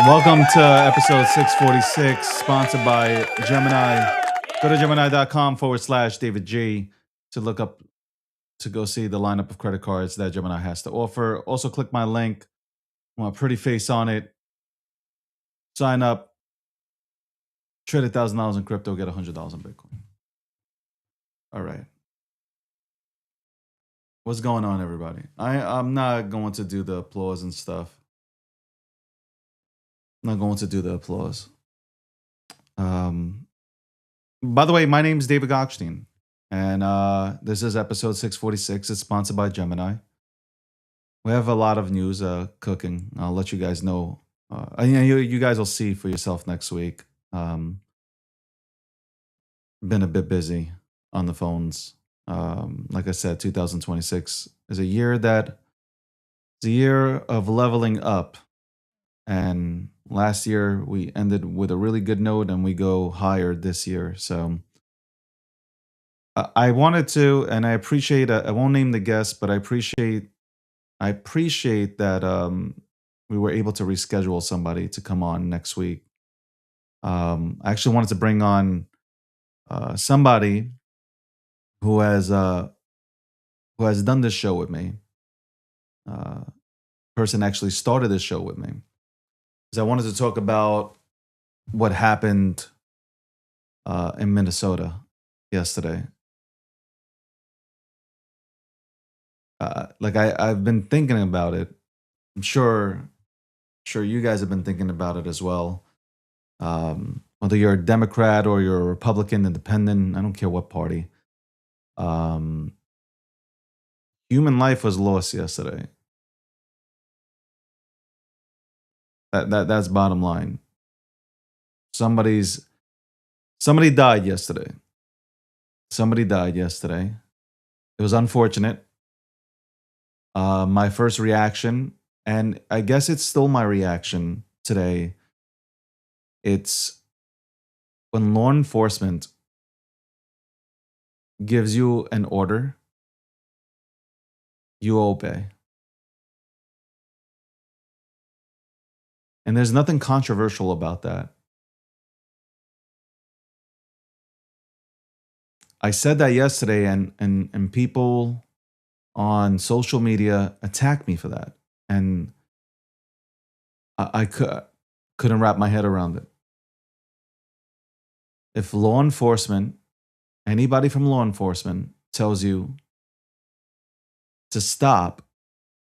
Welcome to episode 646, sponsored by Gemini. Go to gemini.com/David G to look up to go see the lineup of credit cards that Gemini has to offer. Also, click my link, my pretty face on it. Sign up, trade $1,000 in crypto, get $100 in Bitcoin. All right. What's going on, everybody? I'm not going to do the applause and stuff. I'm not going to do the applause. By the way, my name is David Gockstein, and this is episode 646. It's sponsored by Gemini. We have a lot of news cooking. I'll let you guys know. You guys will see for yourself next week. Been a bit busy on the phones. Like I said, 2026 is a year of leveling up. And last year we ended with a really good note, and we go higher this year. So I wanted to, and I appreciate. I won't name the guest, but I appreciate that we were able to reschedule somebody to come on next week. I actually wanted to bring on somebody who has done this show with me. Person actually started this show with me. I wanted to talk about what happened in Minnesota yesterday. I've been thinking about it. I'm sure you guys have been thinking about it as well. Whether you're a Democrat or you're a Republican, Independent, I don't care what party. Human life was lost yesterday. That's bottom line. Somebody died yesterday. It was unfortunate. My first reaction, and I guess it's still my reaction today, it's when law enforcement gives you an order, you obey. And there's nothing controversial about that. I said that yesterday, and people on social media attacked me for that. And I couldn't wrap my head around it. If law enforcement, anybody from law enforcement tells you to stop,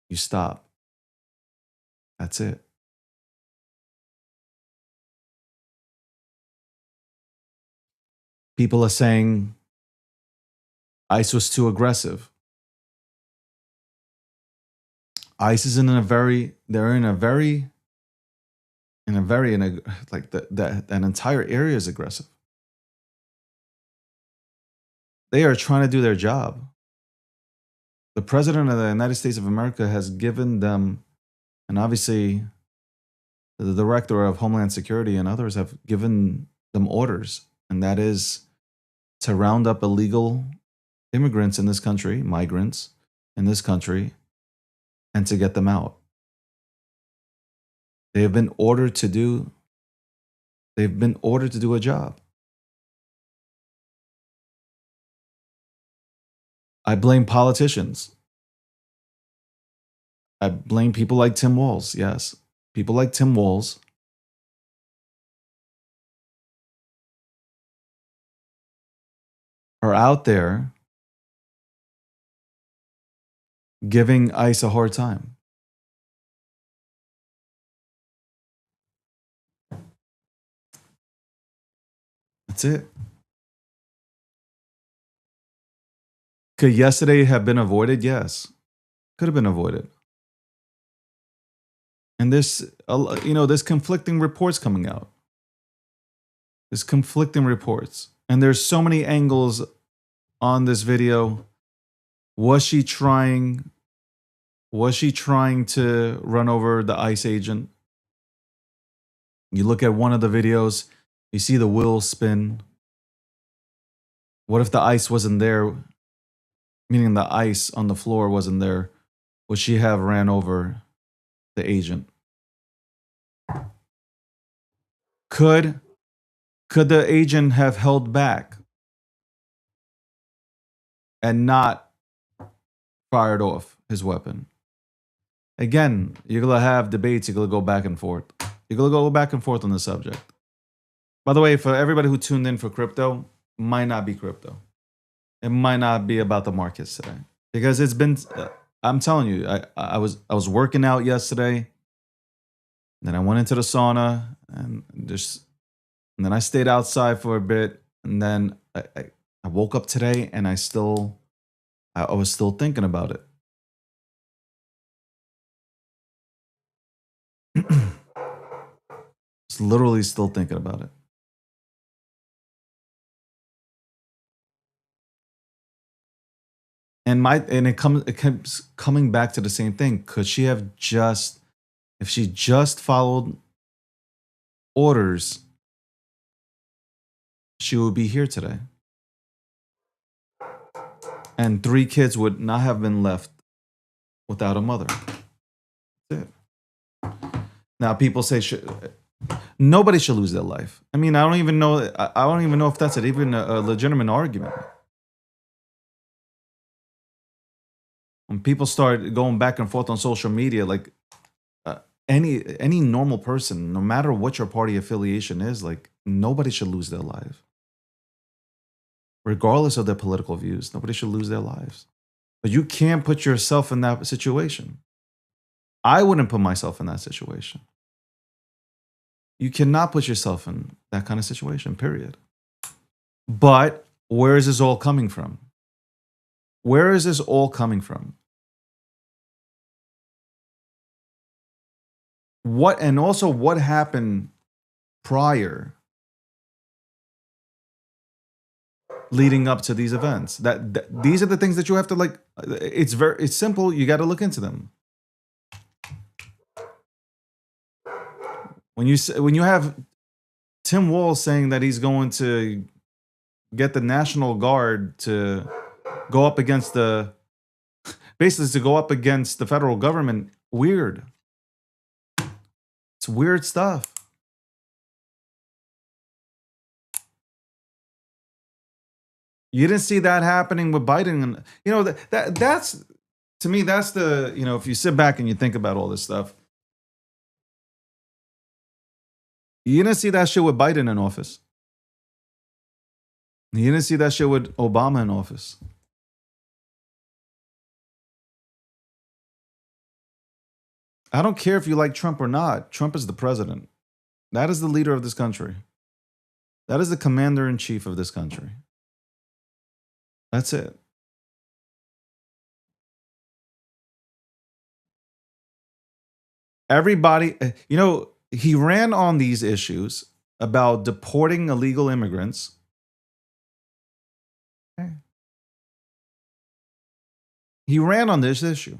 you stop. That's it. People are saying ICE was too aggressive. ICE is that entire area is aggressive. They are trying to do their job. The President of the United States of America has given them, and obviously the Director of Homeland Security and others have given them orders, and that is to round up illegal immigrants in this country, migrants in this country, and to get them out. They have been ordered to do a job. I blame politicians. I blame people like Tim Walz. Yes, people like Tim Walz are out there giving ICE a hard time. That's it. Could yesterday have been avoided? Yes. Could have been avoided. And there's conflicting reports coming out. There's conflicting reports. And there's so many angles on this video. Was she trying to run over the ICE agent? You look at one of the videos, you see the wheels spin. What if the ICE wasn't there? Meaning the ICE on the floor wasn't there. Would she have ran over the agent? Could the agent have held back and not fired off his weapon? Again, you're gonna have debates. You're gonna go back and forth. You're gonna go back and forth on the subject. By the way, for everybody who tuned in for crypto, might not be crypto. It might not be about the markets today because it's been. I'm telling you, I was working out yesterday. Then I went into the sauna and then I stayed outside for a bit, and then I woke up today and I was still thinking about it. It's literally still thinking about it. And it keeps coming back to the same thing. Could she have if she just followed orders, she would be here today. And 3 kids would not have been left without a mother. That's it. Now people say nobody should lose their life. I mean, I don't even know if that's even a legitimate argument. When people start going back and forth on social media, like any normal person, no matter what your party affiliation is, like nobody should lose their life. Regardless of their political views, nobody should lose their lives. But you can't put yourself in that situation. I wouldn't put myself in that situation. You cannot put yourself in that kind of situation, period. But where is this all coming from? Where is this all coming from? What happened prior leading up to these events? These are the things that you have to like. It's simple. You got to look into them. When you have Tim Walz saying that he's going to get the National Guard to go up against the federal government, weird. It's weird stuff. You didn't see that happening with Biden, and that's to me, that's the if you sit back and you think about all this stuff, you didn't see that shit with Biden in office. You didn't see that shit with Obama in office. I don't care if you like Trump or not. Trump is the president. That is the leader of this country. That is the commander in chief of this country. That's it. Everybody, he ran on these issues about deporting illegal immigrants. Okay. He ran on this issue.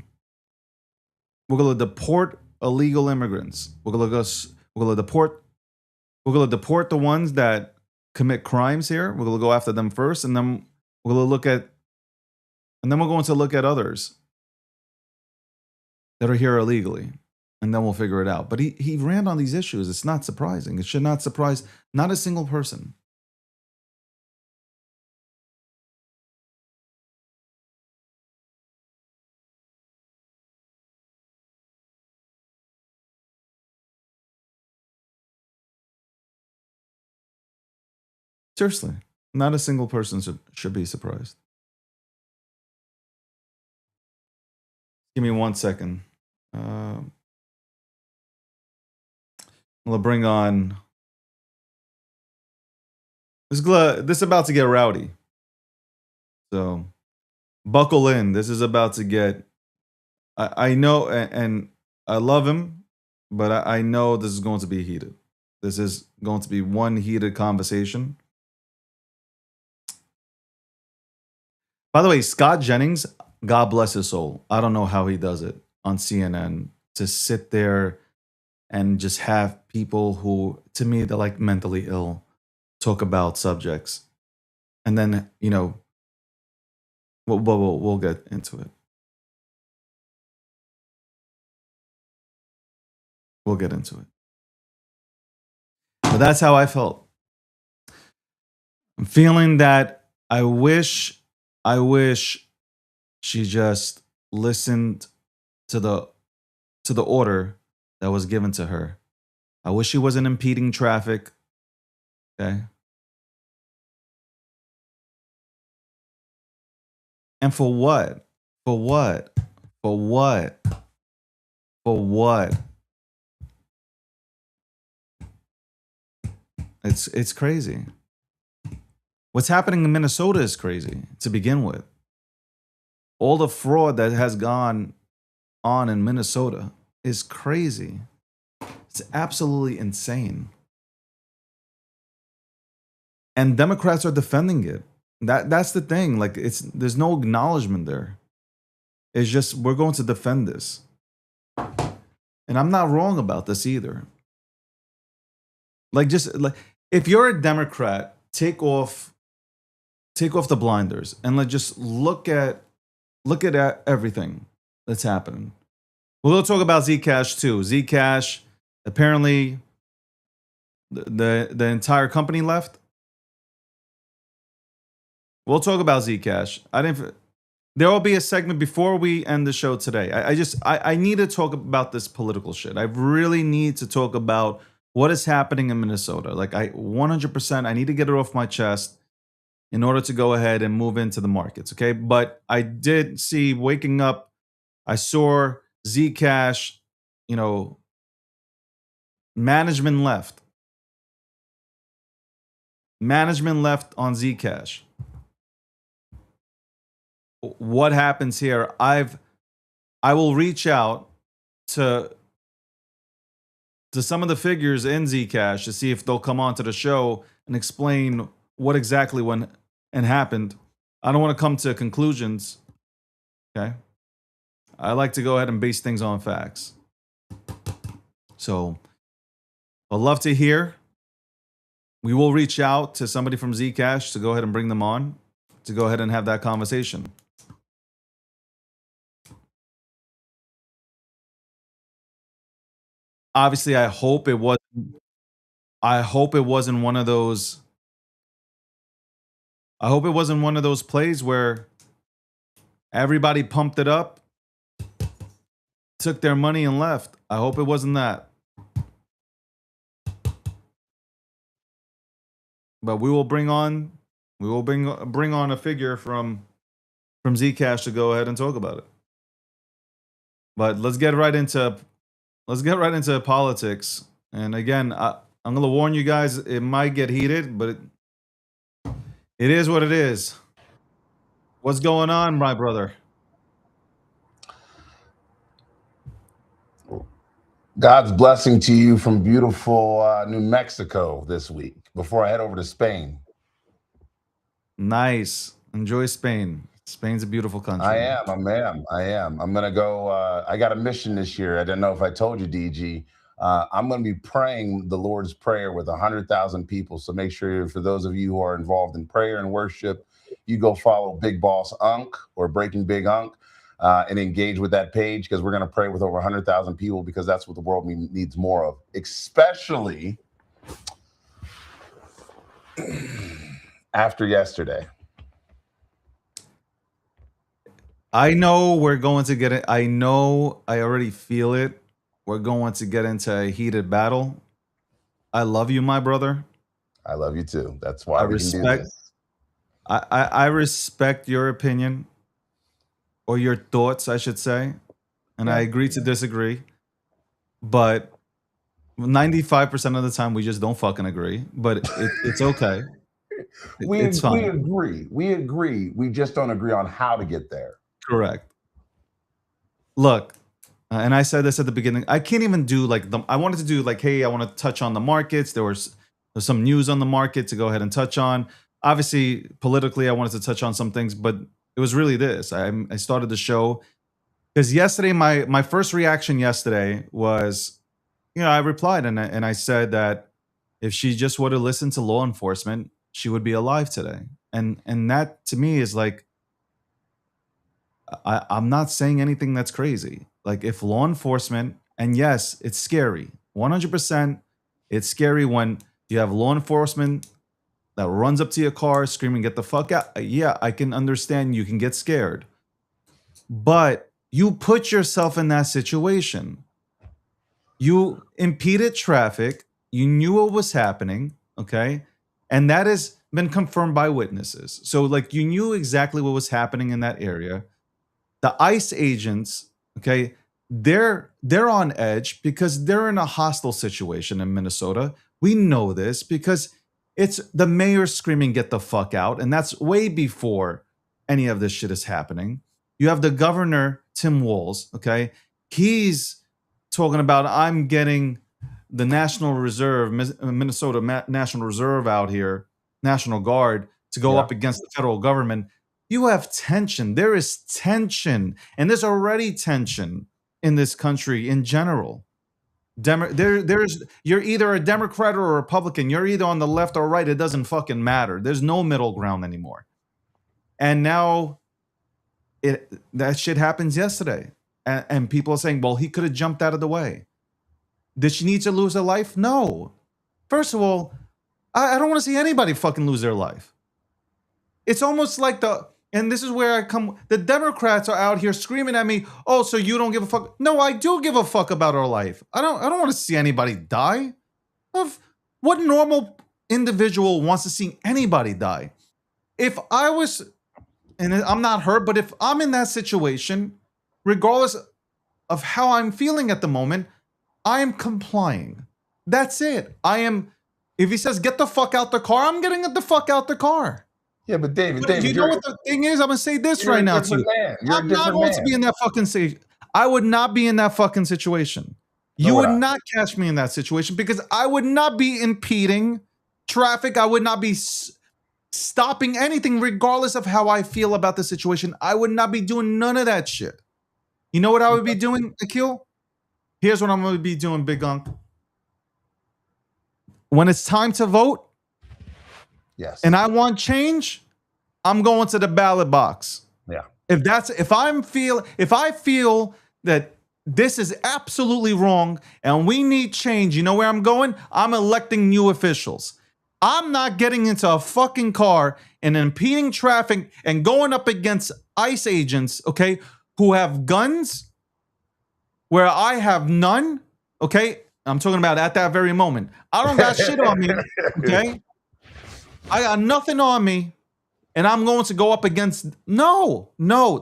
We're going to deport illegal immigrants. We're going to deport the ones that commit crimes here. We're going to go after them first, and then we're going to look at others that are here illegally, and then we'll figure it out. But he ran on these issues. It's not surprising. It should not surprise not a single person. Seriously, not a single person should be surprised. Give me 1 second. We'll bring on. This is about to get rowdy. So buckle in. This is about to get. I know, and I love him, but I know this is going to be heated. This is going to be one heated conversation. By the way, Scott Jennings, God bless his soul. I don't know how he does it on CNN to sit there and just have people who, to me, they're like mentally ill, talk about subjects. And then, we'll get into it. We'll get into it. But that's how I felt. I'm feeling that I wish she just listened to the order that was given to her. I wish she wasn't impeding traffic. Okay. And for what? For what? For what? For what? It's crazy. What's happening in Minnesota is crazy to begin with. All the fraud that has gone on in Minnesota is crazy. It's absolutely insane. And Democrats are defending it. That's the thing. Like there's no acknowledgement there. It's just we're going to defend this. And I'm not wrong about this either. Like just like if you're a Democrat, take off the blinders and like just look at everything that's happening. We'll talk about Zcash too. Zcash, apparently the entire company left. We'll talk about Zcash. There will be a segment before we end the show today. I need to talk about this political shit. I really need to talk about what is happening in Minnesota. Like 100%, I need to get it off my chest in order to go ahead and move into the markets. Okay. But I did see waking up, I saw Zcash, management left. Management left on Zcash. What happens here? I will reach out to some of the figures in Zcash to see if they'll come on to the show and explain what exactly went and happened. I don't want to come to conclusions. Okay. I like to go ahead and base things on facts. So I'd love to hear. We will reach out to somebody from Zcash to go ahead and bring them on to go ahead and have that conversation. Obviously, I hope it wasn't one of those. I hope it wasn't one of those plays where everybody pumped it up, took their money and left. I hope it wasn't that. But we will bring on a figure from Zcash to go ahead and talk about it. But let's get right into politics. And again, I'm going to warn you guys, it might get heated, but it is what it is. What's going on, my brother? God's blessing to you from beautiful New Mexico this week before I head over to Spain. Nice. Enjoy Spain. Spain's a beautiful country. I am. I'm going to go. I got a mission this year. I don't know if I told you, DG. I'm going to be praying the Lord's Prayer with 100,000 people. So make sure, for those of you who are involved in prayer and worship, you go follow Big Boss Unk or Breaking Big Unk and engage with that page, because we're going to pray with over 100,000 people, because that's what the world needs more of, especially after yesterday. I know we're going to get it. I know, I already feel it. We're going to get into a heated battle. I love you, my brother. I love you too. That's why we can do this. I respect your opinion, or your thoughts, I should say. And I agree to disagree. But 95% of the time, we just don't fucking agree. But it's okay. It's fine. We agree. We just don't agree on how to get there. Correct. Look, and I said this at the beginning, I can't even do I wanted to do hey, I want to touch on the markets. There's some news on the market to go ahead and touch on. Obviously, politically, I wanted to touch on some things, but it was really this. I started the show because yesterday, my first reaction yesterday was, I replied and I said that if she just would have listened to law enforcement, she would be alive today. And that to me is I'm not saying anything that's crazy. If law enforcement, and yes, it's scary. 100%, it's scary when You have law enforcement that runs up to your car screaming, "Get the fuck out." Yeah, I can understand you can get scared. But you put yourself in that situation. You impeded traffic. You knew what was happening, okay? And that has been confirmed by witnesses. So like you knew exactly what was happening in that area. The ICE agents, okay, they're on edge because they're in a hostile situation in Minnesota. We know this because it's the mayor screaming "Get the fuck out," and that's way before any of this shit is happening. You have the governor Tim Walz, okay? He's talking about I'm getting the National Reserve, Minnesota National Reserve out here, National Guard to go Yeah. up against the federal government. You have tension. There is tension, and there's already tension in this country in general. You're either a Democrat or a Republican. You're either on the left or right. It doesn't fucking matter. There's no middle ground anymore. And now that shit happens yesterday, and people are saying, "Well, he could have jumped out of the way." Did she need to lose her life? No. First of all, I don't want to see anybody fucking lose their life. It's almost like and this is where I come. The Democrats are out here screaming at me, "Oh, so you don't give a fuck?" No, I do give a fuck about our life. I don't want to see anybody die. What normal individual wants to see anybody die? If I was, and I'm not her, but if I'm in that situation, regardless of how I'm feeling at the moment, I am complying. That's it. If he says get the fuck out the car, I'm getting the fuck out the car. Yeah, but David, You know what the thing is? I'm gonna say this right now to you. I'm not going to be in that fucking situation. I would not be in that fucking situation. You would not catch me in that situation because I would not be impeding traffic. I would not be stopping anything, regardless of how I feel about the situation. I would not be doing none of that shit. You know what I would be doing, Akil? Here's what I'm going to be doing, Big Unk. When it's time to vote, yes, and I want change, I'm going to the ballot box. Yeah. If I feel that this is absolutely wrong and we need change, you know where I'm going? I'm electing new officials. I'm not getting into a fucking car and impeding traffic and going up against ICE agents, okay, who have guns where I have none, okay? I'm talking about at that very moment. I don't got shit on me, okay? I got nothing on me, and I'm going to go up against... No,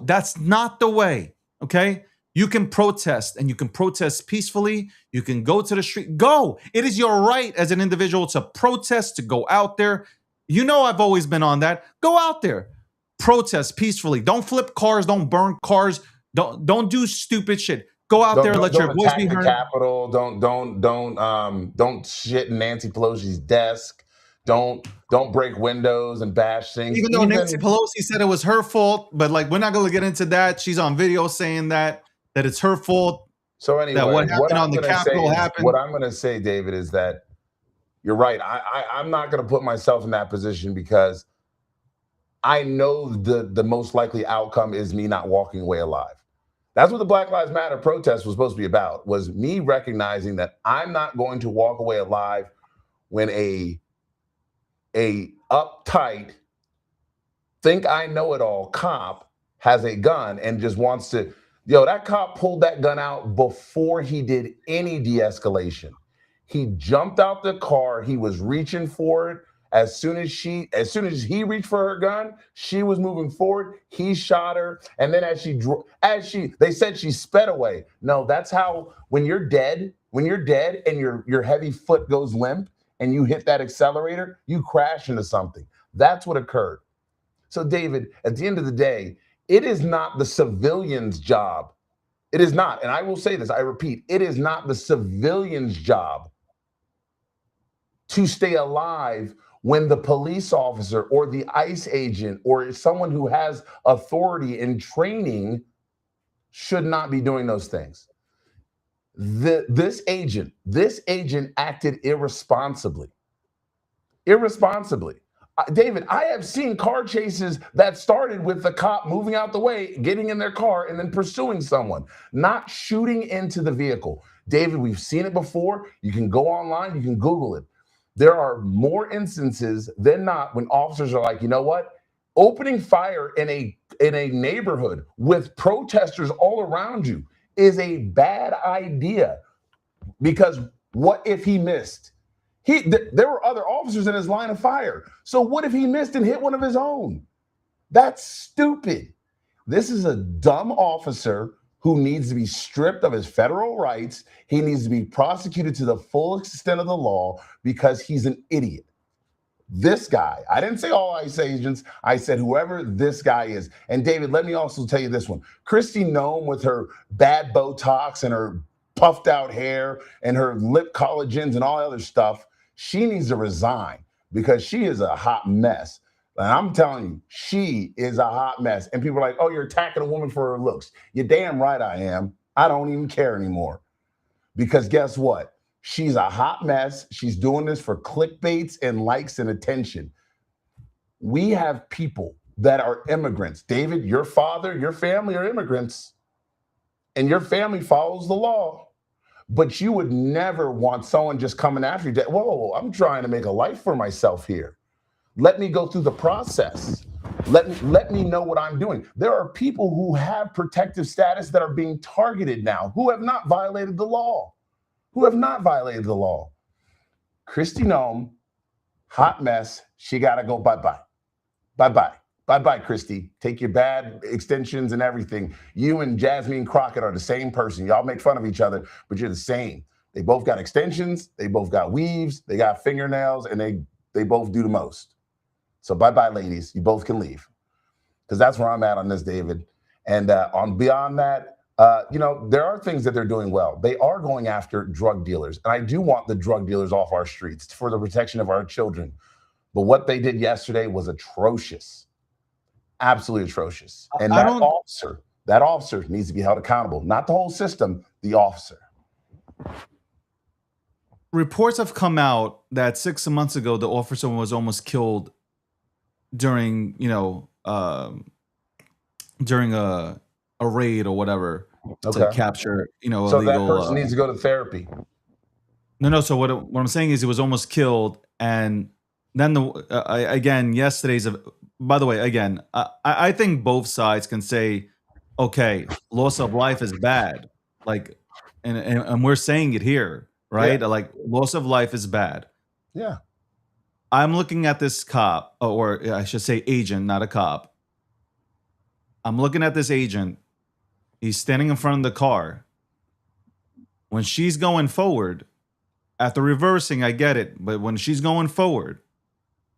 that's not the way, okay? You can protest, and you can protest peacefully. You can go to the street. Go. It is your right as an individual to protest, to go out there. You know I've always been on that. Go out there. Protest peacefully. Don't flip cars. Don't burn cars. Don't do stupid shit. Go out there, let your voice be heard. Capitol. Don't shit in Nancy Pelosi's desk. Don't break windows and bash things. Even though Nancy Pelosi said it was her fault, but like we're not going to get into that. She's on video saying that it's her fault. So anyway, that what happened on the Capitol happened. What I'm going to say, David, is that you're right. I'm not going to put myself in that position because I know the most likely outcome is me not walking away alive. That's what the Black Lives Matter protest was supposed to be about, was me recognizing that I'm not going to walk away alive when a uptight, think I know it all cop has a gun and just wants to, that cop pulled that gun out before he did any de-escalation. He jumped out the car. He was reaching for it. As soon as he reached for her gun, she was moving forward. He shot her. And then they said she sped away. No, that's how, when you're dead and your heavy foot goes limp and you hit that accelerator, you crash into something. That's what occurred. So David, at the end of the day, it is not the civilian's job. It is not. And I will say this, I repeat, it is not the civilian's job to stay alive when the police officer or the ICE agent or someone who has authority and training should not be doing those things. This agent acted irresponsibly. David, I have seen car chases that started with the cop moving out the way, getting in their car, and then pursuing someone, not shooting into the vehicle. David, we've seen it before. You can go online, you can Google it. There are more instances than not when officers are like, you know what? Opening fire in a neighborhood with protesters all around you is a bad idea, because what if he missed? There were other officers in his line of fire. So what if he missed and hit one of his own? That's stupid. This is a dumb officer who needs to be stripped of his federal rights. He needs to be prosecuted to the full extent of the law because he's an idiot. This guy, I didn't say all ICE agents, I said whoever this guy is. And David, let me also tell you this one. Kristi Noem with her bad Botox and her puffed out hair and her lip collagens and all other stuff, she needs to resign because she is a hot mess. And I'm telling you, she is a hot mess. And people are like, oh, you're attacking a woman for her looks. You're damn right I am. I don't even care anymore. Because guess what? She's a hot mess. She's doing this for clickbaits and likes and attention. We have people that are immigrants. David, your father, your family are immigrants, and your family follows the law. But you would never want someone just coming after you. Whoa, I'm trying to make a life for myself here. Let me go through the process. Let me know what I'm doing. There are people who have protective status that are being targeted now who have not violated the law. Kristi Noem, hot mess. She got to go bye-bye. Bye-bye. Bye-bye, Kristi. Take your bad extensions and everything. You and Jasmine Crockett are the same person. Y'all make fun of each other, but you're the same. They both got extensions. They both got weaves. They got fingernails, and they both do the most. So bye-bye, ladies. You both can leave. Because that's where I'm at on this, David. And on beyond that, there are things that they're doing well. They are going after drug dealers. And I do want the drug dealers off our streets for the protection of our children. But what they did yesterday was atrocious. Absolutely atrocious. And that officer needs to be held accountable. Not the whole system, the officer. Reports have come out that 6 months ago, the officer was almost killed during a raid or whatever to capture, so illegal. That person needs to go to therapy. No. So what I'm saying is he was almost killed, and then yesterday's. By the way, again, I think both sides can say, okay, loss of life is bad, like, and we're saying it here, right? Yeah. Like, loss of life is bad. Yeah. I'm looking at this cop, or I should say agent, not a cop. I'm looking at this agent. He's standing in front of the car. When she's going forward, after reversing, I get it. But when she's going forward,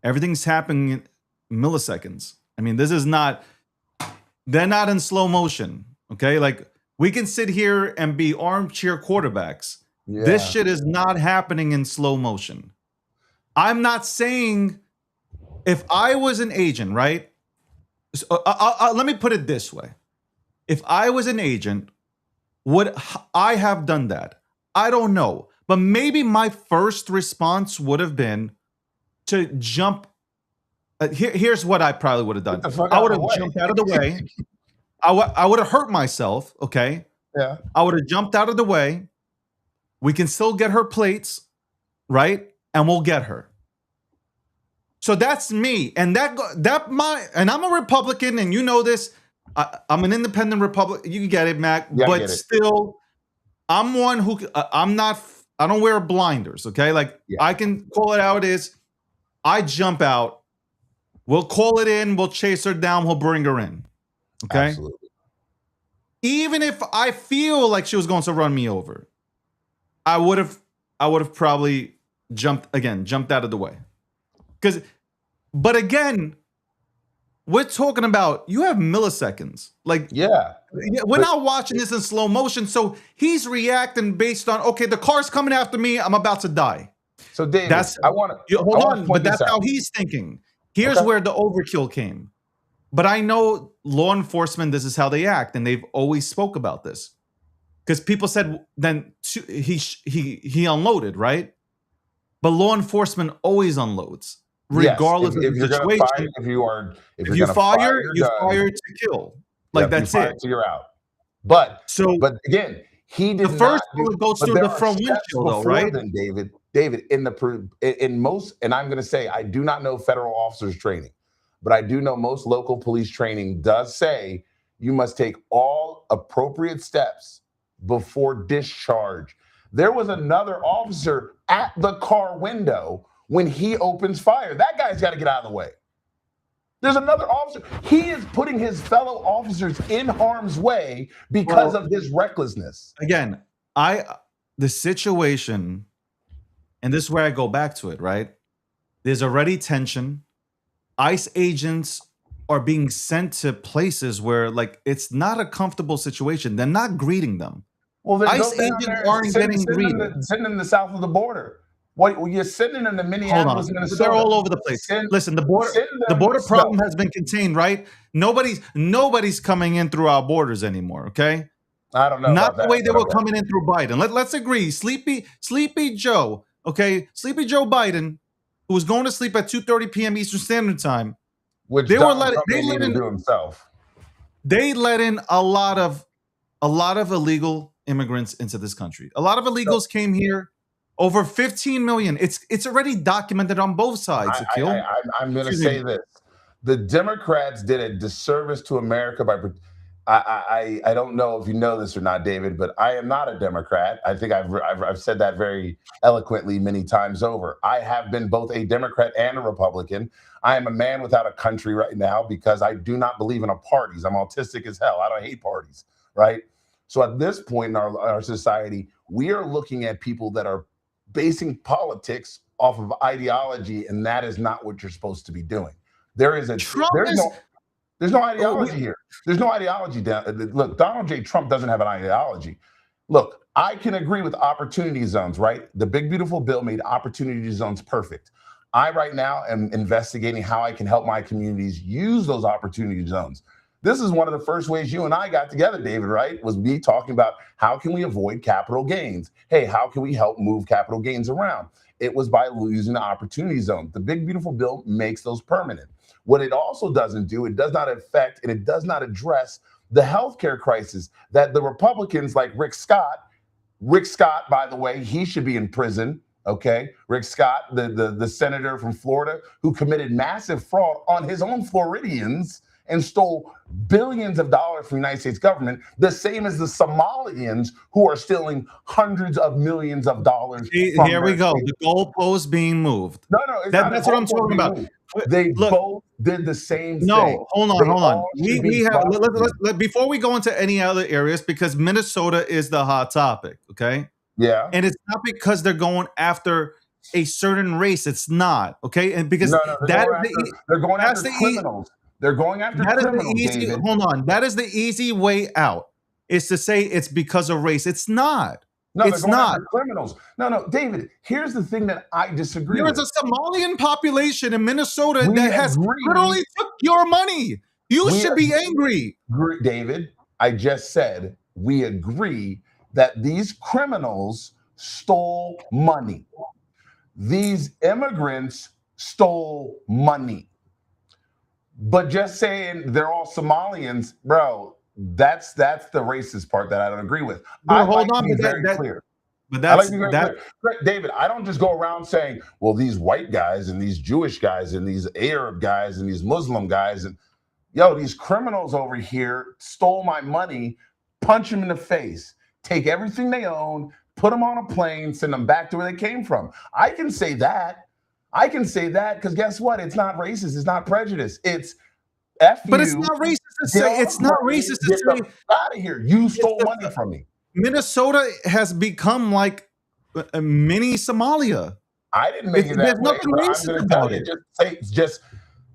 everything's happening in milliseconds. I mean, they're not in slow motion. Okay. Like, we can sit here and be armchair quarterbacks. Yeah. This shit is not happening in slow motion. I'm not saying if I was an agent, right? So, let me put it this way. If I was an agent, would I have done that? I don't know. But maybe my first response would have been to jump. Here's what I probably would have done. I would have jumped out of the way. I would have hurt myself, okay? Yeah. I would have jumped out of the way. We can still get her plates, right? And we'll get her. So that's me. And I'm a Republican, and you know this. I'm an independent Republican. You get it, Mac. Yeah, but still, I'm one who I don't wear blinders, okay? Like, I can call it how it is. I jump out. We'll call it in. We'll chase her down. We'll bring her in. Okay? Absolutely. Even if I feel like she was going to run me over, I would have probably jumped out of the way. But again, we're talking about, you have milliseconds. Like, we're not watching this in slow motion. So he's reacting based on, okay, the car's coming after me. I'm about to die. So David, but that's how he's thinking. Here's where the overkill came. But I know law enforcement, this is how they act. And they've always spoke about this. Because people said then he unloaded, right? But law enforcement always unloads, regardless of the situation. If you fire, you fire to kill. Like, that's it. So you're out. But again, he did the first bullet goes through the front windshield, though, right? Then, David, David, in most, and I'm going to say, I do not know federal officers training, but I do know most local police training does say you must take all appropriate steps before discharge. There was another officer at the car window when he opens fire. That guy's got to get out of the way. There's another officer. He is putting his fellow officers in harm's way because of his recklessness. Again, the situation, and this is where I go back to it, right? There's already tension. ICE agents are being sent to places where, like, it's not a comfortable situation. They're not greeting them. Well, ICE agents aren't getting greeted. Send them to the south of the border. What you're sending them to Minneapolis, Minnesota? They're all over the place. Listen, the border problem has been contained, right? Nobody's coming in through our borders anymore. Okay, I don't know. Not the way they were coming in through Biden. Let's agree. Sleepy Joe. Okay, Sleepy Joe Biden, who was going to sleep at 2:30 p.m. Eastern Standard Time. Which they let in himself. They let in a lot of illegal immigrants into this country. A lot of illegals came here. Over 15 million. It's already documented on both sides. I'm going to say this: the Democrats did a disservice to America by. I don't know if you know this or not, David, but I am not a Democrat. I think I've said that very eloquently many times over. I have been both a Democrat and a Republican. I am a man without a country right now because I do not believe in parties. I'm autistic as hell. I don't hate parties, right? So at this point in our society, we are looking at people that are basing politics off of ideology, and that is not what you're supposed to be doing. There's no ideology here. There's no ideology. Look, Donald J. Trump doesn't have an ideology. Look, I can agree with opportunity zones, right? The big, beautiful bill made opportunity zones perfect. I right now am investigating how I can help my communities use those opportunity zones. This is one of the first ways you and I got together, David, right? Was me talking about how can we avoid capital gains? Hey, how can we help move capital gains around? It was by using the opportunity zone. The big, beautiful bill makes those permanent. What it also doesn't do, it does not affect and it does not address the healthcare crisis that the Republicans like Rick Scott, by the way, he should be in prison. Okay, Rick Scott, the senator from Florida who committed massive fraud on his own Floridians and stole billions of dollars from the United States government, the same as the Somalians who are stealing hundreds of millions of dollars. Here we go. The goalpost being moved. No, that's what I'm talking about. They both did the same thing. No, hold on. We have before we go into any other areas, because Minnesota is the hot topic. Okay. Yeah. And it's not because they're going after a certain race. It's not. Okay. And because they're going after criminals. They're going after criminals, David. Hold on. That is the easy way out, is to say it's because of race. It's not. No, it's not. After criminals. No, David, here's the thing that I disagree with. There's a Somalian population in Minnesota that has literally took your money. You should be angry. David, I just said we agree that these criminals stole money. These immigrants stole money. But just saying they're all Somalians, bro, that's the racist part that I don't agree with. Hold on, clear. But that's David, I don't just go around saying, well, these white guys and these Jewish guys and these Arab guys and these Muslim guys and these criminals over here stole my money, punch them in the face, take everything they own, put them on a plane, send them back to where they came from. I can say that because guess what? It's not racist. It's not prejudice. It's F you. But it's not racist to say. It's not racist to say. Out of here. You stole money from me. Minnesota has become like a mini Somalia. I didn't make it that way. There's nothing racist about it.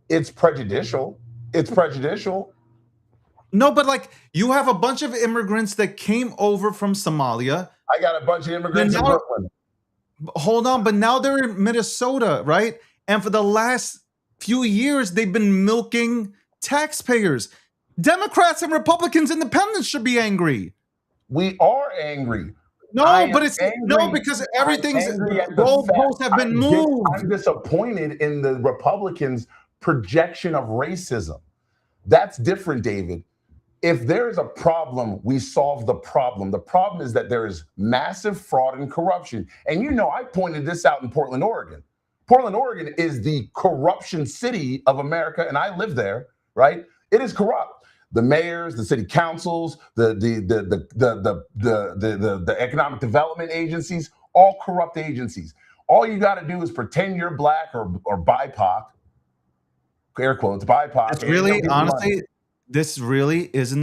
It's prejudicial. It's prejudicial. No, but like you have a bunch of immigrants that came over from Somalia. I got a bunch of immigrants in Brooklyn. Hold on, but now they're in Minnesota, right? And for the last few years, they've been milking taxpayers. Democrats and Republicans, independents should be angry. We are angry. No, but it's angry. Because everything's goalposts have been moved. I'm disappointed in the Republicans' projection of racism. That's different, David. if there is a problem, we solve the problem. The problem is that there is massive fraud and corruption. And I pointed this out in Portland, Oregon. Portland, Oregon is the corruption city of America, and I live there, right? It is corrupt. The mayors, the city councils, the economic development agencies, all corrupt agencies. All you got to do is pretend you're black or BIPOC, air quotes, BIPOC. It's really, honestly, this really isn't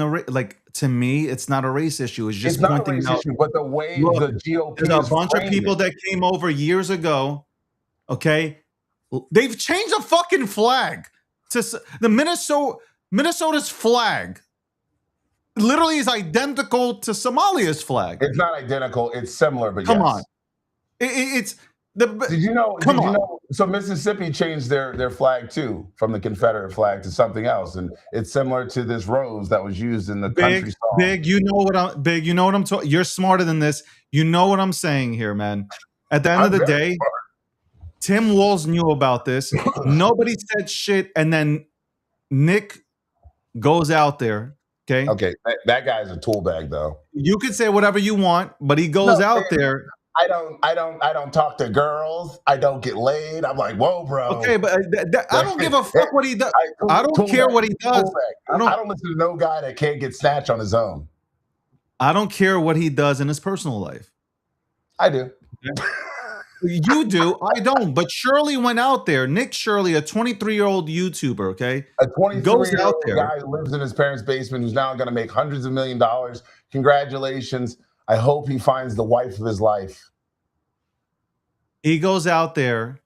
to me, it's not a race issue. It's just pointing out issue, but the way the GOP there's a bunch of people that came over years ago. Okay, they've changed the fucking flag to the Minnesota's flag. Literally is identical to Somalia's flag. It's not identical. It's similar, but come on, it's the. Did you know? So Mississippi changed their flag too, from the Confederate flag to something else, and it's similar to this rose that was used in the country song. Big, you know what I'm talking. You're smarter than this. You know what I'm saying here, man. At the end of the day, Tim Walz knew about this. Nobody said shit, and then Nick goes out there. Okay, that guy's a tool bag, though. You can say whatever you want, but he goes out there. I don't talk to girls. I don't get laid. I'm like, whoa, bro. Okay, but I don't give a fuck what he does. I don't care what he does. I don't listen to no guy that can't get snatched on his own. I don't care what he does in his personal life. I do. You do. I don't. But Shirley went out there. Nick Shirley, a 23-year-old YouTuber, okay? A 23-year-old guy who lives in his parents' basement who's now going to make hundreds of $1 millions. Congratulations. I hope he finds the wife of his life. He goes out there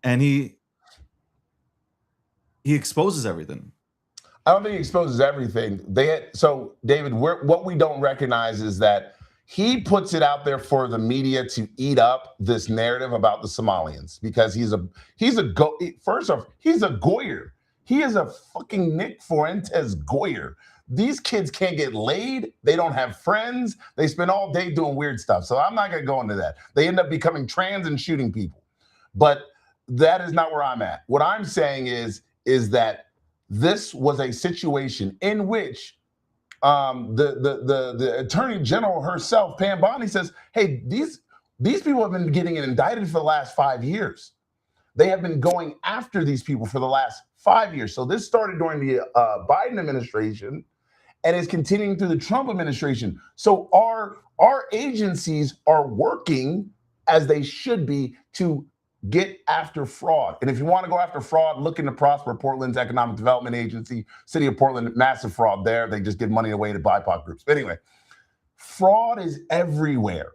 and he exposes everything. I don't think he exposes everything. So, David, what we don't recognize is that he puts it out there for the media to eat up this narrative about the Somalians because he's a Goyer. He is a fucking Nick Fuentes Goyer. These kids can't get laid. They don't have friends. They spend all day doing weird stuff. So I'm not going to go into that. They end up becoming trans and shooting people. But that is not where I'm at. What I'm saying is that this was a situation in which the attorney general herself, Pam Bondi, says, hey, these people have been getting indicted for the last 5 years. They have been going after these people for the last 5 years. So this started during the Biden administration and is continuing through the Trump administration. So our agencies are working as they should be to get after fraud. And if you want to go after fraud, look into Prosper, Portland's economic development agency, city of Portland, massive fraud there. They just give money away to BIPOC groups. But anyway, fraud is everywhere.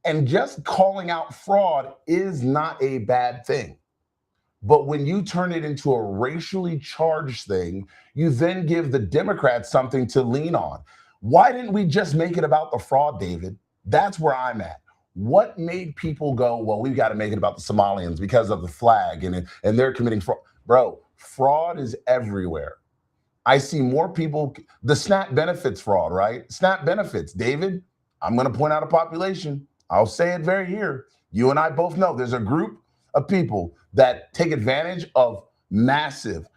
And just calling out fraud is not a bad thing. But when you turn it into a racially charged thing, you then give the Democrats something to lean on. Why didn't we just make it about the fraud, David? That's where I'm at. What made people go, well, we've got to make it about the Somalians because of the flag and they're committing fraud? Bro, fraud is everywhere. I see more people, the SNAP benefits fraud, right? SNAP benefits. David, I'm going to point out a population. I'll say it very here. You and I both know there's a group of people that take advantage of massive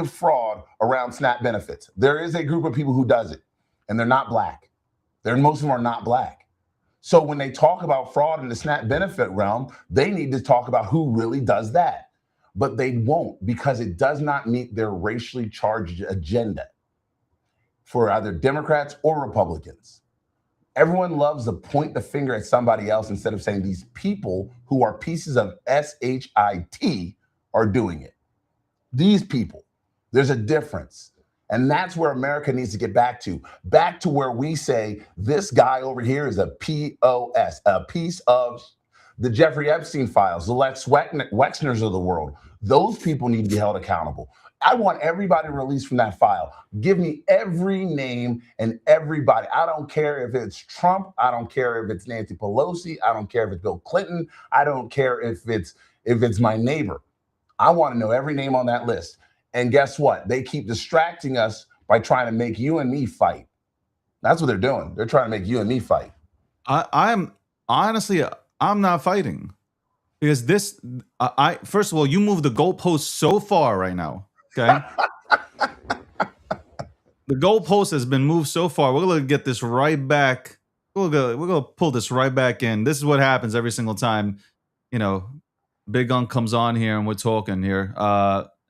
fraud around SNAP benefits. There is a group of people who does it, and they're not black. Most of them are not black. So when they talk about fraud in the SNAP benefit realm, they need to talk about who really does that. But they won't because it does not meet their racially charged agenda for either Democrats or Republicans. Everyone loves to point the finger at somebody else instead of saying these people who are pieces of shit are doing it. These people, there's a difference. And that's where America needs to get back to where we say this guy over here is a POS, a piece of the Jeffrey Epstein files, the Lex Wexners of the world. Those people need to be held accountable. I want everybody released from that file. Give me every name and everybody. I don't care if it's Trump. I don't care if it's Nancy Pelosi. I don't care if it's Bill Clinton. I don't care if it's my neighbor. I want to know every name on that list. And guess what? They keep distracting us by trying to make you and me fight. That's what they're doing. They're trying to make you and me fight. I'm not fighting because first of all, you moved the goalpost so far right now. Okay. the goalpost has been moved so far. We're gonna get this right back. We're gonna pull this right back in. This is what happens every single time, Big Gun comes on here and we're talking here.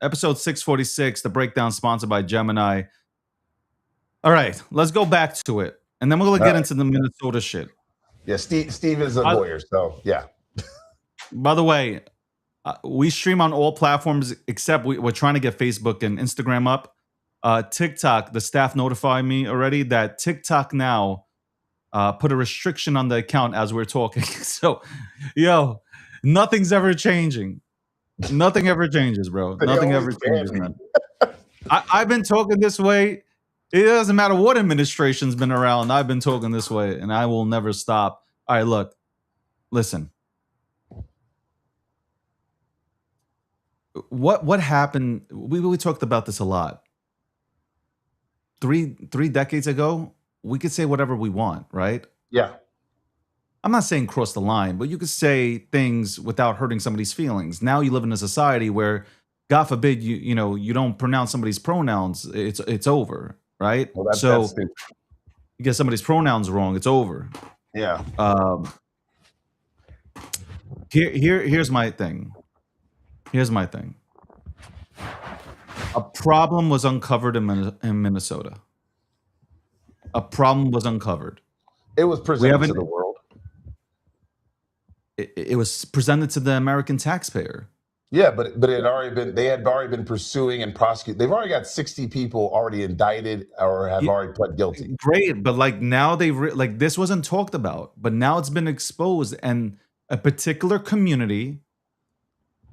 Episode 646, the breakdown sponsored by Gemini. All right, let's go back to it, and then we're gonna get into the Minnesota shit. Yeah, Steve is a lawyer, so yeah. By the way, we stream on all platforms except we're trying to get Facebook and Instagram up. TikTok, the staff notified me already that TikTok now put a restriction on the account as we're talking. So, nothing's ever changing. Nothing ever changes, bro. Nothing ever changes, man. I've been talking this way. It doesn't matter what administration's been around. I've been talking this way, and I will never stop. All right, look, listen. What happened? We talked about this a lot. Three decades ago, we could say whatever we want, right? Yeah. I'm not saying cross the line, but you could say things without hurting somebody's feelings. Now you live in a society where, God forbid, you don't pronounce somebody's pronouns, it's over, right? Well, that's you get somebody's pronouns wrong, it's over. Yeah. Here's my thing. A problem was uncovered in Minnesota. A problem was uncovered. It was presented to the world. It was presented to the American taxpayer. Yeah, but it had already been. They had already been pursuing and prosecuting. They've already got 60 people already indicted or have already pled guilty. Great, but now this wasn't talked about, but now it's been exposed, and a particular community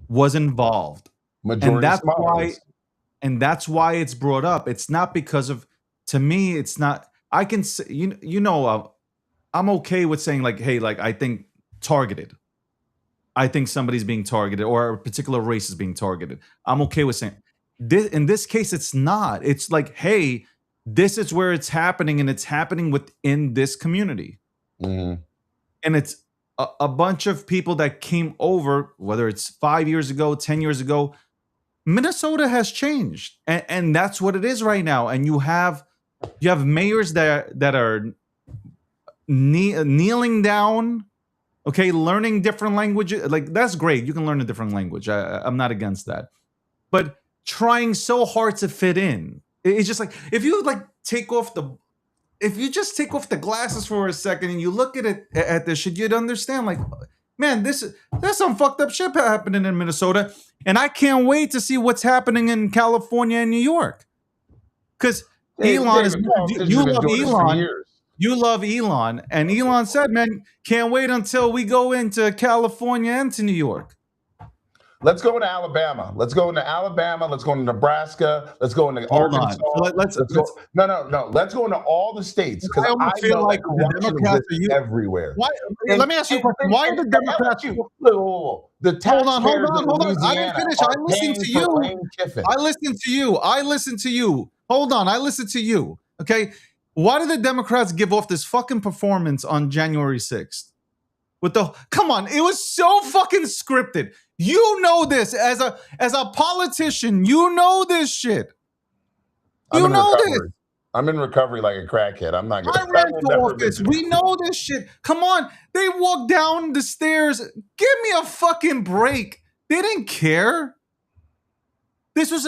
was involved. Majority and that's why it's brought up. It's not because of. To me, it's not. I can say, I'm okay with saying hey, I think targeted. I think somebody's being targeted or a particular race is being targeted. I'm okay with saying this. In this case, it's not. It's hey, this is where it's happening, and it's happening within this community. Mm-hmm. And it's a bunch of people that came over, whether it's 5 years ago, 10 years ago. Minnesota has changed, and that's what it is right now. And you have mayors that are kneeling down, okay, learning different languages. That's great. You can learn a different language. I'm not against that, but trying so hard to fit in, it's just if you just take off the glasses for a second and you look at this shit, you'd understand. Man, there's some fucked up shit happening in Minnesota, and I can't wait to see what's happening in California and New York. Because Elon you love Elon. You love Elon, and Elon said, "Man, can't wait until we go into California and to New York." Let's go into Alabama. Let's go into Alabama. Let's go into Nebraska. Let's go into Arkansas. Let's go. No. Let's go into all the states, because I feel like the Democrats are everywhere. Let me ask you a question. Why are the Democrats? The taxpayers hold on. I didn't finish. I listened to you. Hold on. I listened to you. Okay. Why did the Democrats give off this fucking performance on January 6th? Come on, it was so fucking scripted. You know this as a politician. You know this shit. You know this. I'm in recovery like a crackhead. I'm not gonna. I ran for office. We know this shit. Come on, they walked down the stairs. Give me a fucking break. They didn't care. This was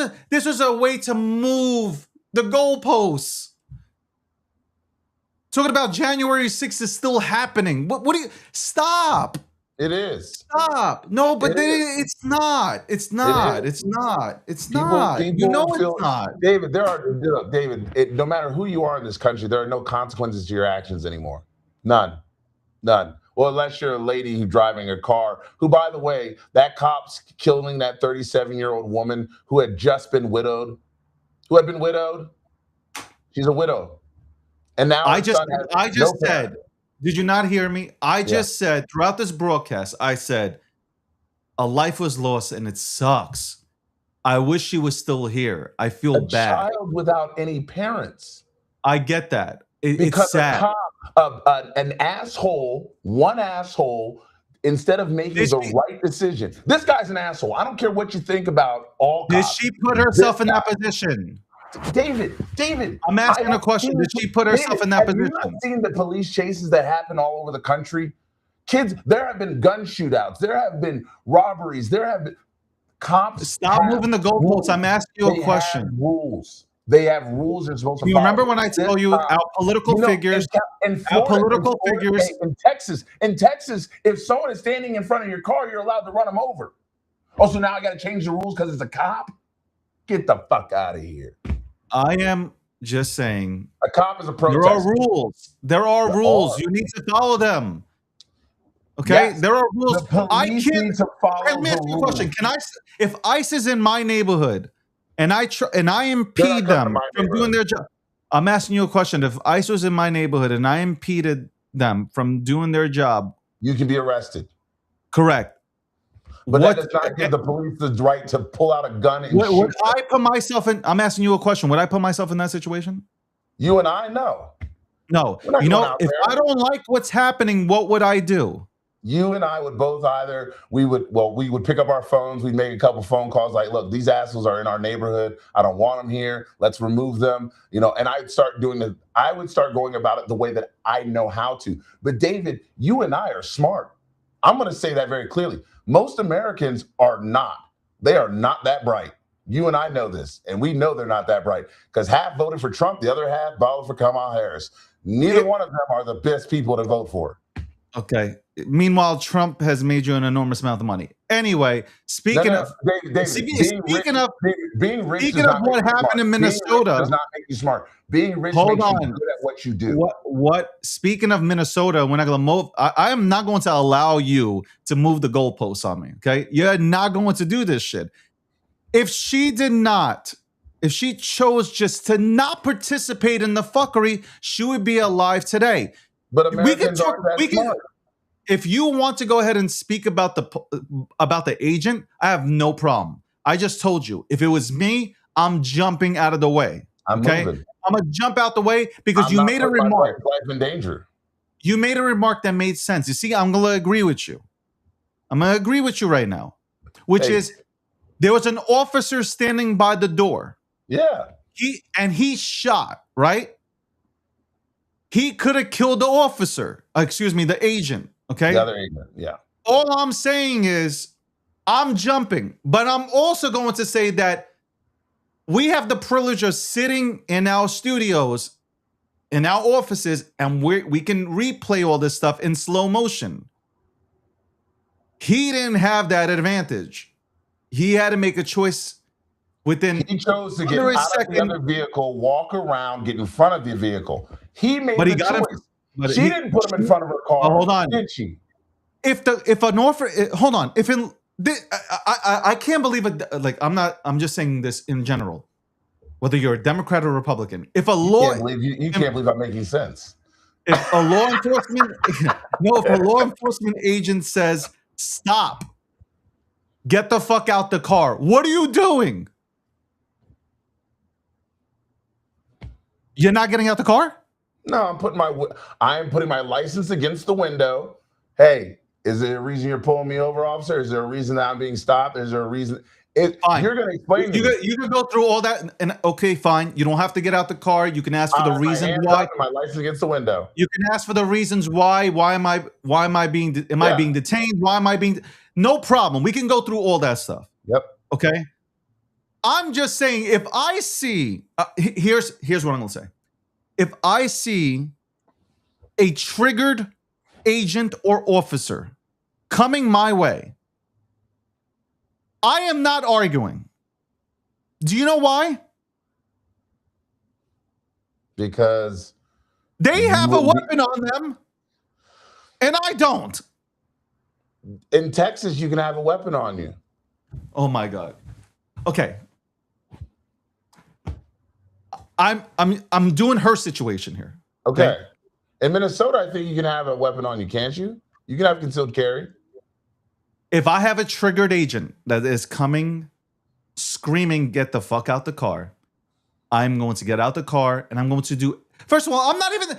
a way to move the goalposts. Talking about January 6th is still happening. What do you stop? It is. Stop. No, but it's not. It's not. It's not. It's not. You know it's not. David, no matter who you are in this country, there are no consequences to your actions anymore. None. Well, unless you're a lady who's driving a car, who, by the way, that cop's killing that 37-year-old woman who had just been widowed. She's a widow. And now I just said, did you not hear me? I just said throughout this broadcast, I said, a life was lost and it sucks. I wish she was still here. I feel bad. A child without any parents. I get that. Because it's sad. An asshole, one asshole, instead of making the right decision. This guy's an asshole. I don't care what you think about all cops. Did she put herself in that position? David, I'm asking a question. Did she put herself in that have position? you not seen the police chases that happen all over the country? Kids, there have been gun shootouts. There have been robberies. There have been cops. Stop moving the goalposts. I'm asking you a question. Have rules. They have rules they're supposed to You follow. remember when I told you our political figures, in Florida, in Texas, if someone is standing in front of your car, you're allowed to run them over. Oh, so now I got to change the rules because it's a cop? Get the fuck out of here. I am just saying. A cop is a protester. There are rules. There are rules. You need to follow them. Okay? Yes. There are rules. The police need to follow let me ask you a question. If ICE is in my neighborhood and I impede them from doing their job, I'm asking you a question. If ICE was in my neighborhood and I impeded them from doing their job, you can be arrested. Correct. But that does not give the police the right to pull out a gun and shoot. Would I put myself in? I'm asking you a question. Would I put myself in that situation? You and I, no. No. You know, if I don't like what's happening, what would I do? You and I would both we would pick up our phones. We'd make a couple phone calls like, look, these assholes are in our neighborhood. I don't want them here. Let's remove them. And I would start going about it the way that I know how to. But David, you and I are smart. I'm going to say that very clearly. Most Americans are not. They are not that bright. You and I know this, and we know they're not that bright because half voted for Trump, the other half voted for Kamala Harris. Neither one of them are the best people to vote for. Okay. Meanwhile, Trump has made you an enormous amount of money. Anyway, speaking of what happened in Minnesota, does not make you smart. Being rich makes you good at what you do. Speaking of Minnesota, we're not going to move. I am not going to allow you to move the goalposts on me. Okay, you're not going to do this shit. If she chose just to not participate in the fuckery, she would be alive today. But Americans aren't that smart. If you want to go ahead and speak about the agent, I have no problem. I just told you, if it was me, I'm jumping out of the way. Okay, I'm gonna jump out the way because you made a remark. Life in danger. You made a remark that made sense. You see, I'm gonna agree with you. I'm gonna agree with you right now, which is there was an officer standing by the door. Yeah, he shot, right? He could have killed the officer. The agent. Okay. The other agent. Yeah. All I'm saying is I'm jumping, but I'm also going to say that we have the privilege of sitting in our studios, in our offices, and we can replay all this stuff in slow motion. He didn't have that advantage. He had to make a choice within. He chose to get out of the other vehicle, walk around, get in front of the vehicle. He made the choice. She didn't put him in front of her car. Hold on. Did she? I can't believe it. Like I'm just saying this in general. Whether you're a Democrat or Republican, if a law, you can't believe I'm making sense. If a law enforcement agent says stop, get the fuck out the car. What are you doing? You're not getting out the car? No, I'm putting my license against the window. Hey, is there a reason you're pulling me over, officer? Is there a reason that I'm being stopped? Is there a reason? Fine. You're going to explain. You can go through all that, and okay, fine. You don't have to get out the car. You can ask for the reason why. My license against the window. You can ask for the reasons why. Why am I being detained? Why am I being? No problem. We can go through all that stuff. Yep. Okay. I'm just saying, if I see, here's what I'm going to say. If I see a triggered agent or officer coming my way, I am not arguing. Do you know why? Because they have a weapon on them, and I don't. In Texas, you can have a weapon on you. Oh my God. Okay. I'm doing her situation here. Okay. In Minnesota, I think you can have a weapon on you, can't you? You can have concealed carry. If I have a triggered agent that is coming, screaming, get the fuck out the car, I'm going to get out the car and I'm going to do. First of all, I'm not even.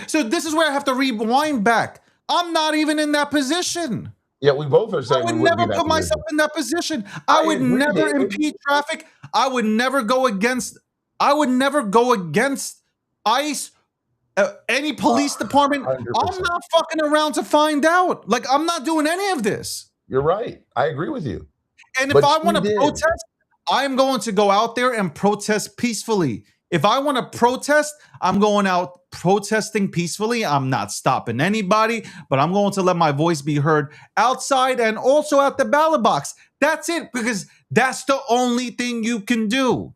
So this is where I have to rewind back. I'm not even in that position. Yeah, we both are saying I would never put myself in that position. I would never impede traffic. I would never go against I would never go against ICE, any police department. 100%. I'm not fucking around to find out. Like, I'm not doing any of this. You're right. I agree with you. And if I want to protest, I'm going to go out there and protest peacefully. If I want to protest, I'm going out protesting peacefully. I'm not stopping anybody, but I'm going to let my voice be heard outside and also at the ballot box. That's it, because that's the only thing you can do.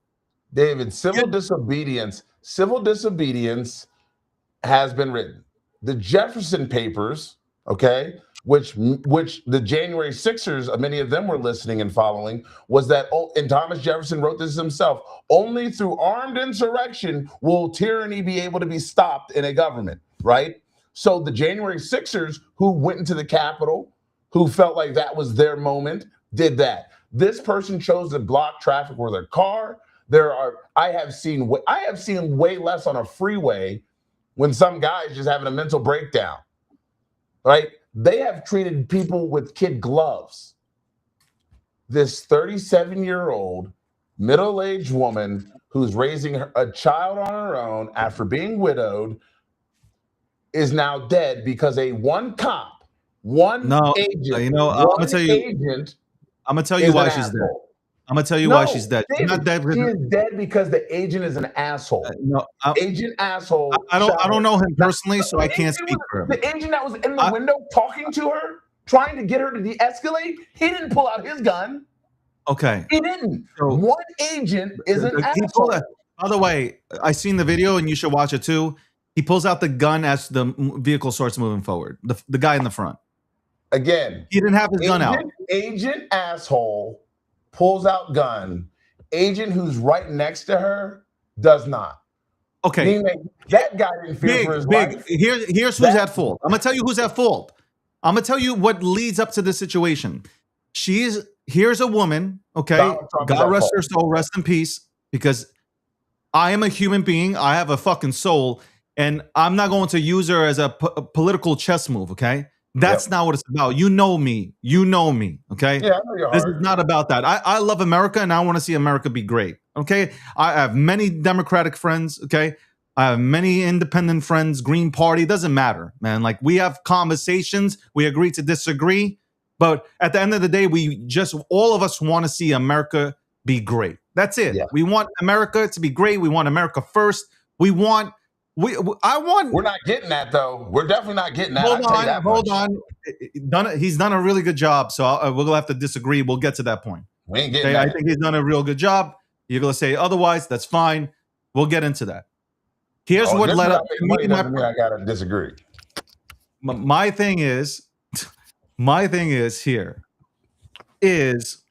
David, civil disobedience has been written. The Jefferson Papers, okay, which the January 6ers, many of them were listening and following, was that, and Thomas Jefferson wrote this himself, only through armed insurrection will tyranny be able to be stopped in a government, right? So the January 6ers who went into the Capitol, who felt like that was their moment, did that. This person chose to block traffic with their car. I have seen way less on a freeway when some guy's just having a mental breakdown, right? They have treated people with kid gloves. This 37-year-old middle-aged woman who's raising a child on her own after being widowed is now dead because one agent. I'm gonna tell you why she's dead. I'm gonna tell you why she's dead. She's not dead. She is dead because the agent is an asshole. Agent asshole. I don't know him personally, so I can't speak for him. The agent that was in the window talking to her, trying to get her to de-escalate, he didn't pull out his gun. Okay. He didn't. So, one agent is an asshole. By the way, I seen the video, and you should watch it too. He pulls out the gun as the vehicle starts moving forward. The guy in the front. Again, he didn't have his gun out. Agent asshole pulls out gun. Agent who's right next to her does not. Okay. That guy didn't fear for his life. Here's who's at fault. I'm gonna tell you who's at fault. I'm gonna tell you what leads up to this situation. Here's a woman, okay? God rest her soul, rest in peace, because I am a human being. I have a fucking soul, and I'm not going to use her as a political chess move, okay? That's not what it's about. You know me, okay? Yeah, I know your heart. This is not about that. I love America, and I want to see America be great, okay? I have many Democratic friends, okay? I have many independent friends, Green Party, doesn't matter, man. Like, we have conversations, we agree to disagree, but at the end of the day, all of us want to see America be great. That's it. Yeah. We want America to be great. We want America first. We're not getting that, though. We're definitely not getting that. Hold on. He's done a really good job, so we'll have to disagree. We'll get to that point. We ain't getting that. I think he's done a real good job. You're going to say otherwise, that's fine. We'll get into that. Here's what led up to me. I got to disagree. My thing is here is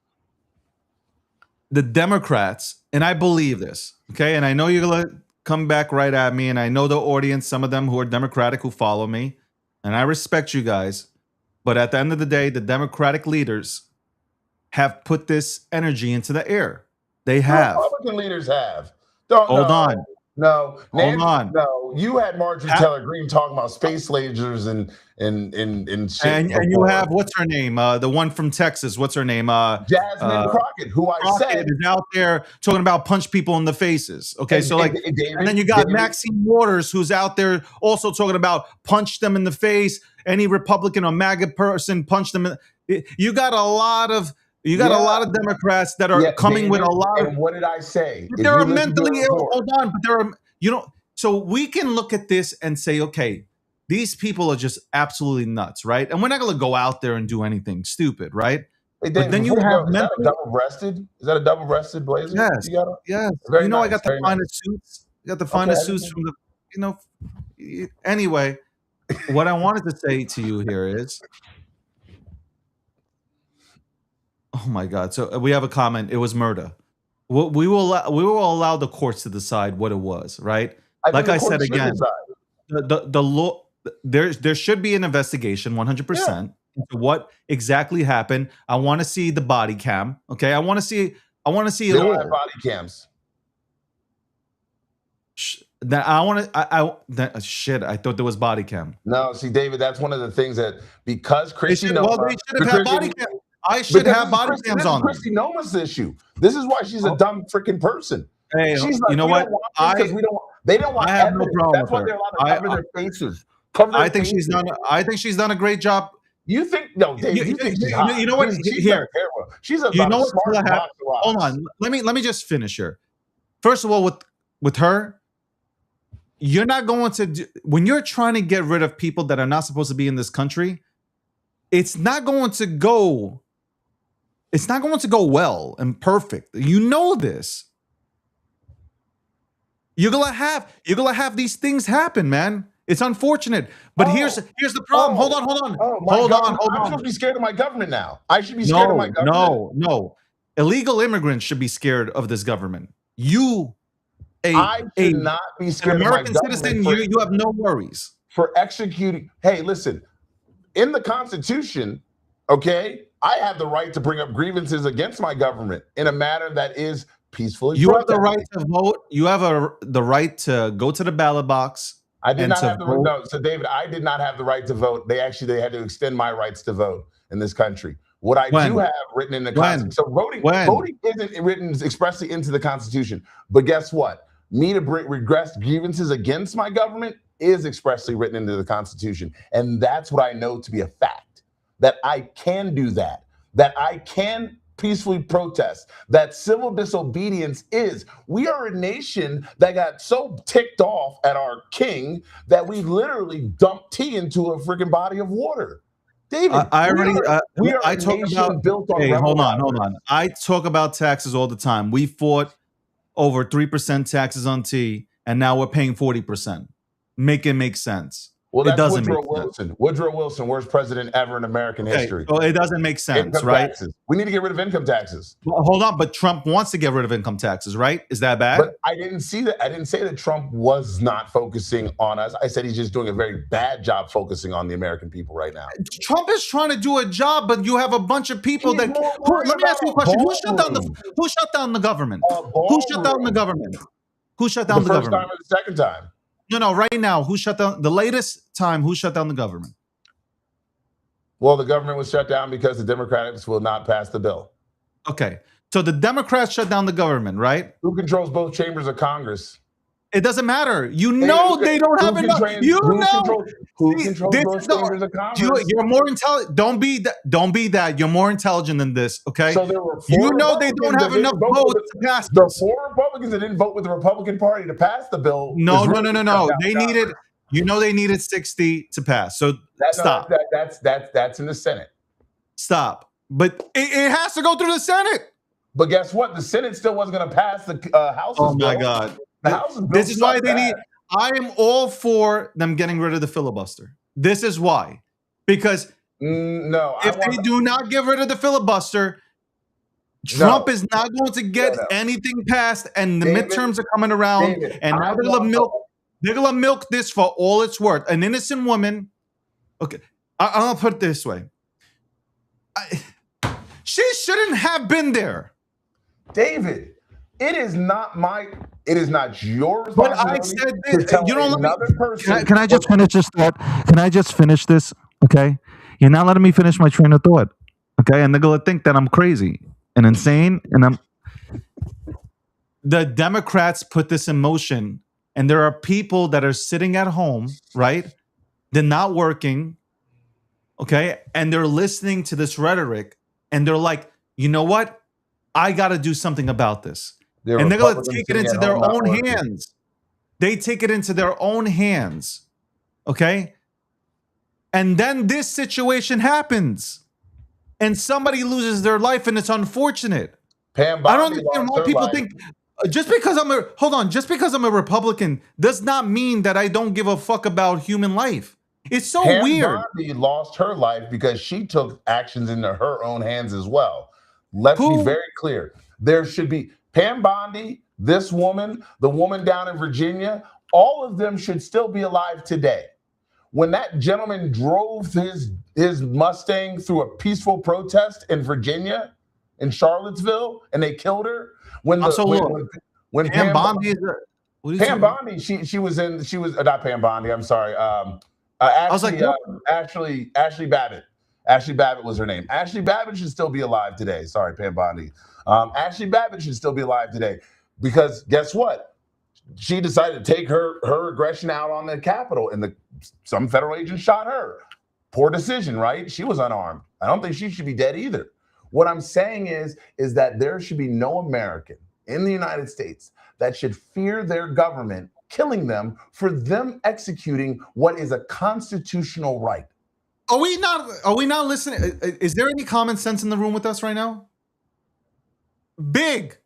the Democrats, and I believe this, okay? And I know you're going to come back right at me, and I know the audience, some of them who are Democratic who follow me, and I respect you guys. But at the end of the day, the Democratic leaders have put this energy into the air. They have. Republican leaders have. Hold on. No, Hold on. No, you had Marjorie Taylor Greene talking about space lasers and shit. And you have, what's her name? The one from Texas. What's her name? Jasmine Crockett, who I said is out there talking about punch people in the faces. Okay, and then you got Maxine Waters, who's out there also talking about punch them in the face. Any Republican or MAGA person, punch them. You got a lot of. You got a lot of Democrats that are coming with a lot of. And what did I say? They're mentally ill. Hold on, but there are, so we can look at this and say, okay, these people are just absolutely nuts, right? And we're not going to go out there and do anything stupid, right? Hey, Dave, but then you have double-breasted. Is that a double-breasted blazer? Yes. Yes. Nice, I got the finest suits. I got the finest suits from the. Anyway, what I wanted to say to you here is. Oh my God! So we have a comment. It was murder. We will allow the courts to decide what it was. Right? Like I said again, the law. There should be an investigation, 100%, into what exactly happened. I want to see the body cam. Okay, I want to see it all. Body cams. I thought there was body cam. No, see, David, that's one of the things that because Chrissy they should have had body cam. I should have body cams on. Chrissy Noma's issue. This is why she's a dumb freaking person. Hey, She's you like, know we what? don't want this because we don't. They don't want I have no evidence. problem That's with why her. they're allowed to cover I their faces. Cover their I think faces. I think she's done a great job. You think no, Dave? You think she's hot? You know what? She's Here, very well. She's you about know as what's smart gonna as a happen? box of rocks. Hold on. Let me just finish here. First of all, with her, you're not going to do, when you're trying to get rid of people that are not supposed to be in this country, it's not going to go well and perfect. You know this. You're gonna have these things happen, man. It's unfortunate. But here's the problem. Hold on. Hold on. I'm supposed to be scared of my government now. I should be scared of my government. No. Illegal immigrants should be scared of this government. I should not be scared of my American government. Citizen, you have no worries. For executing. Hey, listen, in the Constitution, okay, I have the right to bring up grievances against my government in a manner that is peacefully. You have the right to vote. You have the right to go to the ballot box. I did not have the right. No, so David, I did not have the right to vote. They had to extend my rights to vote in this country. What I do have written in the Constitution. So voting isn't written expressly into the Constitution. But guess what? Me to regress grievances against my government is expressly written into the Constitution. And that's what I know to be a fact. That I can do that. That I can peacefully protest. That civil disobedience is. We are a nation that got so ticked off at our king that we literally dumped tea into a freaking body of water. David, we are a nation built on. Hey, hold on. I talk about taxes all the time. We fought over 3% taxes on tea, and now we're paying 40%. Make it make sense. Well, that's Woodrow Wilson. Woodrow Wilson, worst president ever in American history. So it doesn't make sense, right? Taxes. We need to get rid of income taxes. Well, hold on, but Trump wants to get rid of income taxes, right? Is that bad? But I didn't see that. I didn't say that Trump was not focusing on us. I said he's just doing a very bad job focusing on the American people right now. Trump is trying to do a job, but you have a bunch of people let me ask you a question. Who shut down the government? Who shut down the government? Who shut down the government? The first time or the second time? No, right now, who shut down the latest time? Who shut down the government? Well, the government was shut down because the Democrats will not pass the bill. Okay, so the Democrats shut down the government, right? Who controls both chambers of Congress? It doesn't matter. You know they don't have enough. Who controls both chambers of Congress? You're more intelligent. Don't be that. You're more intelligent than this. Okay. So there were they don't have enough votes to pass the 4 Republicans that didn't vote with the Republican Party to pass the bill. No. They needed 60 to pass. So stop. That's in the Senate. Stop. But it has to go through the Senate. But guess what? The Senate still wasn't going to pass the House's bill. Oh my God. This is why they need. I am all for them getting rid of the filibuster. This is why, because if they do not get rid of the filibuster, Trump is not going to get anything passed, and the midterms are coming around, and now they're gonna milk this for all it's worth. An innocent woman. Okay, I'll put it this way. She shouldn't have been there, David. It is not your responsibility. But I said this. You don't let me. Person. Can I just finish this thought? Can I just finish this? Okay. You're not letting me finish my train of thought. Okay. And they're gonna think that I'm crazy and insane. And the Democrats put this in motion, and there are people that are sitting at home, right? They're not working. Okay. And they're listening to this rhetoric, and they're like, you know what? I got to do something about this. And they're going to take it into their own hands. They take it into their own hands. Okay? And then this situation happens. And somebody loses their life, and it's unfortunate. I don't understand why people think just because I'm a Republican does not mean that I don't give a fuck about human life. It's so weird. Bondi lost her life because she took actions into her own hands as well. Let's be very clear. There should be Pam Bondi, this woman, the woman down in Virginia, all of them should still be alive today. When that gentleman drove his Mustang through a peaceful protest in Virginia, in Charlottesville, and they killed her. When Pam Bondi, she was not Pam Bondi. I'm sorry. Ashley Babbitt. Ashley Babbitt was her name. Ashley Babbitt should still be alive today. Sorry, Pam Bondi. Ashley Babbitt should still be alive today. because guess what? She decided to take her aggression out on the Capitol, and some federal agent shot her. Poor decision, right? She was unarmed. I don't think she should be dead either. What I'm saying is that there should be no American in the United States that should fear their government killing them for them executing what is a constitutional right. Are we not listening? Is there any common sense in the room with us right now? Big.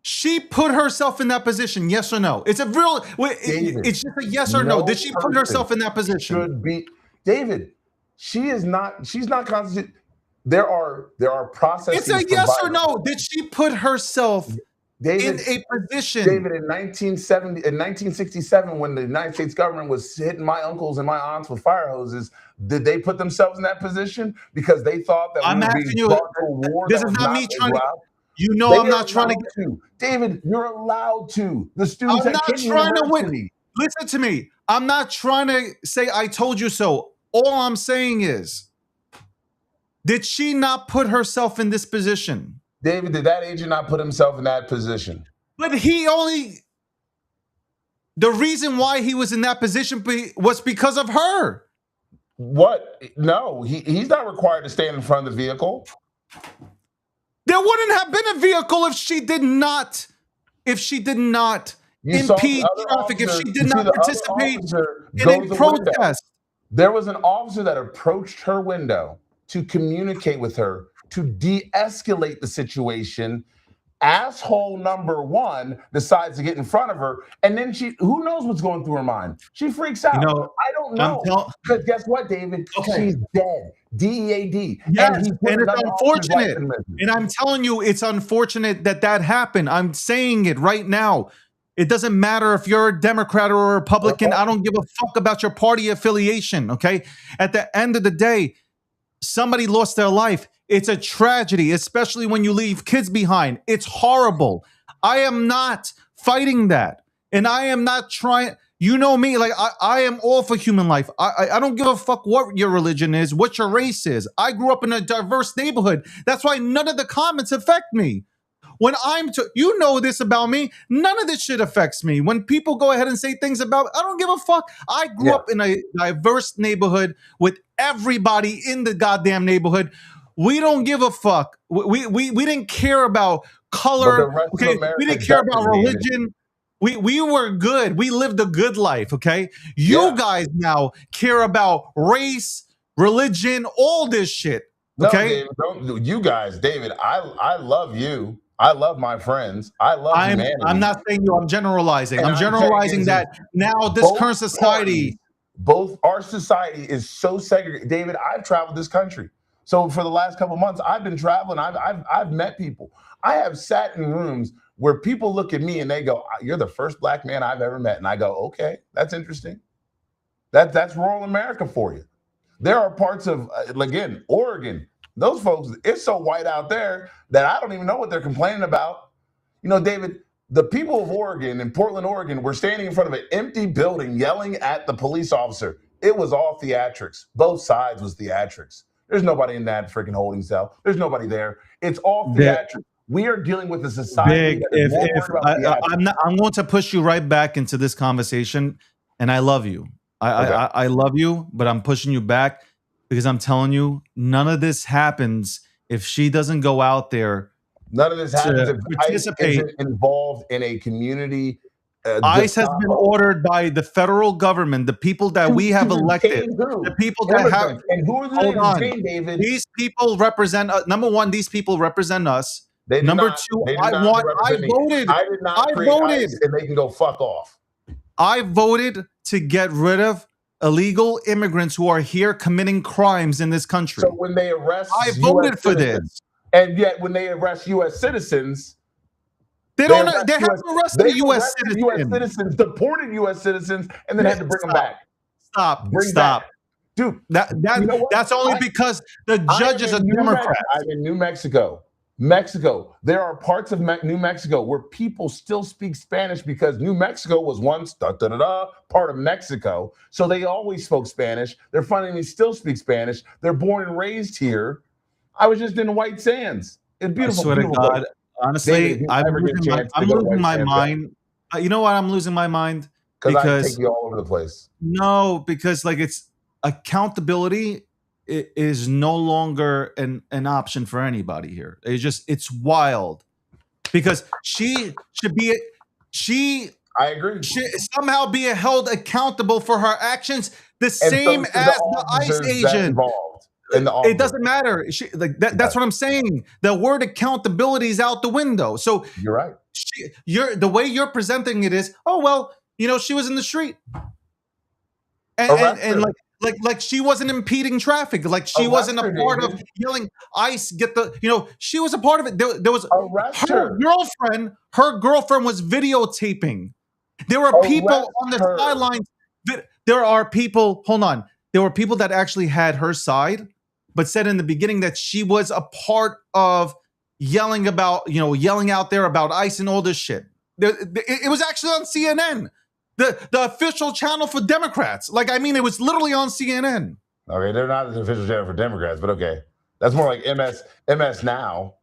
She put herself in that position, yes or no? It's a real. David, it's just a yes or no. Did she put herself in that position? Should be, David. She is not. She's not constitutional. There are processes. It's a yes or no. Did she put herself in a position? David, in 1967, when the United States government was hitting my uncles and my aunts with fire hoses, did they put themselves in that position because they thought that I'm we were asking being brought to a war? This is not me trying to. You know, I'm not trying to. David, you're allowed to. The students. I'm not trying to win. Listen to me. I'm not trying to say I told you so. All I'm saying is, did she not put herself in this position? David, did that agent not put himself in that position? But the reason why he was in that position was because of her. What? No, he's not required to stand in front of the vehicle. There wouldn't have been a vehicle if she did not impede traffic, if she did not participate in a protest. There was an officer that approached her window to communicate with her, to de-escalate the situation. Asshole number one decides to get in front of her, and then who knows what's going through her mind? She freaks out. I don't know. Because guess what, David? Okay. She's dead. DEAD. Yes, and it's unfortunate. And I'm telling you, it's unfortunate that happened. I'm saying it right now. It doesn't matter if you're a Democrat or a Republican. I don't give a fuck about your party affiliation, okay? At the end of the day, somebody lost their life. It's a tragedy, especially when you leave kids behind. It's horrible. I am not fighting that. And I am not trying. You know me, like I am all for human life. I don't give a fuck what your religion is, what your race is. I grew up in a diverse neighborhood. That's why none of the comments affect me. When you know this about me, none of this shit affects me. When people go ahead and say things about, I don't give a fuck. I grew up in a diverse neighborhood with everybody in the goddamn neighborhood. We don't give a fuck. We didn't care about color. Okay, we didn't care about religion. We were good. We lived a good life. Okay, you guys now care about race, religion, all this shit. Okay, no, David, don't you guys, David. I love you. I love my friends. I love humanity. I'm not saying you. I'm generalizing. I'm generalizing that now this current society. Our society is so segregated. David, I've traveled this country. So for the last couple of months, I've been traveling. I've met people. I have sat in rooms where people look at me and they go, "You're the first black man I've ever met." And I go, "Okay, that's interesting. That's rural America for you." There are parts of, again, Oregon. Those folks, it's so white out there that I don't even know what they're complaining about. You know, David, the people of Oregon, in Portland, Oregon, were standing in front of an empty building yelling at the police officer. It was all theatrics. Both sides was theatrics. There's nobody in that freaking holding cell. There's nobody there. It's all theatrics. We are dealing with a society. I'm going to push you right back into this conversation, and I love you. I love you, but I'm pushing you back because I'm telling you, none of this happens if she doesn't go out there. None of this happens if ICE isn't involved in a community. ICE has been ordered by the federal government, the people that we have elected, the people that have. And who are they detain, David? These people represent. Number one, these people represent us. Number two, I voted. I did not voted, ICE, and they can go fuck off. I voted to get rid of illegal immigrants who are here committing crimes in this country. So when they arrest, I voted for this. And yet, when they arrest U.S. citizens, they haven't arrested U.S. citizens. U.S. citizens, deported U.S. citizens, and then had to bring them back. Stop. Dude, that's only because the judge is a Democrat. I'm in New Mexico. There are parts of New Mexico where people still speak Spanish because New Mexico was once part of Mexico. So they always spoke Spanish. They're finding they still speak Spanish. They're born and raised here. I was just in the White Sands. It's beautiful. I swear to God, David, if Honestly, you ever get a chance to I'm go to losing White my Sands, mind. You know why I'm losing my mind? because I take Because you all over the place. no, because like it's accountability is no longer an option for anybody here. It's wild because she I agree. should somehow be held accountable for her actions the And so same should as the the ICE officers that agent. involved and the It officers. doesn't matter. That's Yeah, what I'm saying. The word accountability is out the window. So you're right. the way you're presenting it is, oh well, she was in the street Arrest and her. like she wasn't impeding traffic, like she Arrest wasn't a her, part of David. yelling ICE get the she was a part of it. There was Arrest her. her girlfriend was videotaping. There were people Arrest on the her. sidelines. There are people, hold on. There were people that actually had her side, but said in the beginning that she was a part of yelling out there about ICE and all this shit. It was actually on CNN, the official channel for Democrats. Like, I mean, it was literally on CNN. Okay, they're not the official channel for Democrats, but okay. That's more like MS Now.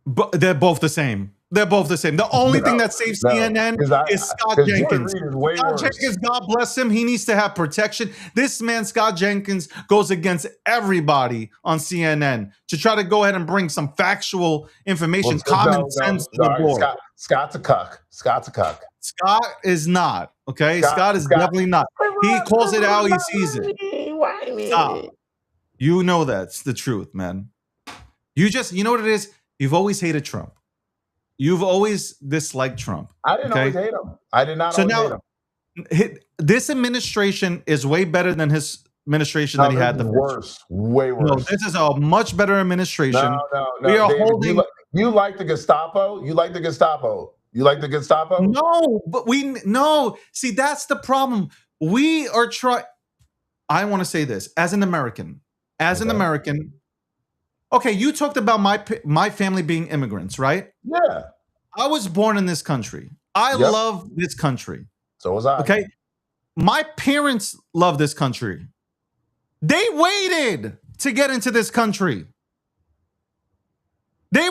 But they're both the same. They're both the same. The only thing that saves CNN is Scott Jenkins. Scott Jenkins, God bless him. He needs to have protection. This man, Scott Jenkins, goes against everybody on CNN to try to go ahead and bring some factual information, common sense to the board. Scott's a cuck. Scott's a cuck. Scott is not. Okay, Scott is definitely not. He calls it how he sees it. Stop. You know that's the truth, man. You know what it is? You've always hated Trump. You've always disliked Trump. I didn't always hate him. I did not always hate him. This administration is way better than his administration that he had. Worse, way worse. No, this is a much better administration. No. We are David, holding. You like the Gestapo? You like the Gestapo? You like the Gestapo? No, but See, that's the problem. We are trying. I want to say this as an American. Okay, you talked about my family being immigrants, right? Yeah. I was born in this country. I love this country. So was I. Okay. My parents love this country. They waited to get into this country. They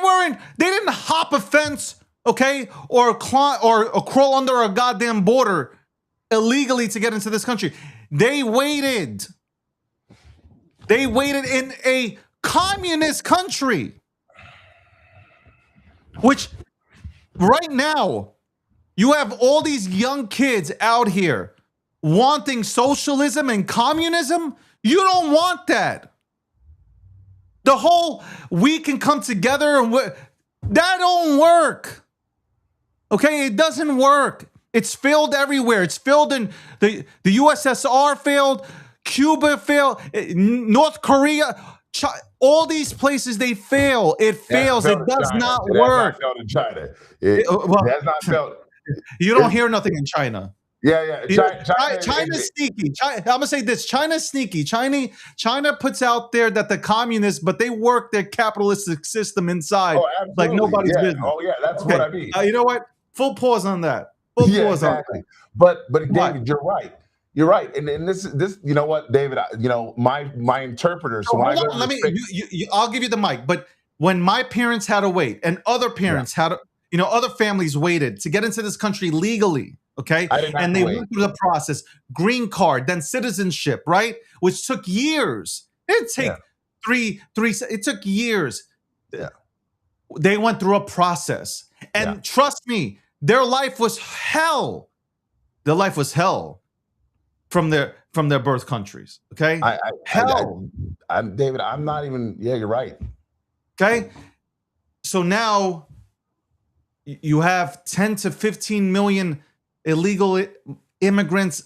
didn't hop a fence, okay, or crawl under a goddamn border illegally to get into this country. They waited. They waited in a communist country, which right now you have all these young kids out here wanting socialism and communism. You don't want that. The whole we can come together and that don't work. Okay, it doesn't work. It's failed everywhere. It's failed in the USSR failed, Cuba failed, North Korea. All these places, they fail. It fails. It does not work. It has not failed in China. It has not failed. You don't hear nothing in China. Yeah. China's sneaky. I'm gonna say this: China's sneaky. China puts out there that the communists, but they work their capitalistic system inside like nobody's business. Oh yeah, that's what I mean. You know what? Full pause on that. Full pause on that. But David, you're right. You're right, and this you know what, David, my interpreter. So when I'll give you the mic. But when my parents had to wait, and other parents had to, other families waited to get into this country legally, okay, and they went through the process, green card, then citizenship, right, which took years. It take three. It took years. Yeah, they went through a process, and trust me, their life was hell. Their life was hell. From their birth countries, okay? Hell. David, I'm not even. Yeah, you're right. Okay, so now you have 10 to 15 million illegal immigrants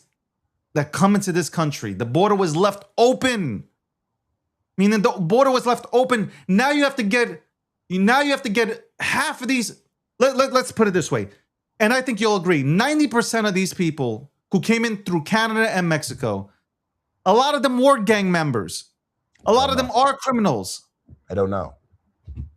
that come into this country. The border was left open. Meaning the border was left open. Now you have to get half of these. Let's put it this way, and I think you'll agree: 90% of these people who came in through Canada and Mexico, a lot of them were gang members. A lot of them are criminals. I don't know.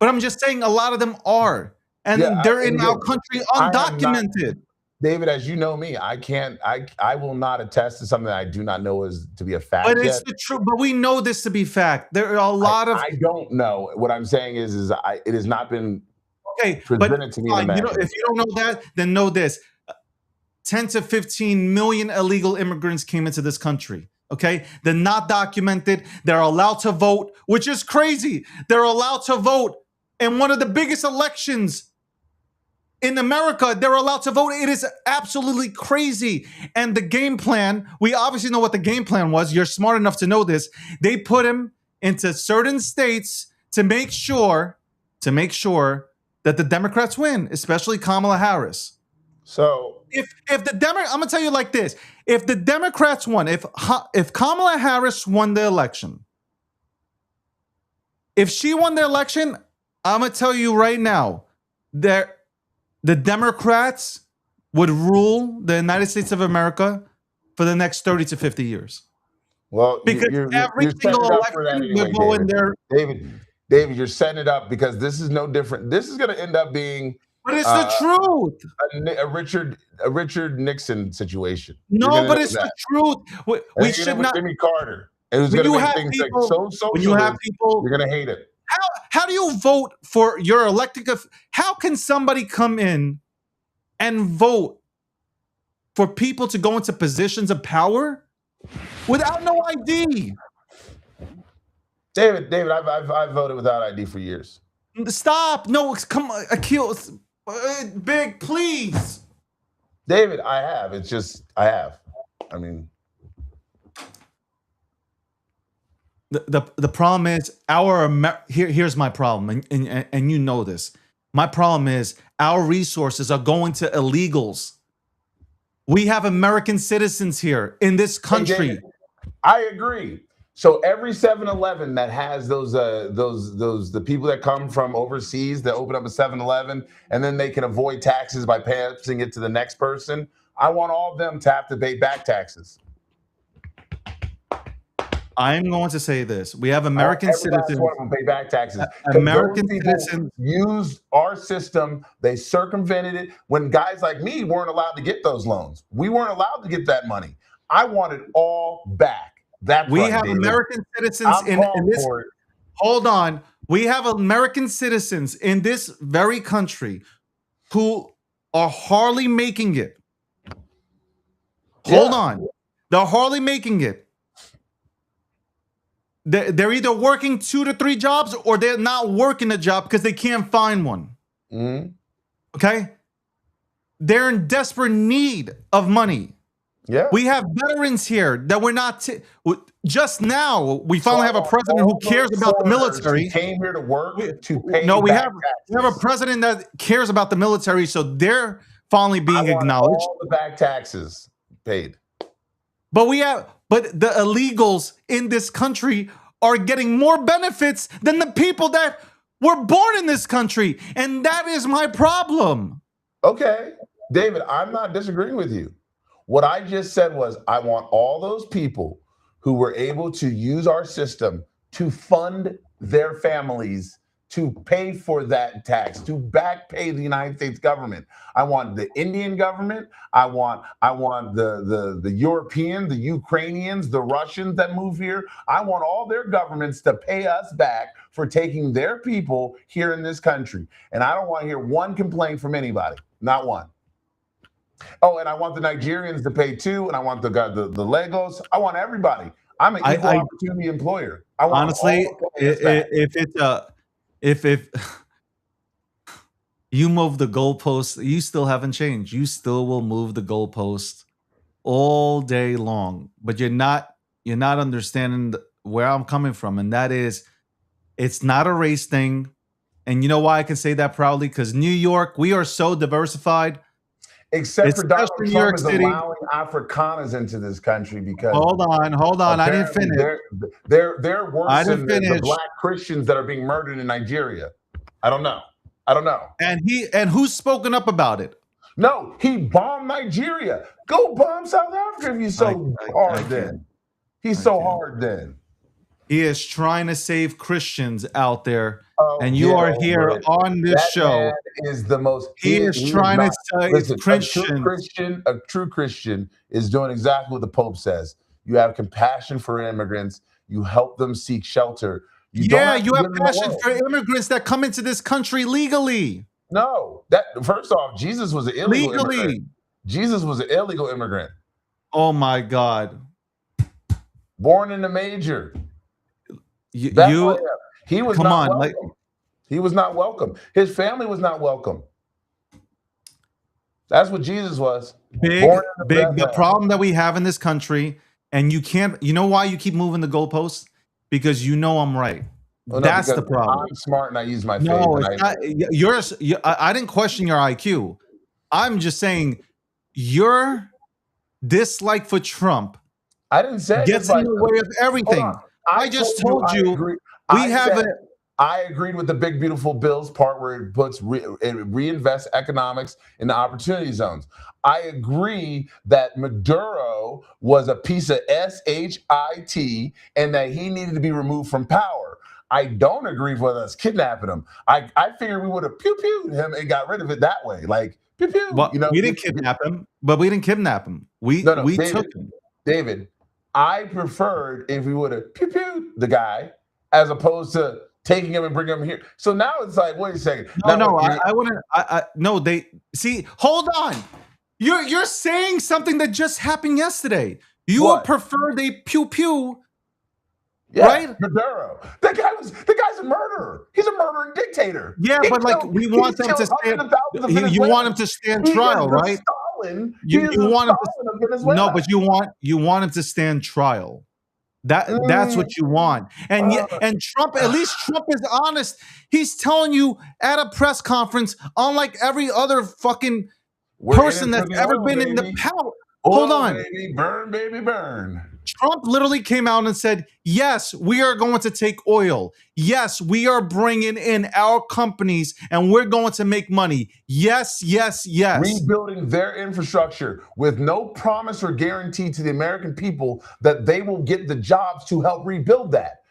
But I'm just saying a lot of them are. And they're in our country undocumented. David, as you know me, I will not attest to something that I do not know is to be a fact But it's yet. the truth. But we know this to be fact. There are a lot of I don't know. What I'm saying is it has not been okay, but presented to me in a fine. You know, manner. if you don't know that, then know this: 10 to 15 million illegal immigrants came into this country. Okay, they're not documented. They're allowed to vote, which is crazy. They're allowed to vote in one of the biggest elections in America. They're allowed to vote. It is absolutely crazy. And the game plan, we obviously know what the game plan was. You're smart enough to know this. They put him into certain states to make sure that the Democrats win, especially Kamala Harris. So If the I'm gonna tell you like this: if the Democrats won, if Kamala Harris won the election, if she won the election, I'm gonna tell you right now that the Democrats would rule the United States of America for the next 30 to 50 years. well, Because every you're single setting it up for that election anyway, would go in David. there. David, you're setting it up because this is no different. This is going to end up being But it's the truth. a Richard Nixon situation. No, but it's the truth. We should not. Jimmy Carter. It was When going to you make have things people, like so when you have socialist. people, You're going to hate it. how do you vote for your elected? How can somebody come in and vote for people to go into positions of power without no ID? David, I've voted without ID for years. Stop! No, come on, Akil, Big, please. David, I have. It's just I have. I mean, the problem is here's my problem, and you know this. My problem is our resources are going to illegals. We have American citizens here in this country. Hey, David, I agree. So every 7-Eleven that has the people that come from overseas that open up a 7-Eleven and then they can avoid taxes by passing it to the next person, I want all of them to have to pay back taxes. I'm going to say this: we have American citizens. Every last one of them pay back taxes. American citizens used our system. They circumvented it. When guys like me weren't allowed to get those loans, we weren't allowed to get that money. I want it all back. We have American citizens in this. Hold on. We have American citizens in this very country who are hardly making it. Hold on. They're hardly making it. They're either working 2 to 3 jobs or they're not working a job because they can't find one. Mm-hmm. Okay? They're in desperate need of money. Yeah, we have veterans here that we're not. Just now, we finally have a president who cares about the military. Came here to work to pay. No, we have a president that cares about the military, so they're finally being acknowledged. All the back taxes paid. But the illegals in this country are getting more benefits than the people that were born in this country, and that is my problem. Okay, David, I'm not disagreeing with you. What I just said was I want all those people who were able to use our system to fund their families to pay for that tax, to back pay the United States government. I want the Indian government. I want the European, the Ukrainians, the Russians that move here. I want all their governments to pay us back for taking their people here in this country. And I don't want to hear one complaint from anybody, not one. Oh, and I want the Nigerians to pay too, and I want the Legos. I want everybody. I'm an equal opportunity employer. I want honestly, if you move the goalpost, you still haven't changed. You still will move the goalpost all day long, but you're not understanding where I'm coming from, and that is, it's not a race thing. And you know why I can say that proudly? Because New York, we are so diversified. Except for Donald Trump is allowing Afrikaners into this country because hold on, I didn't finish. They're worse than the black Christians that are being murdered in Nigeria. I don't know. And who's spoken up about it? No, he bombed Nigeria. Go bomb South Africa if he's so hard then. He's so hard then. He is trying to save Christians out there Oh, and you get are over here it. on this That man show. is the most. He is He is trying to not. say Listen, Christians. A true Christian is doing exactly what the Pope says. You have compassion for immigrants. You help them seek shelter. You don't Yeah, have to you have give them the passion world. for immigrants that come into this country legally. No, that first off, Jesus was an illegal immigrant. Legally. Jesus was an illegal immigrant, Oh my God. born in the major. You, Bethlehem. you He was come not on, like welcome. He was not welcome. His family was not welcome. That's what Jesus was. big, Born in big. The Bethlehem. problem that we have in this country, and you can't. You know why you keep moving the goalposts? Because you know I'm right. Oh, no, That's because the problem. I'm smart and I use my faith. No, And it's not. Yours. I didn't question your IQ. I'm just saying your dislike for Trump I didn't say gets in the way of everything. Hold on. I just told you agree. we I have said a. I agreed with the big beautiful bills part where it puts it reinvests economics in the opportunity zones. I agree that Maduro was a piece of shit and that he needed to be removed from power. I don't agree with us kidnapping him. I figured we would have pew-pewed him and got rid of it that way. Like pew-pew. Well, You know, we didn't kidnap him, but we didn't kidnap him. We David, took him. David, I preferred if we would have pew-pewed the guy as opposed to taking him and bringing him here. So now it's like, wait a second. No, I wouldn't. No, they see. Hold on. You're saying something that just happened yesterday. You would prefer they pew pew, right? Maduro. The guy's a murderer. He's a murdering dictator. Yeah, but like we want them to stand. You want him to stand trial, right? Stalin. You want him to, no, but you want him to stand trial. That's what you want. And yet, and Trump, at least Trump is honest. He's telling you at a press conference, unlike every other fucking person that's ever been in the power. Hold on. Baby, burn, baby, burn. Trump literally came out and said, yes, we are going to take oil. Yes, we are bringing in our companies and we're going to make money. Yes, yes, yes. Rebuilding their infrastructure with no promise or guarantee to the American people that they will get the jobs to help rebuild that.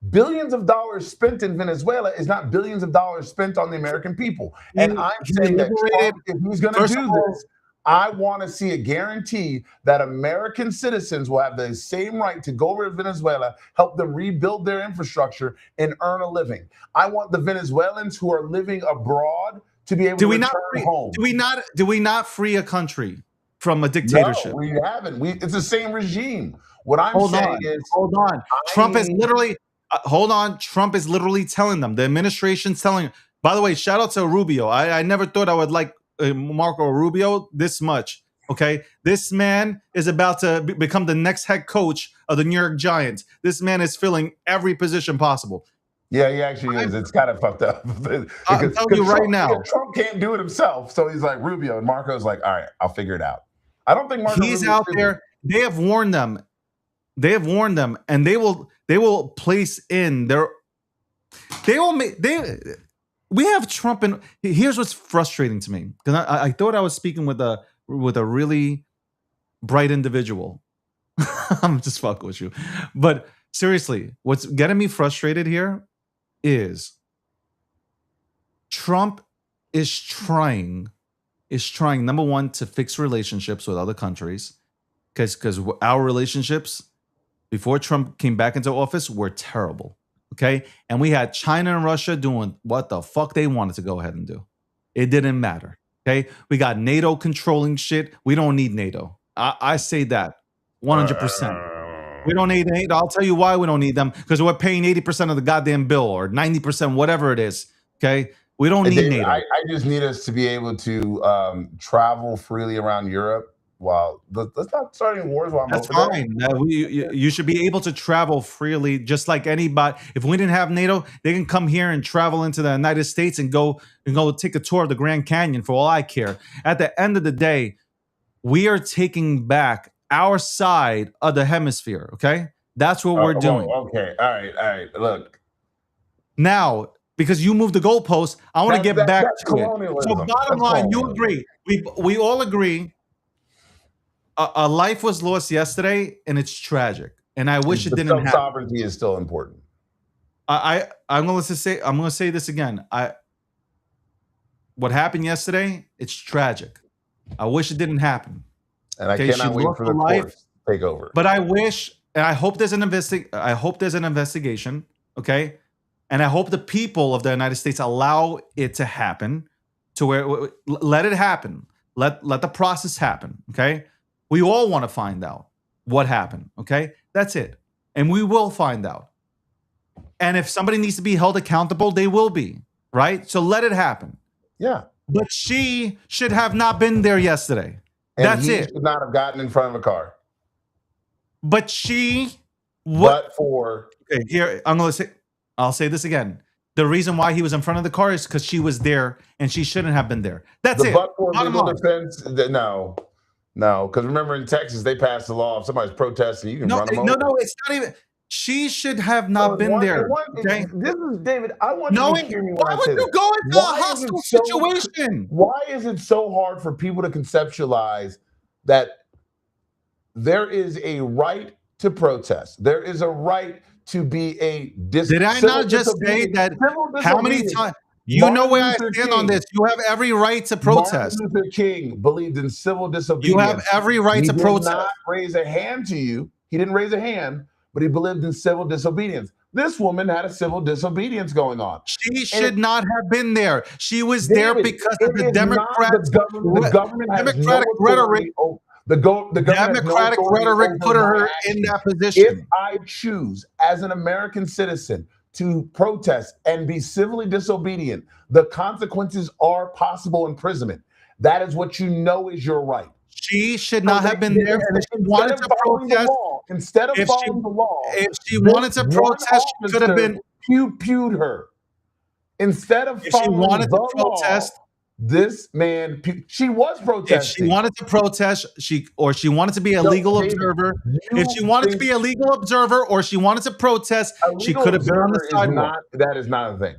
Billions of dollars spent in Venezuela is not billions of dollars spent on the American people. And I'm saying that Trump, if he's going to do this, I want to see a guarantee that American citizens will have the same right to go over to Venezuela, help them rebuild their infrastructure, and earn a living. I want the Venezuelans who are living abroad to be able to return home. Do we not free a country from a dictatorship? No, we haven't. It's the same regime. What I'm saying is, hold on. Trump is literally hold on. Trump is literally telling them. The administration's telling. By the way, shout out to Rubio. I never thought I would like Marco Rubio this much. Okay, this man is about to become the next head coach of the New York Giants. This man is filling every position possible. Yeah, he actually is. It's kind of fucked up. I'll tell you right now, Trump can't do it himself, so he's like Rubio, and Marco's like, all right, I'll figure it out. I don't think Marco. He's out there. They have warned them. They have warned them, and they will place in their. They will make We have Trump, and here's what's frustrating to me, because I thought I was speaking with a really bright individual. I'm just fucking with you, but seriously, what's getting me frustrated here is Trump is trying number one to fix relationships with other countries, because our relationships before Trump came back into office were terrible. Okay. And we had China and Russia doing what the fuck they wanted to go ahead and do. It didn't matter. Okay. We got NATO controlling shit. We don't need NATO. I say that 100%. We don't need NATO. I'll tell you why we don't need them. Because we're paying 80% of the goddamn bill or 90%, whatever it is. Okay. We don't need NATO. I just need us to be able to travel freely around Europe. Well, let's not start any wars while I'm That's fine. You should be able to travel freely, just like anybody. If we didn't have NATO, they can come here and travel into the United States and go take a tour of the Grand Canyon. For all I care, at the end of the day, we are taking back our side of the hemisphere. Okay, that's what we're doing. Okay, all right. Look, now because you moved the goalpost, I want to get back to it. So, bottom line, you agree? We all agree. A life was lost yesterday, and it's tragic. And I wish it didn't happen. Sovereignty is still important. I'm going to say this again. What happened yesterday? It's tragic. I wish it didn't happen. And I Okay, she cannot wait lost for her the life, courts to take over. but I wish, and I hope there's an investigation. Okay, and I hope the people of the United States allow it to happen, to where let it happen. Let the process happen. Okay, we all want to find out what happened. Okay, that's it, and we will find out. And if somebody needs to be held accountable, they will be, right? So let it happen. Yeah. But she should have not been there yesterday. And That's he it. should not have gotten in front of a car. But she But for okay, here I'll say this again. The reason why he was in front of the car is because she was there and she shouldn't have been there. That's the it. but for Bottom legal line. defense, no. Because remember in Texas, they passed the law if somebody's protesting, you can run them over. No, it's not even. She should have not been there. Okay? This is David. I want you to hear me when Why I would say you this. go into a hostile situation? Why is it so hard for people to conceptualize that there is a right to protest? There is a right to be a Did I not just say that? How many times? You know where I stand on this. You have every right to protest. Martin Luther King believed in civil disobedience. You have every right to protest. He did not raise a hand to you. He didn't raise a hand, but he believed in civil disobedience. This woman had a civil disobedience going on. She should not have been there. She was there because of the Democrats. The government has Democratic no rhetoric. The Democratic rhetoric put her in that position. If I choose as an American citizen to protest and be civilly disobedient, the consequences are possible imprisonment. That is what you know is your right. She should not have been there. If she wanted to protest, instead of following the law, if she wanted to protest, she could have been pew-pewed her. Instead of following the law, this man, she was protesting. If she wanted to protest, she wanted to be a legal observer. If she wanted to be a legal observer or she wanted to protest, she could have been on the sidewalk. That is not a thing.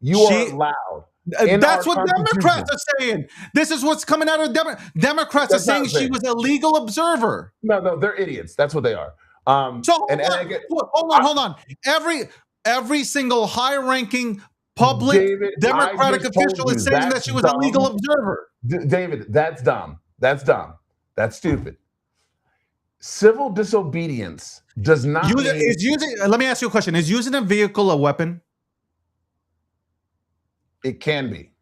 You are allowed. That's what Democrats are saying. This is what's coming out of Democrats are saying she was a legal observer. No, they're idiots. That's what they are. Hold on. Every single high-ranking public Democratic official is saying that she was a legal observer. David, that's dumb. That's dumb. That's stupid. Civil disobedience does not mean... Let me ask you a question. Is using a vehicle a weapon? It can be.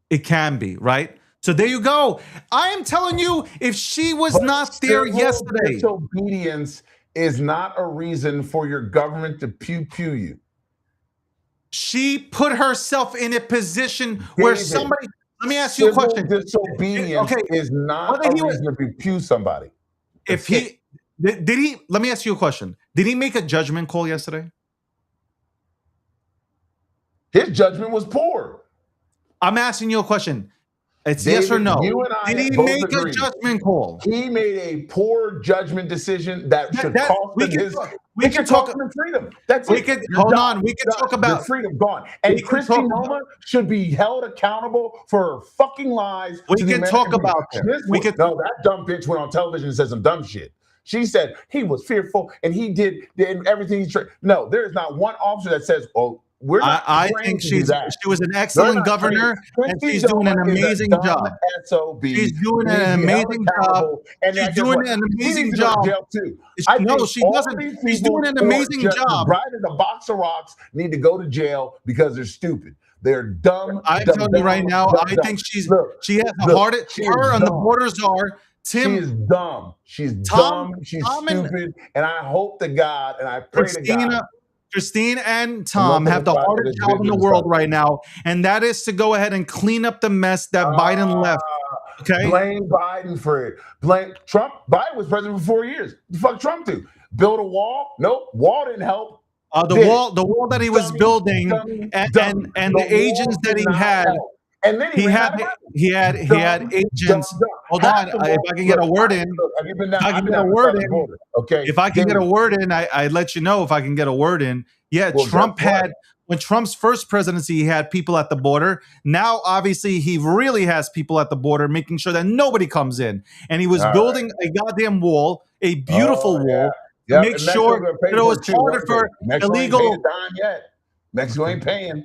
It can be, right? So there you go. I am telling you, if she was not there yesterday... Disobedience is not a reason for your government to pew-pew you. She put herself in a position where somebody... Let me ask you a question. Disobedience is not a reason to pew somebody. If he... Did he... Let me ask you a question. Did he make a judgment call yesterday? His judgment was poor. I'm asking you a question. It's David, yes or no. Did he make a judgment call? He made a poor judgment decision that should cost him his... We can talk about freedom. That's it. Hold on. We can talk about freedom gone. And Christy Noma should be held accountable for her fucking lies. We can talk about that. No, that dumb bitch went on television and said some dumb shit. She said he was fearful and he did everything he tried. No, there is not one officer that says, "Oh, we're not." I think she was an excellent governor and she's doing an amazing job. She's doing an amazing job. She's doing an amazing job. No, she doesn't. She's doing an amazing job. Riding a box of rocks need to go to jail because they're stupid. They're dumb. I'm telling you right now, I think she has the hardest. Her and the borders are. Tim, she is dumb. She's dumb. She's stupid. And I hope to God and I pray to God. Christine and Tom have the hardest job in the world right now, and that is to go ahead and clean up the mess that Biden left. Okay, blame Biden for it. Blame Trump. Biden was president for 4 years. The fuck Trump do? Build a wall? Nope. Wall didn't help. The wall that he was building, and the agents that he had. And then he had agents. Hold on, if I can get a word in, if I can get a word in, I let you know if I can get a word in. Yeah, Trump had, when Trump's first presidency, he had people at the border. Now, obviously, he really has people at the border, making sure that nobody comes in. And he was building a goddamn wall, a beautiful wall, to make sure that it was harder for illegal. Mexico ain't Okay. paying.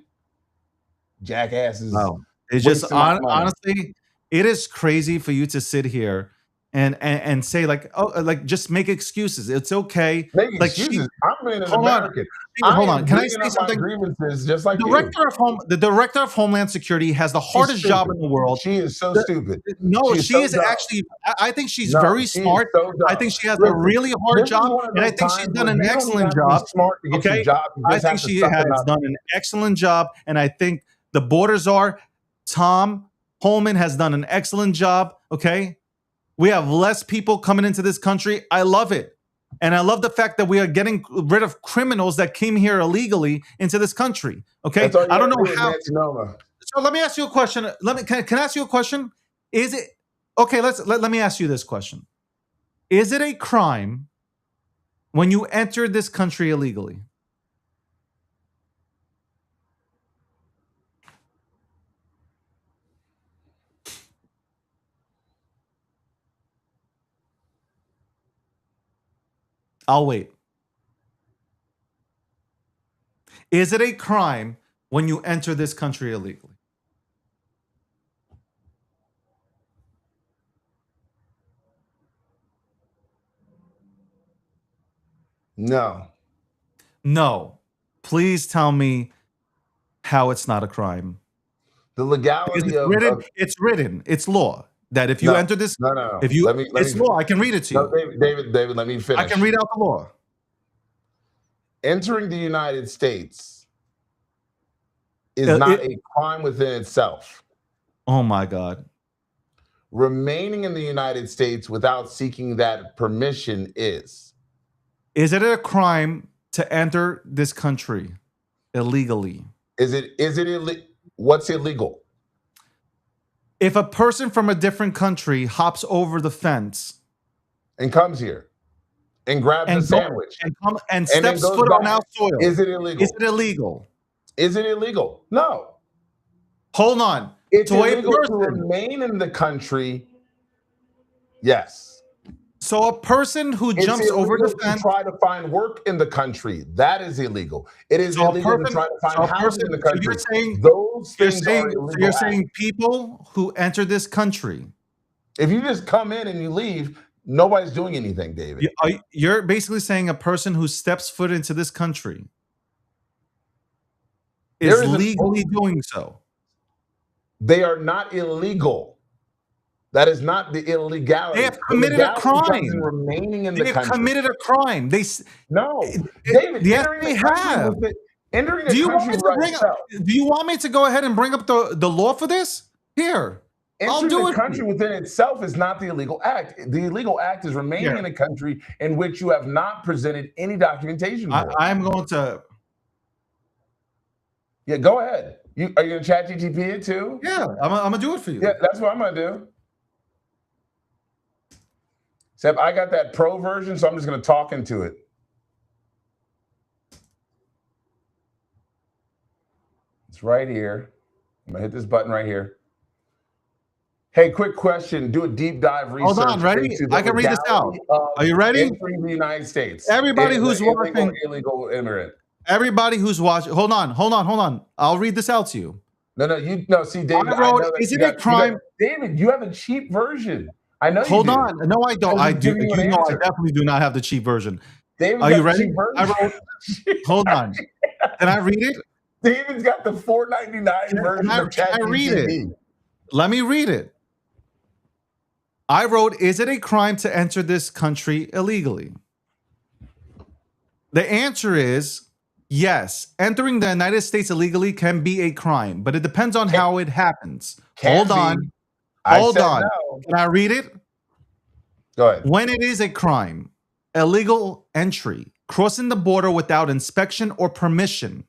Jackasses Wow. It's just wasting my money. honestly, it is crazy for you to sit here and say like, oh, like just make excuses. It's okay. Make Like she, excuses. I'm being an hold on, American. I hold am on. Can I bringing say up my something? grievances just like you. The director of Homeland Security has the She's hardest job stupid. in the world. She is so The- stupid. No, She is she so is dumb. actually. I think she's No, very she is smart. so I dumb. think she has a Listen, really hard this is job, one of and I those think she's times done where an you don't even excellent have to be job. smart to get your Okay, job. You I just think have to she suck has it up. done an excellent job, and I think the borders are. Tom Holman has done an excellent job. Okay, we have less people coming into this country. I love it. And I love the fact that we are getting rid of criminals that came here illegally into this country. Okay. That's all you I don't gotta know do in how. Nancy Nova. So let me ask you a question. Can I ask you a question? Is it okay? Let me ask you this question. Is it a crime when you enter this country illegally? I'll wait. Is it a crime when you enter this country illegally? No. No. Please tell me how it's not a crime. The Because legality it's written, it's law that if you no, enter this, no. if you, Let me it's law. I can read it to no, you. David, let me finish. I can read out the law. Entering the United States is not a crime within itself. Oh my God. Remaining in the United States without seeking that permission is. Is it a crime to enter this country illegally? Is it illegal? What's illegal? If a person from a different country hops over the fence and comes here and grabs a sandwich and steps foot on our soil, is it illegal? Is it illegal? Is it illegal? No. Hold on. It's illegal to remain in the country. Yes. So a person who jumps over the fence, to try to find work in the country, that is illegal. It is illegal to try to find housing in the country. So you're saying, those things are illegal. So you're saying people who enter this country, if you just come in and you leave, nobody's doing anything, David. You're basically saying a person who steps foot into this country is legally doing so. They are not illegal. That is not the illegality. They have committed a crime. Remaining in the country. They have committed a crime. No, David. Yes, they have. Entering the country do you want me to go ahead and bring up the law for this? Here, I'll do it. The country within itself is not the illegal act. The illegal act is remaining in a country in which you have not presented any documentation for. I'm going to. Yeah, go ahead. Are you going to chat GTP it too? Yeah, I'm gonna do it for you. Yeah, that's what I'm going to do. Except I got that pro version, so I'm just going to talk into it. It's right here. I'm going to hit this button right here. Hey, quick question. Do a deep dive research. Hold on, ready? I can read this out. Are you ready? Entering the United States. Everybody who's watching. Illegal immigrant. Everybody who's watching. Hold on. I'll read this out to you. No, see, David. Is it a crime? David, you have a cheap version. I know. Hold on. No, I don't. I do. You know, I definitely do not have the cheap version. David, are you ready? Hold on. Can I read it? David's got the $4.99 version of ChatGPT. Can I read it? Let me read it. I wrote, is it a crime to enter this country illegally? The answer is yes. Entering the United States illegally can be a crime, but it depends on how it happens. Hold on. No. Can I read it? Go ahead. When it is a crime, illegal entry, crossing the border without inspection or permission.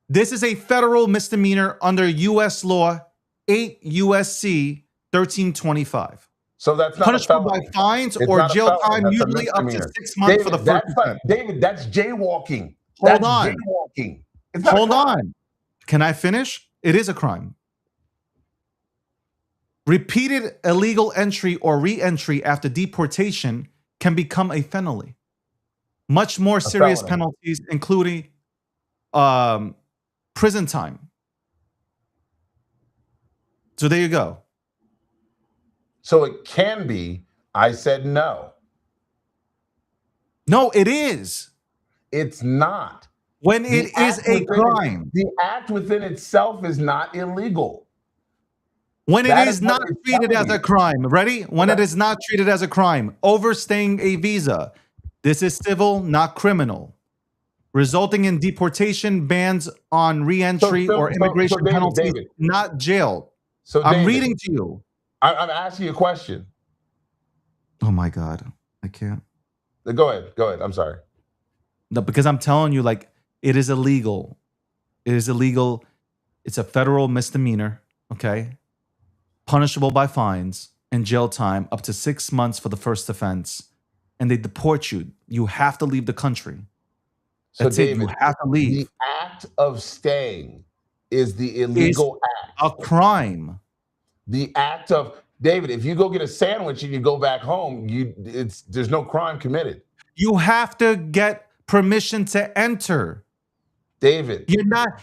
This is a federal misdemeanor under U.S. law 8 U.S.C. 1325. So that's not punishable by fines or jail time, usually up to 6 months, David, for the first offense. David, that's jaywalking. Hold on. Jaywalking. Hold on. Can I finish? It is a crime. Repeated illegal entry or re-entry after deportation can become a felony. Much more serious penalties, including prison time. So there you go. So it can be. I said no. No, it is. It's not. When it is a crime. The act within itself is not illegal. When it is not treated as a crime. Ready? When it is not treated as a crime. Overstaying a visa. This is civil, not criminal. Resulting in deportation, bans on re-entry or immigration penalties, not jail. So I'm reading to you. I'm asking you a question. Oh my God. I can't. Go ahead. Go ahead. I'm sorry. No, because I'm telling you, like, it is illegal. It is illegal. It's a federal misdemeanor, okay? Punishable by fines and jail time up to 6 months for the first offense. And they deport you. You have to leave the country. That's so David, it. You have to leave. The act of staying is the illegal act. A crime. The act of David, if you go get a sandwich and you go back home, there's no crime committed. You have to get permission to enter. David,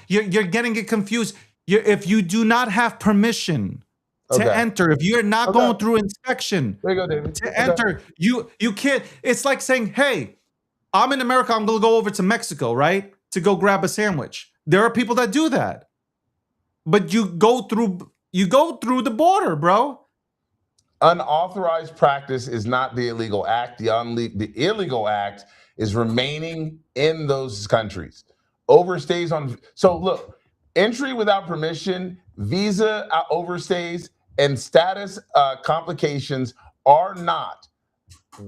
you're getting it confused. If you do not have permission to enter, if you're not going through inspection, there you go, David. To enter, you can't. It's like saying, "Hey, I'm in America. I'm going to go over to Mexico, right, to go grab a sandwich." There are people that do that, but you go through the border, bro. Unauthorized practice is not the illegal act. The illegal act is remaining in those countries. Overstays on. So look, entry without permission, visa overstays, and status complications are not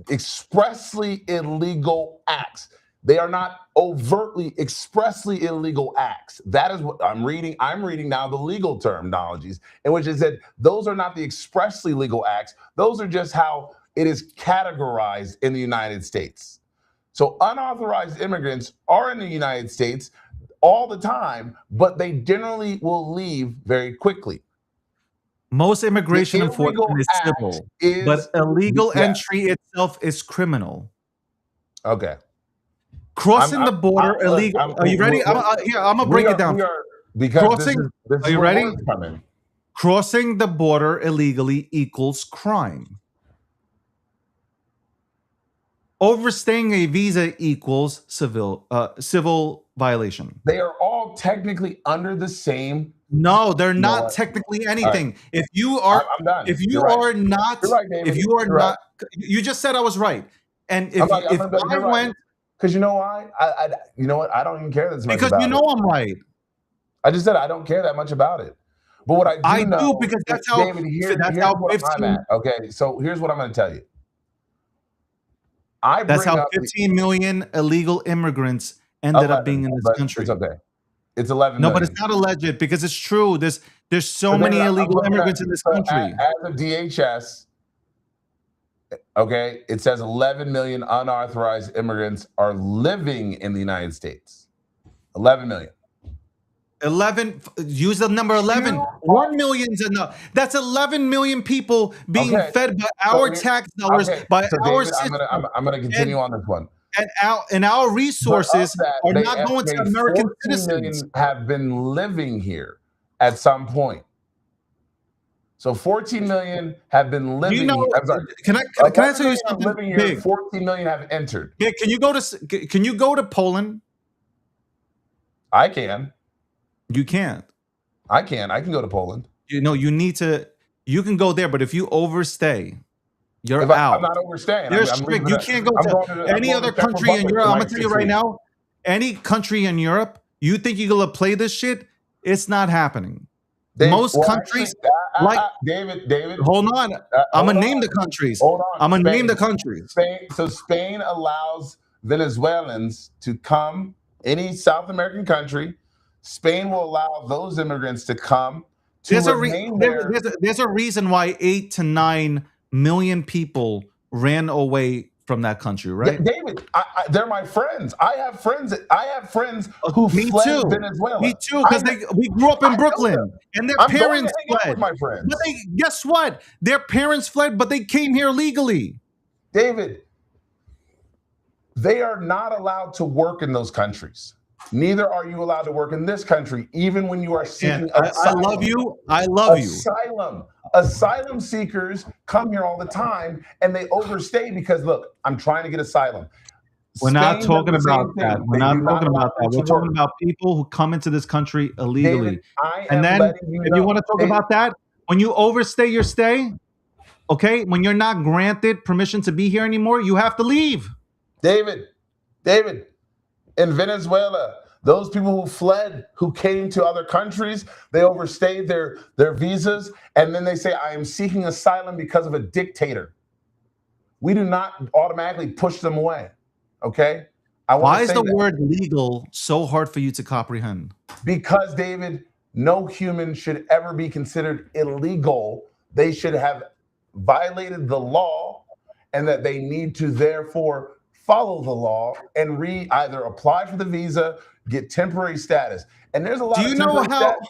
expressly illegal acts. They are not overtly, expressly illegal acts. That is what I'm reading. I'm reading now the legal terminologies, in which it said those are not the expressly legal acts. Those are just how it is categorized in the United States. So unauthorized immigrants are in the United States all the time, but they generally will leave very quickly. Most immigration enforcement is civil, but illegal entry itself is criminal. Okay. Crossing the border illegal. Are you ready? I'm gonna break it down. Crossing. Are you ready? Crossing the border illegally equals crime. Overstaying a visa equals civil violation. They are all technically under the same. No, they're not technically anything. Right. If you are, I'm done. If you are not, if you are not, you just said I was right. And if I went, because you know why? You know what? I don't even care that much. Because you know I'm right. I just said I don't care that much about it. But what I do know, because that's how. David, here's how 15, I'm at. Okay, so here's what I'm going to tell you. That's how 15 million illegal immigrants ended up being in this country. It's okay. It's 11 million. No, but it's not alleged because it's true. There's so many illegal immigrants in this country. As of DHS, okay, it says 11 million unauthorized immigrants are living in the United States. 11 million. 11. Use the number 11. 1 million's enough. That's 11 million people being fed by our tax dollars, by our system. I'm going to continue on this one. And our resources are not going to American citizens. Have been living here at some point. So 14 million have been living. Can I tell you something living here, big? 14 million have entered. Yeah, can you go to Poland? I can. You can't. I can go to Poland. You need to. You can go there, but if you overstay, you're out. I'm not overstaying. They're strict. You can't go to any other country in Europe. I'm gonna tell you right now, any country in Europe, you think you're gonna play this shit? It's not happening. Most countries, like David. Hold on. I'm gonna name the countries. Hold on. I'm gonna name the countries. Spain allows Venezuelans to come. Any South American country, Spain will allow those immigrants to come. There's a reason why 8 to 9 million people ran away from that country, right? David, they're my friends. I have friends who fled Venezuela. Me too, because we grew up in Brooklyn, and their parents fled. My friends. But guess what? Their parents fled, but they came here legally. David, they are not allowed to work in those countries. Neither are you allowed to work in this country, even when you are seeking I asylum. love you. I love you. Asylum seekers come here all the time and they overstay because, look, I'm trying to get asylum. We're not Spain does talking the same about that. thing. We're They not do not talking allow about that. you to We're talking work. about people who come into this country illegally. David, I And am then, letting you if know. you want to talk about that, when you overstay your stay, okay, when you're not granted permission to be here anymore, you have to leave. David, in Venezuela, those people who fled, who came to other countries, they overstayed their visas, and then they say, I am seeking asylum because of a dictator. We do not automatically push them away, okay? Why is the word legal so hard for you to comprehend? Because, David, no human should ever be considered illegal. They should have violated the law, and that they need to therefore follow the law and either apply for the visa, get temporary status. And there's a lot of temporary status.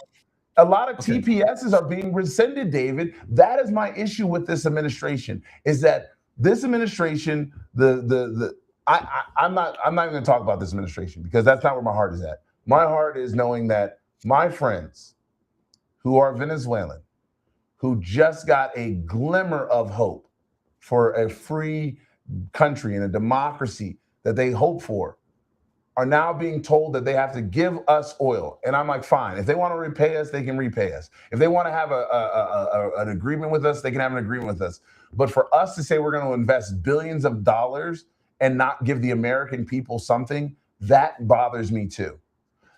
A lot of TPSs are being rescinded, David. That is my issue with this administration, is that this administration, I'm not even going to talk about this administration because that's not where my heart is at. My heart is knowing that my friends who are Venezuelan, who just got a glimmer of hope for a free country and a democracy that they hope for, are now being told that they have to give us oil. And I'm like, fine. If they want to repay us, they can repay us. If they want to have an agreement with us, they can have an agreement with us. But for us to say we're going to invest billions of dollars and not give the American people something, that bothers me too.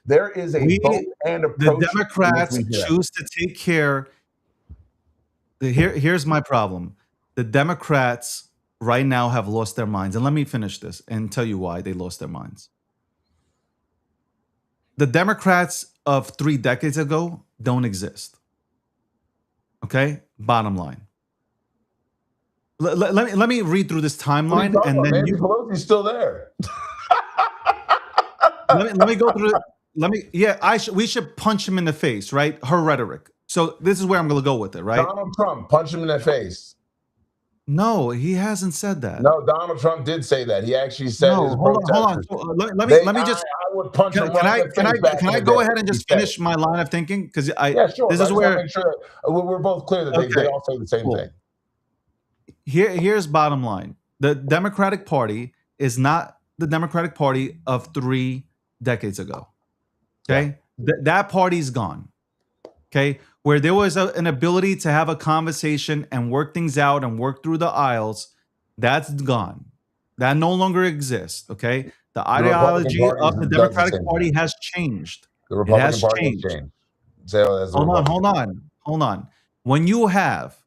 There is a vote and approach. The Democrats choose to take care. Here's my problem. The Democrats right now have lost their minds. And let me finish this and tell you why they lost their minds. The Democrats of 3 decades ago don't exist. Okay? Bottom line. Let me read through this timeline, and then Nancy Pelosi's still there. let me go through it. We should punch him in the face, right? Her rhetoric. So this is where I'm going to go with it, right? Donald Trump, punch him in the face. No, he hasn't said that. No, Donald Trump did say that. He actually said his hold on. Let me just. I would punch him right in the face. Can I go ahead and just finish my line of thinking? Because sure. This is where make sure that we're both clear that they all say the same thing. Here's bottom line. The Democratic Party is not the Democratic Party of 3 decades ago. Okay? Yeah. That party's gone. Okay? Where there was an ability to have a conversation and work things out and work through the aisles, that's gone. That no longer exists. Okay? The ideology of the Democratic Party has changed. The Republican Party has changed. Hold on. When you have,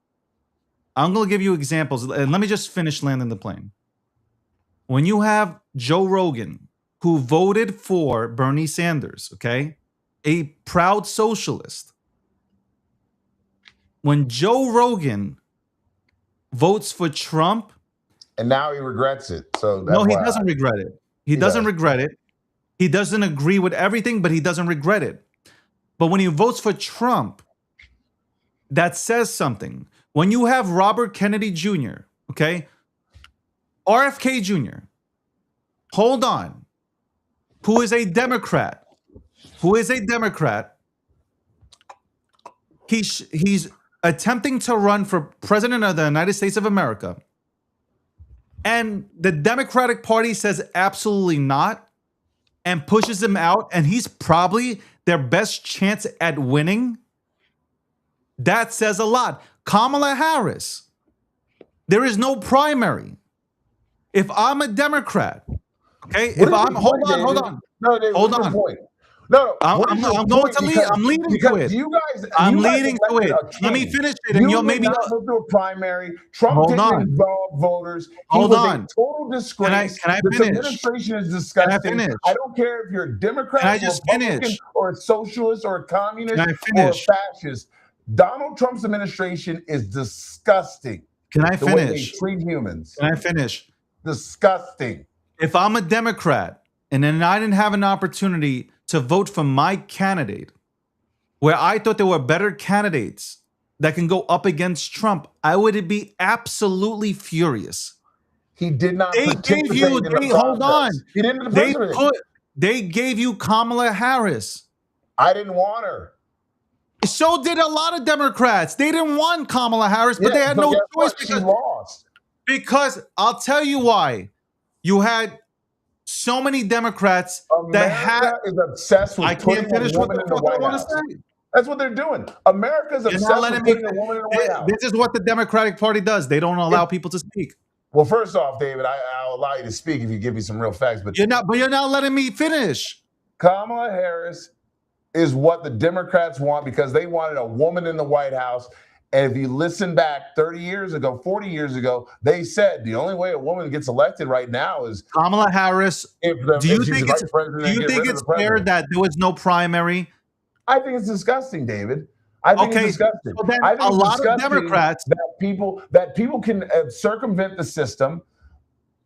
I'm going to give you examples, and let me just finish landing the plane. When you have Joe Rogan, who voted for Bernie Sanders, okay, a proud socialist. When Joe Rogan votes for Trump, and now he regrets it. So no, he doesn't regret it. He doesn't regret it. He doesn't agree with everything, but he doesn't regret it. But when he votes for Trump, that says something. When you have Robert Kennedy Jr., okay, RFK Jr., hold on, who is a Democrat, he's attempting to run for president of the United States of America, and the Democratic Party says absolutely not and pushes him out, and he's probably their best chance at winning. That says a lot. Kamala Harris, there is no primary. If I'm a Democrat, okay, hold on. No, David, hold on. No, I'm going to lead. I'm leading to it. I'm leading to it. Let me finish it, and you'll maybe go through a primary. Trump didn't involve voters. He was a total disgrace. Can I this finish? Administration is disgusting. Can I finish? I don't care if you're a Democrat, Republican, or a socialist, or a communist, or a fascist. Donald Trump's administration is disgusting. Can I finish? The way they treat humans. Can I finish? Disgusting. If I'm a Democrat and then I didn't have an opportunity to vote for my candidate, where I thought there were better candidates that can go up against Trump, I would be absolutely furious. He did not. They gave you. Hold on. He didn't. They gave you Kamala Harris. I didn't want her. So did a lot of Democrats. They didn't want Kamala Harris, but they had no choice she lost. Because I'll tell you why. You had so many Democrats America is obsessed with putting a woman in the White House. That's what they're doing. America's obsessed with putting a woman in the White House. This is what the Democratic Party does. They don't allow people to speak. Well, first off, David, I'll allow you to speak if you give me some real facts. But you're not letting me finish. Kamala Harris is what the Democrats want because they wanted a woman in the White House. And if you listen back 30 years ago, 40 years ago, they said the only way a woman gets elected right now is Kamala Harris. Do you think it's fair that there was no primary? I think it's disgusting, David. I think it's disgusting. So then a lot of Democrats that people can circumvent the system.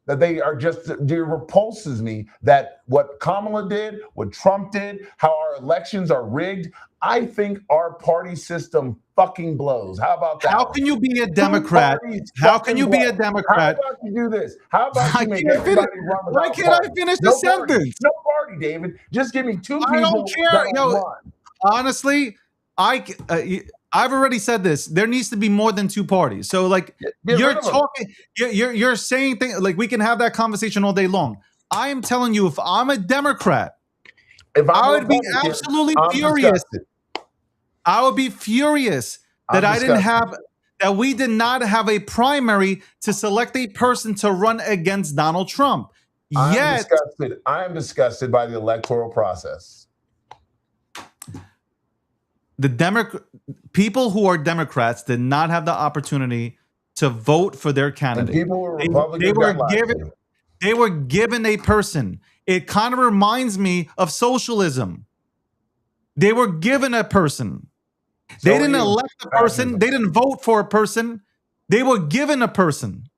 That they are just, it repulses me that what Kamala did, what Trump did, how our elections are rigged. I think our party system fucking blows. How about that? How can you be a Democrat? How can you be a Democrat? How about you do this? How about you make everybody run without Why can't I finish the sentence? No party, David. Just give me two people. I don't care. Honestly, I've already said this. There needs to be more than two parties. So, like, you're talking, you're saying things like we can have that conversation all day long. I am telling you, if I'm a Democrat, I would be absolutely furious. I would be furious that that we did not have a primary to select a person to run against Donald Trump. I am disgusted by the electoral process. The people who are Democrats did not have the opportunity to vote for their candidate. And people were Republicans. They were given a person. It kind of reminds me of socialism. They were given a person. They didn't elect a person. They didn't vote for a person. They were given a person.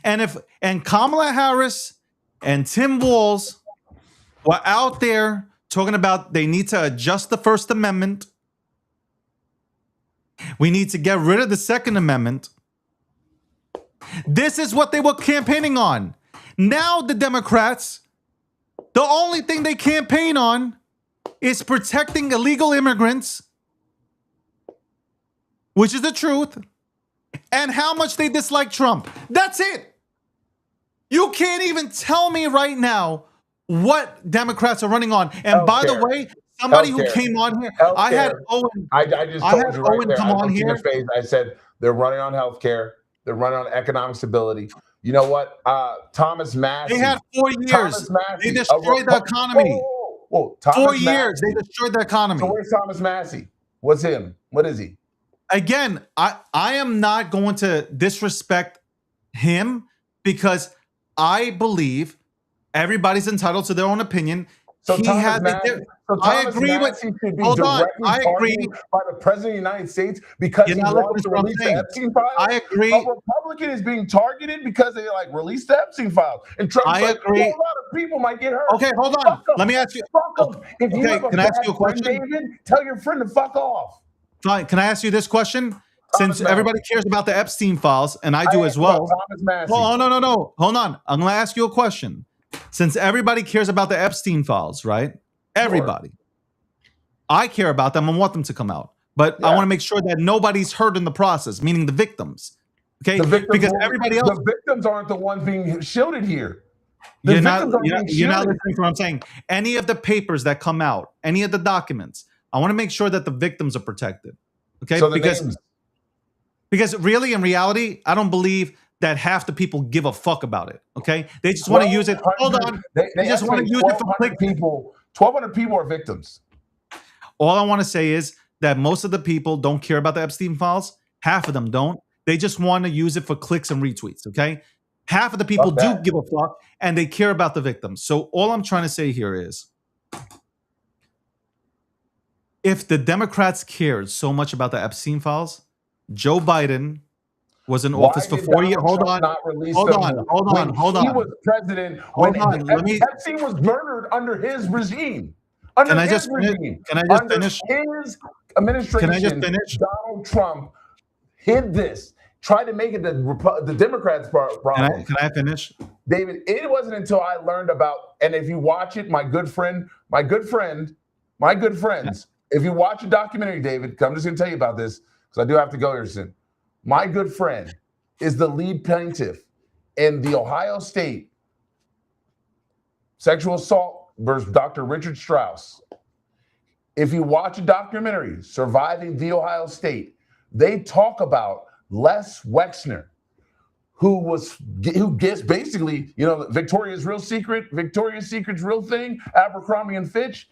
And Kamala Harris and Tim Walz were out there talking about they need to adjust the First Amendment. We need to get rid of the Second Amendment. This is what they were campaigning on. Now the Democrats, the only thing they campaign on is protecting illegal immigrants, which is the truth, and how much they dislike Trump. That's it. You can't even tell me right now what Democrats are running on. And by the way, somebody who came on here, I had Owen. I just told you right there. Come on here. I said they're running on healthcare. They're running on economic stability. You know what? Thomas Massey. They had 4 years. They destroyed the economy. 4 years. They destroyed the economy. So where's Thomas Massey? What's him? What is he? Again, I am not going to disrespect him because I believe everybody's entitled to their own opinion. So I agree with. Hold on, I agree. By the president of the United States because he wants to release the Epstein files. I agree. A Republican is being targeted because they release the Epstein files. And Trump. I agree. A lot of people might get hurt. Okay, hold on. Let me ask you. Can I ask you a question? David, tell your friend to fuck off. Fine. Can I ask you this question? Since everybody cares about the Epstein files, and I do as well. Oh, no. Hold on. I'm going to ask you a question. Since everybody cares about the Epstein files, right? Everybody. I care about them and want them to come out. But I want to make sure that nobody's hurt in the process, meaning the victims. Okay? Because everybody else. The victims aren't the ones being shielded here. You're not listening to what I'm saying. Any of the papers that come out, any of the documents, I want to make sure that the victims are protected. Okay? So because really, in reality, I don't believe that half the people give a fuck about it. Okay, they just want to use it. Hold on, they just want to use it for click. 1,200 people are victims. All I want to say is that most of the people don't care about the Epstein files. Half of them don't. They just want to use it for clicks and retweets. Okay, half of the people do give a fuck and they care about the victims. So all I'm trying to say here is, if the Democrats cared so much about the Epstein files, Joe Biden was in office for 4 years. Hold on. He was president when Epstein was murdered under his regime. Can I just finish? His administration, Donald Trump hid this, tried to make it the Democrats' problem. Can I finish? David, it wasn't until I learned about, and if you watch it, my good friends, if you watch a documentary, David, I'm just going to tell you about this because I do have to go here soon. My good friend is the lead plaintiff in the Ohio State sexual assault versus Dr. Richard Strauss. If you watch a documentary, Surviving the Ohio State, they talk about Les Wexner, who gets basically, Victoria's Secret's real thing, Abercrombie and Fitch.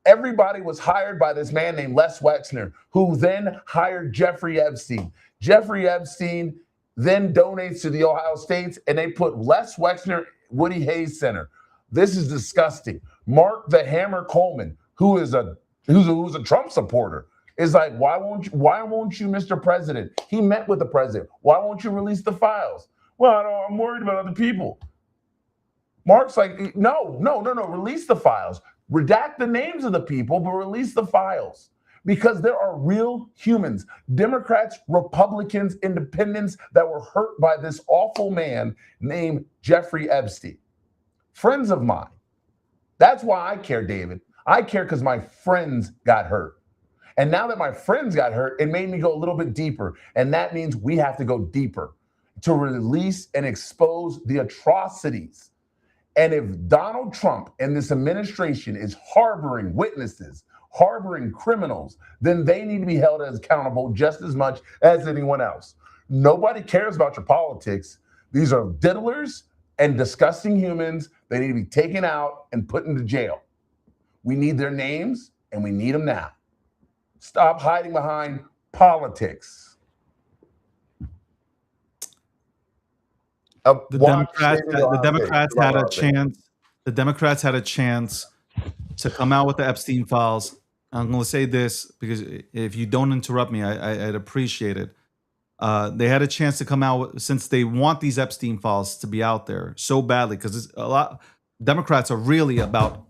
Everybody was hired by this man named Les Wexner, who then hired Jeffrey Epstein. Jeffrey Epstein then donates to the Ohio States, and they put Les Wexner, Woody Hayes Center. This is disgusting. Mark the Hammer Coleman, who's a Trump supporter, is like, why won't you, Mr. President? He met with the president. Why won't you release the files? Well, I'm worried about other people. Mark's like, no, release the files. Redact the names of the people, but release the files. Because there are real humans, Democrats, Republicans, independents that were hurt by this awful man named Jeffrey Epstein. Friends of mine. That's why I care, David. I care because my friends got hurt. And now that my friends got hurt, it made me go a little bit deeper. And that means we have to go deeper to release and expose the atrocities. And if Donald Trump and this administration is harboring witnesses, harboring criminals, then they need to be held as accountable just as much as anyone else. Nobody cares about your politics. These are diddlers and disgusting humans. They need to be taken out and put into jail. We need their names, and we need them now. Stop hiding behind politics. The Democrats had a chance. The Democrats had a chance to come out with the Epstein files. I'm going to say this because if you don't interrupt me, I'd appreciate it. They had a chance to come out since they want these Epstein files to be out there so badly because a lot Democrats are really about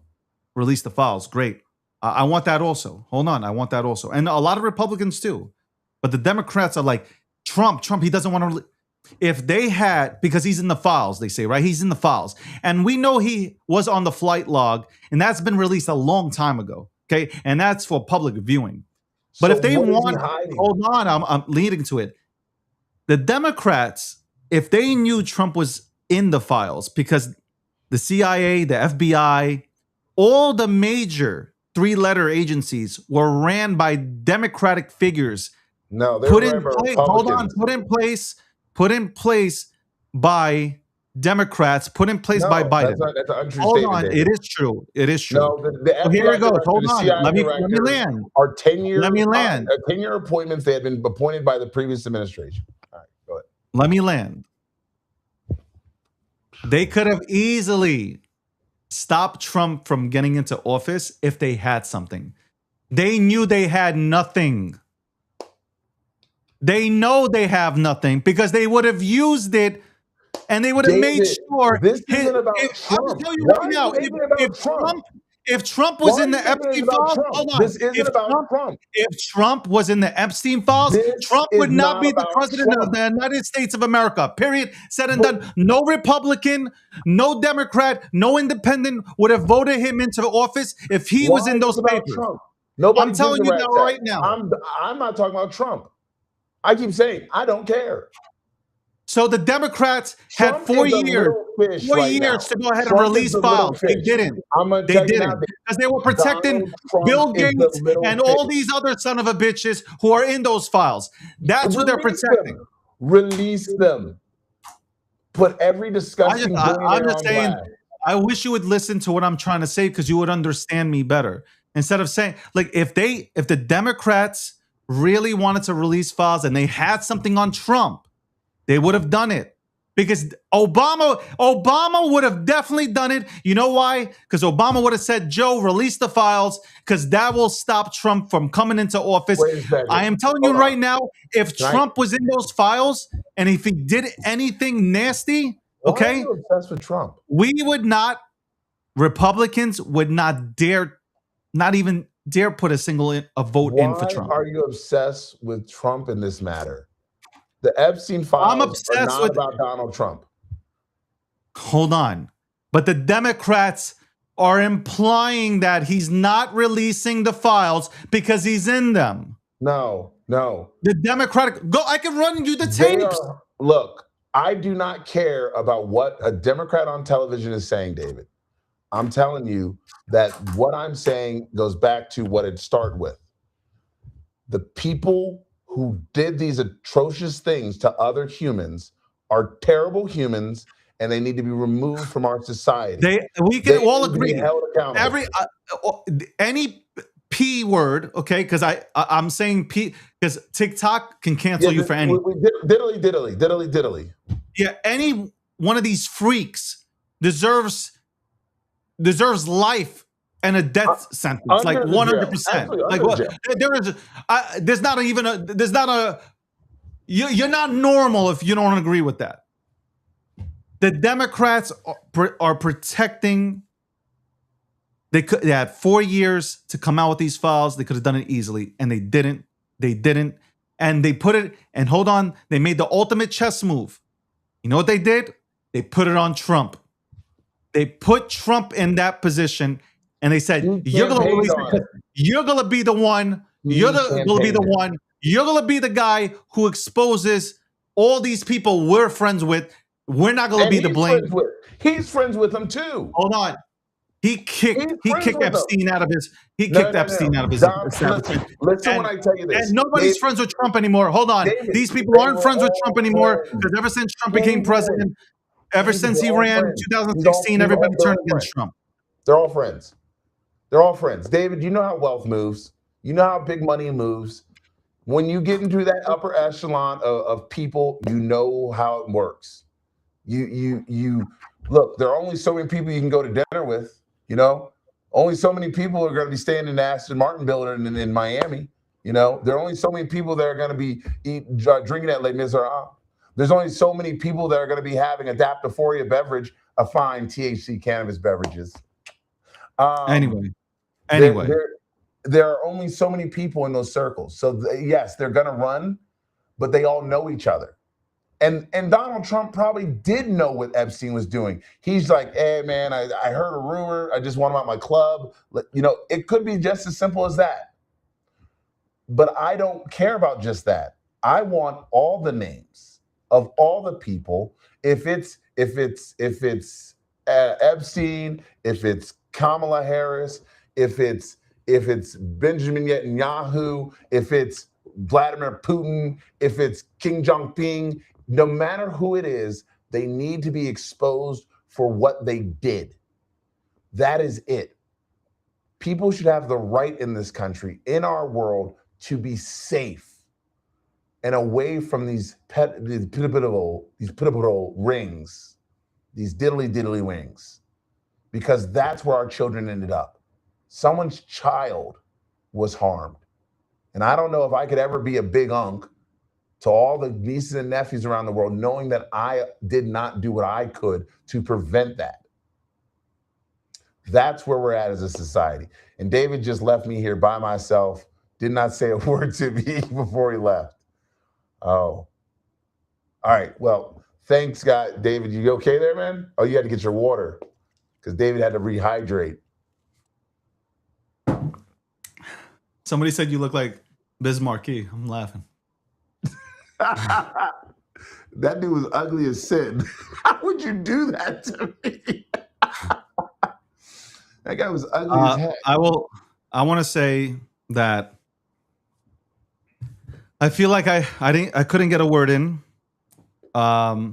release the files. Great. I want that also. Hold on. I want that also. And a lot of Republicans too. But the Democrats are like, Trump, he doesn't want to. If they had, because he's in the files, they say, right? He's in the files. And we know he was on the flight log, and that's been released a long time ago. Okay. And that's for public viewing. But So if they what is he want, hiding? hold on, I'm leading to it. The Democrats, if they knew Trump was in the files, because the CIA, the FBI, all the major three-letter agencies were ran by Democratic figures. No, they're Put in ran by place. Hold on. Republicans. Put in place by Democrats. Put in place by Biden. That's an untrue Hold statement, on. David. It is true. It is true. No, the So here FBI it goes. director, Hold the on. CIA Let me director land. are 10-year, Let me land. 10-year appointments that had been appointed by the previous administration. All right, go ahead. Let me land. They could have easily stopped Trump from getting into office if they had something. They knew they had nothing. They know they have nothing because they would have used it and they would have made David, sure. this isn't about Trump. I'll tell you Why right are now, you making it about Trump? if Trump was Why in are the you making it Epstein about files, Trump? hold on. This isn't about Trump. If Trump was in the Epstein files, This Trump is would not not be the about president of Trump. the United States of America. Period. Said and done. No Republican, no Democrat, no independent would have voted him into office if he was in those papers. Trump? Nobody I'm telling gives you a that rat's right ass. now. I'm not talking about Trump. I keep saying I don't care. So the Democrats had Trump 4 is a years, little fish 4 right now. years to go ahead and Trump is release the little files. They fish. didn't. I'm gonna They tell you now, didn't because they were protecting Donald Trump Bill is the Gates little and all fish. these other son of a bitches who are in those files. That's who they're protecting. Release them. Put every disgusting I'm billionaire just on saying. blast. I wish you would listen to what I'm trying to say because you would understand me better. Instead of saying, like, if the Democrats really wanted to release files and they had something on Trump, they would have done it. Because Obama would have definitely done it. You know why? Because Obama would have said, Joe, release the files because that will stop Trump from coming into office. Wait a second. I am telling you right now, if Trump was in those files and if he did anything nasty, Why okay, are you obsessed with Trump? we would not, Republicans would not dare, not even dare put a vote in for Trump. Why are you obsessed with Trump in this matter? The Epstein files I'm obsessed are not with about Donald Trump. hold on. But the Democrats are implying that he's not releasing the files because he's in them. No. The Democratic I can run you the tapes. Look, I do not care about what a Democrat on television is saying, David. I'm telling you that what I'm saying goes back to what it started with. The people who did these atrocious things to other humans are terrible humans, and they need to be removed from our society. We can all agree. Held accountable. Any P word, okay? Because I'm saying P because TikTok can cancel you for any. Diddly. Yeah, any one of these freaks deserves life and a death sentence, like 100%. Like what? There's not a. You're not normal if you don't agree with that. The Democrats are protecting. They had 4 years to come out with these files. They could have done it easily, and they didn't. And they put it. And hold on, they made the ultimate chess move. You know what they did? They put it on Trump. They put Trump in that position, and they said, "You're gonna be the one. You're gonna be the one. You're gonna be the guy who exposes all these people we're friends with. We're not gonna be the blame." He's friends with them too. Hold on. He kicked Epstein out of his. He kicked Epstein out of his establishment. Listen when I tell you this. And nobody's friends with Trump anymore. Hold on. These people aren't friends with Trump anymore because ever since Trump became president, ever since he ran in 2016, everybody turned against Trump. They're all friends. They're all friends. David, you know how wealth moves. You know how big money moves. When you get into that upper echelon of people, you know how it works. You look, there are only so many people you can go to dinner with. You know, only so many people are going to be staying in the Aston Martin building in Miami. You know, there are only so many people that are going to be drinking at Les Miserables. There's only so many people that are going to be having Adaptophoria beverage, a fine THC cannabis beverages. Anyway, there are only so many people in those circles. So yes, they're going to run, but they all know each other. And Donald Trump probably did know what Epstein was doing. He's like, hey, man, I heard a rumor. I just want him at my club. You know, it could be just as simple as that. But I don't care about just that. I want all the names of all the people. If it's Epstein, if it's Kamala Harris, if it's Benjamin Netanyahu, if it's Vladimir Putin, if it's Kim Jong-un, no matter who it is, they need to be exposed for what they did. That is it. People should have the right in this country, in our world, to be safe and away from these pivotal rings, these diddly rings, because that's where our children ended up. Someone's child was harmed. And I don't know if I could ever be a big unk to all the nieces and nephews around the world, knowing that I did not do what I could to prevent that. That's where we're at as a society. And David just left me here by myself, did not say a word to me before he left. Oh. All right. Well, thanks, guys. David, you okay there, man? Oh, you had to get your water because David had to rehydrate. Somebody said you look like Biz Marquis. I'm laughing. That dude was ugly as sin. How would you do that to me? That guy was ugly as heck. I want to say that I feel like I couldn't get a word in. But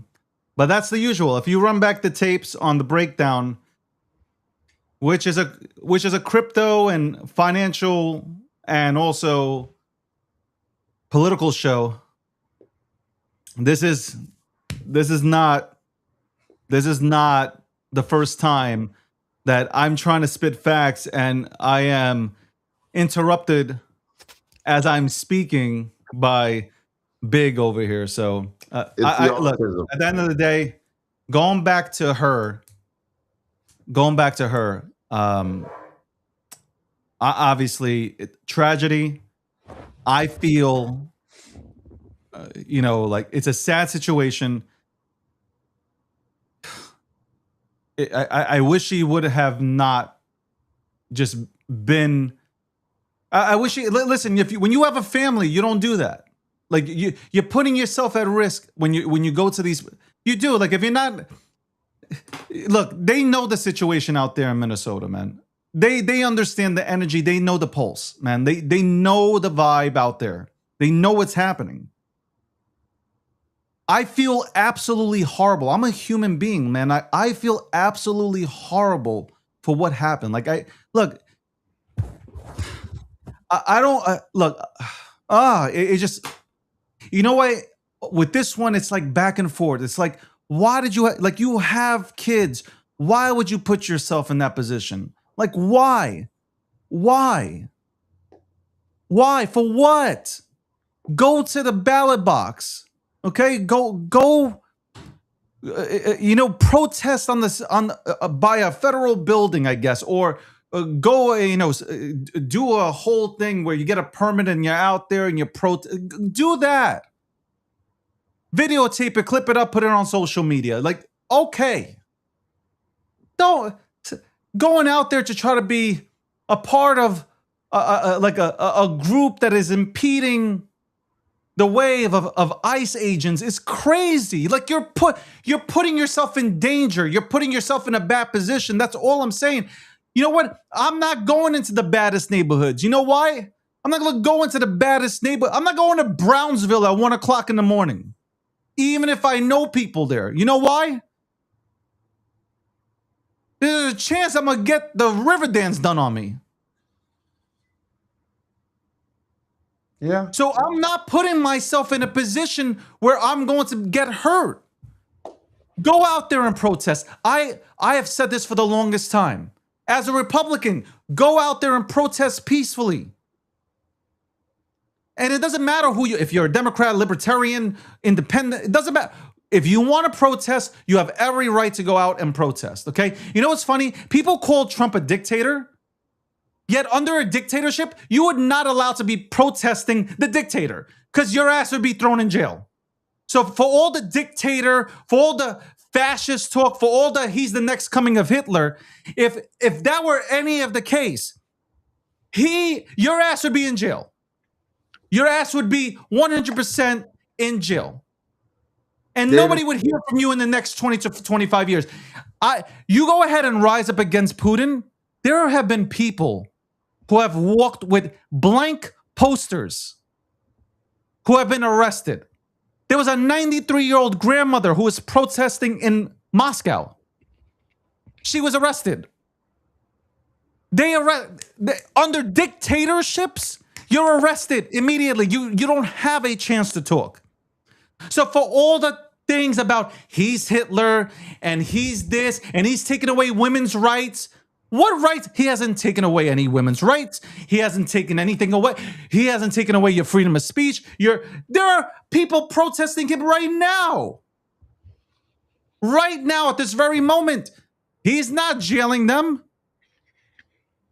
that's the usual. If you run back the tapes on the breakdown, which is a crypto and financial and also political show, this is not the first time that I'm trying to spit facts and I am interrupted as I'm speaking by Big over here. So look, at the end of the day, going back to her, obviously tragedy. I feel, like it's a sad situation. I wish he would have not just been. I wish he listen. When you have a family, you don't do that. Like you're putting yourself at risk when you go to these. You do, like, if you're not. Look, they know the situation out there in Minnesota, man. They understand the energy. They know the pulse, man. They know the vibe out there. They know what's happening. I feel absolutely horrible. I'm a human being, man. I feel absolutely horrible for what happened. Like, I don't look. It just, you know what? With this one, it's like back and forth. It's like, why did you like, you have kids? Why would you put yourself in that position? Like, why? Why? For what? Go to the ballot box. Okay, go. Protest on this by a federal building, I guess, or go. Do a whole thing where you get a permit and you're out there and you do that. Videotape it, clip it up, put it on social media. Like, okay, don't going out there to try to be a part of a group that is impeding the wave of ICE agents is crazy. Like, you're putting yourself in danger. You're putting yourself in a bad position. That's all I'm saying. You know what? I'm not going into the baddest neighborhoods. You know why? I'm not going to go into the baddest neighborhood. I'm not going to Brownsville at 1 o'clock in the morning, even if I know people there. You know why? There's a chance I'm going to get the river dance done on me. Yeah. So I'm not putting myself in a position where I'm going to get hurt. Go out there and protest. I have said this for the longest time. As a Republican, go out there and protest peacefully. And it doesn't matter if you're a Democrat, Libertarian, Independent, it doesn't matter. If you want to protest, you have every right to go out and protest, okay? You know what's funny? People call Trump a dictator. Yet under a dictatorship, you would not allow to be protesting the dictator because your ass would be thrown in jail. So for all the dictator, for all the fascist talk, for all the he's the next coming of Hitler, if that were any of the case, your ass would be in jail. Your ass would be 100% in jail. And nobody would hear from you in the next 20 to 25 years. You go ahead and rise up against Putin. There have been people who have walked with blank posters who have been arrested. There was a 93-year-old grandmother who was protesting in Moscow. She was arrested. Under dictatorships, you're arrested immediately. You don't have a chance to talk. So for all the things about he's Hitler and he's this and he's taking away women's rights, what rights? He hasn't taken away any women's rights. He hasn't taken anything away. He hasn't taken away your freedom of speech. There are people protesting him right now. Right now, at this very moment. He's not jailing them.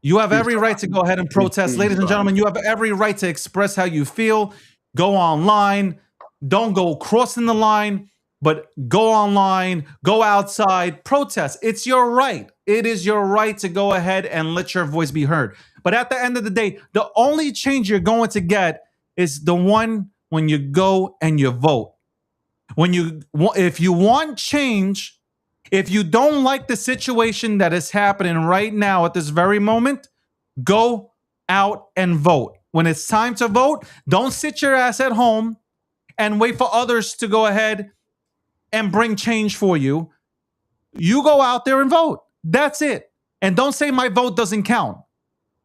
You have every right to go ahead and protest. Ladies and gentlemen, you have every right to express how you feel. Go online. Don't go crossing the line, but go online, go outside, protest. It's your right. It is your right to go ahead and let your voice be heard. But at the end of the day, the only change you're going to get is the one when you go and you vote. If you want change, if you don't like the situation that is happening right now at this very moment, go out and vote. When it's time to vote, don't sit your ass at home and wait for others to go ahead and bring change for you. You go out there and vote. That's it. And don't say my vote doesn't count.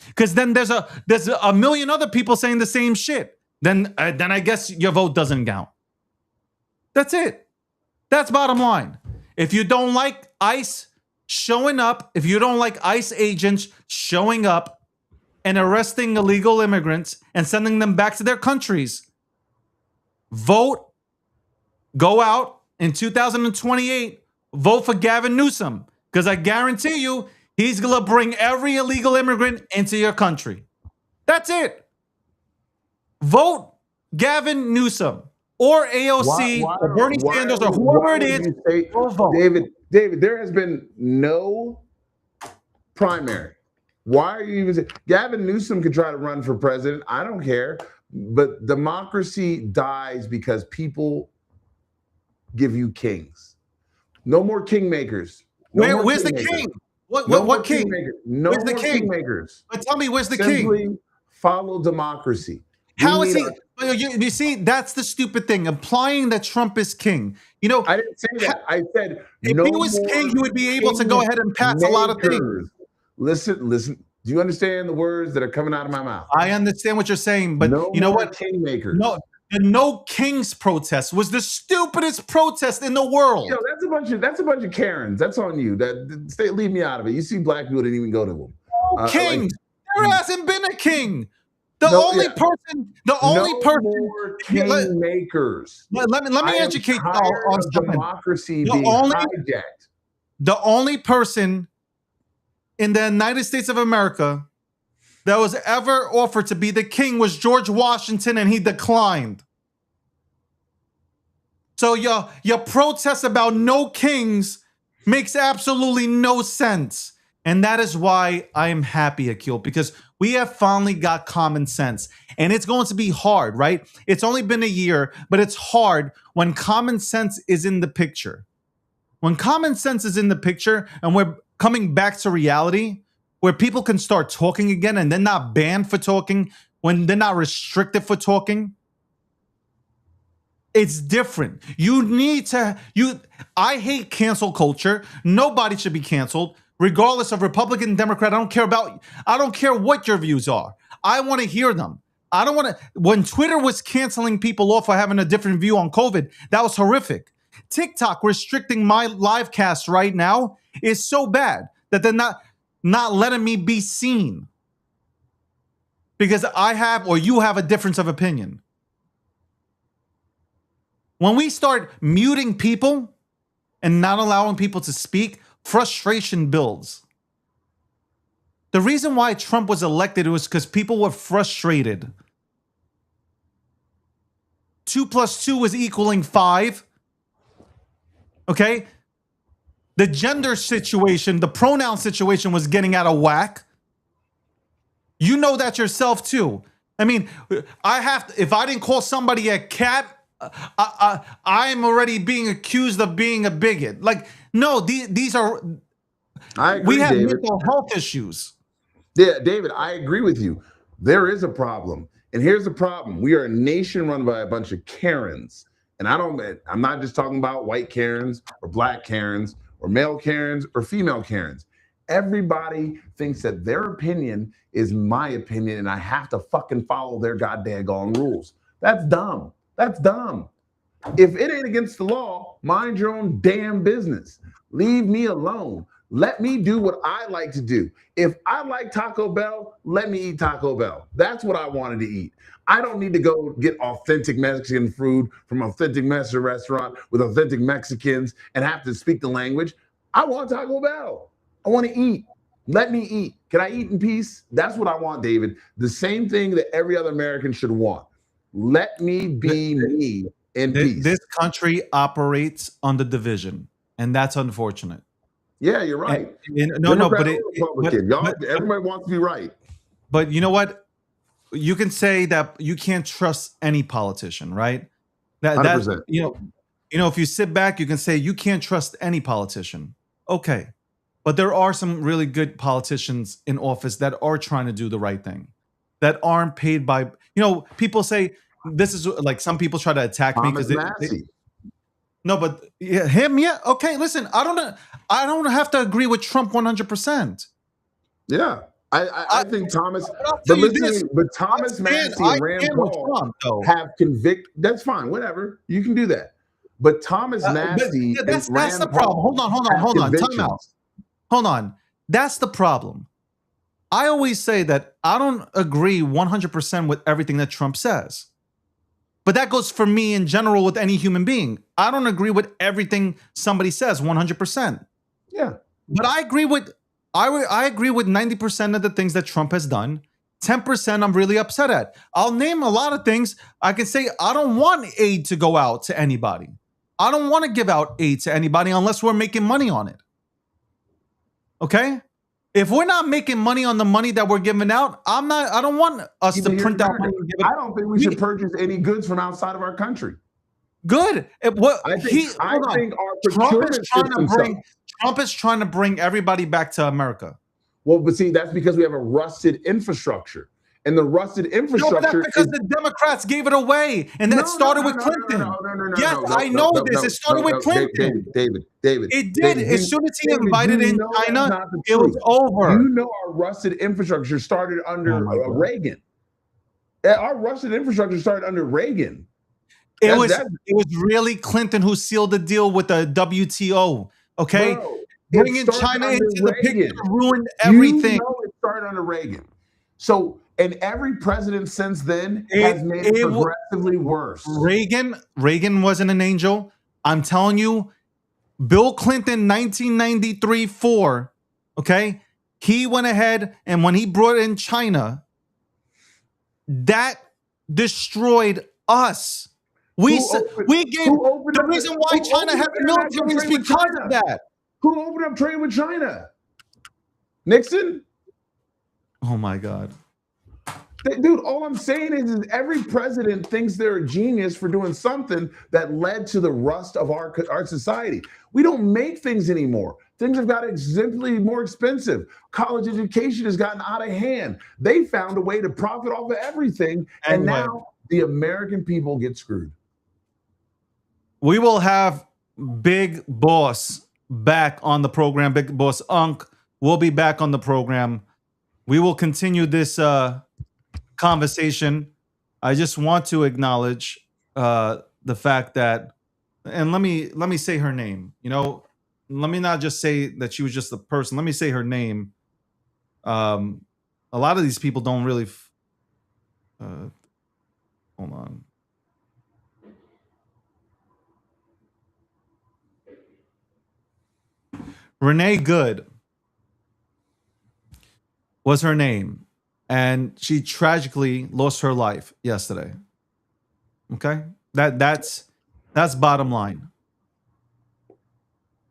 Because then there's a million other people saying the same shit. Then I guess your vote doesn't count. That's it. That's bottom line. If you don't like ICE showing up, if you don't like ICE agents showing up and arresting illegal immigrants and sending them back to their countries, vote, go out in 2028, vote for Gavin Newsom. Because I guarantee you, he's going to bring every illegal immigrant into your country. That's it. Vote Gavin Newsom. or AOC or Bernie Sanders or whoever it is, go vote. David, there has been no primary. Why are you even saying Gavin Newsom could try to run for president? I don't care. But democracy dies because people give you kings. No more kingmakers. Where's the king? What king? No more kingmakers. But tell me, where's the Simply king? follow democracy. How is he? You see, that's the stupid thing. Implying that Trump is king. You know, I didn't say that. I said if he was king, you would be able to go ahead and pass a lot of things. Listen. Do you understand the words that are coming out of my mouth? I understand what you're saying, but you know what? Kingmakers. The No Kings protest was the stupidest protest in the world. Yo, that's a bunch of Karens. That's on you. Leave me out of it. You see black people didn't even go to them. Kings. There hasn't been a king. The only person. Kingmakers. Let me educate you on democracy being hijacked. The only person in the United States of America that was ever offered to be the king was George Washington, and he declined. So your protest about no kings makes absolutely no sense. And that is why I am happy, Akil, because we have finally got common sense. And it's going to be hard, right? It's only been a year, but it's hard when common sense is in the picture. When common sense is in the picture and we're coming back to reality, where people can start talking again and they're not banned for talking, when they're not restricted for talking, it's different. I hate cancel culture. Nobody should be canceled, regardless of Republican, Democrat. I don't care what your views are. I want to hear them. I don't want to. When Twitter was canceling people off for having a different view on COVID, that was horrific. TikTok restricting my live cast right now is so bad that they're not letting me be seen because I have or you have a difference of opinion. When we start muting people and not allowing people to speak, frustration builds. The reason why Trump was elected was because people were frustrated. 2 + 2 was equaling 5. Okay? The gender situation, the pronoun situation was getting out of whack. You know that yourself too. I mean, if I didn't call somebody a cat, I'm already being accused of being a bigot. Like, no, these are, I agree, we have David. mental health issues. Yeah, David, I agree with you. There is a problem. And here's the problem. We are a nation run by a bunch of Karens. And I'm not just talking about white Karens or black Karens or male Karens or female Karens. Everybody thinks that their opinion is my opinion and I have to fucking follow their goddamn rules. That's dumb. That's dumb. If it ain't against the law, mind your own damn business. Leave me alone. Let me do what I like to do. If I like Taco Bell, let me eat Taco Bell. That's what I wanted to eat. I don't need to go get authentic Mexican food from authentic Mexican restaurant with authentic Mexicans and have to speak the language. I want Taco Bell. I want to eat. Let me eat. Can I eat in peace? That's what I want, David. The same thing that every other American should want. Let me be me in peace. This country operates under division, and that's unfortunate. Yeah, you're right. Everybody wants to be right. But you know what? You can say that you can't trust any politician, right? 100%. If you sit back, you can say you can't trust any politician. Okay. But there are some really good politicians in office that are trying to do the right thing, that aren't paid by, people say this is like, some people try to attack me because no, but him, yeah. Okay, listen, I don't have to agree with Trump 100%. Yeah. I think Thomas, but Thomas Massey and Rand Paul have convicted. That's fine, whatever. You can do that. But Thomas Massey, that's the problem. Hold on. Time out. Hold on. That's the problem. I always say that I don't agree 100% with everything that Trump says. But that goes for me in general with any human being. I don't agree with everything somebody says 100%. Yeah. But I agree with 90% of the things that Trump has done. 10% I'm really upset at. I'll name a lot of things. I can say I don't want aid to go out to anybody. I don't want to give out aid to anybody unless we're making money on it. Okay? If we're not making money on the money that we're giving out, I don't want us to print out money and give it. I don't think we should purchase any goods from outside of our country. Good. I think our procurement Trump is trying to bring everybody back to America. Well, but see, that's because we have a rusted infrastructure. And the rusted infrastructure that's because the Democrats gave it away, and that started with Clinton. Yes, I know this. It started with Clinton. David. It did. As soon as he invited in China, it was over. You know our rusted infrastructure started under Reagan. Our rusted infrastructure started under Reagan. It was really Clinton who sealed the deal with the WTO. Okay, bringing China into the picture ruined everything. You know it started under Reagan. So, and every president since then has made it progressively worse. Reagan wasn't an angel. I'm telling you, Bill Clinton, 1993-4. Okay, he went ahead and when he brought in China, that destroyed us. We gave the reason why China had the military is because of that. Who opened up trade with China? Nixon? Oh my God. Dude, all I'm saying is every president thinks they're a genius for doing something that led to the rust of our society. We don't make things anymore. Things have gotten simply more expensive. College education has gotten out of hand. They found a way to profit off of everything. And now the American people get screwed. We will have Big Boss back on the program. Big Boss Unk will be back on the program. We will continue this conversation. I just want to acknowledge the fact that, and let me say her name. You know, let me not just say that she was just a person. Let me say her name. A lot of these people don't really. Hold on. Renee Good was her name, and she tragically lost her life yesterday. Okay, that's bottom line.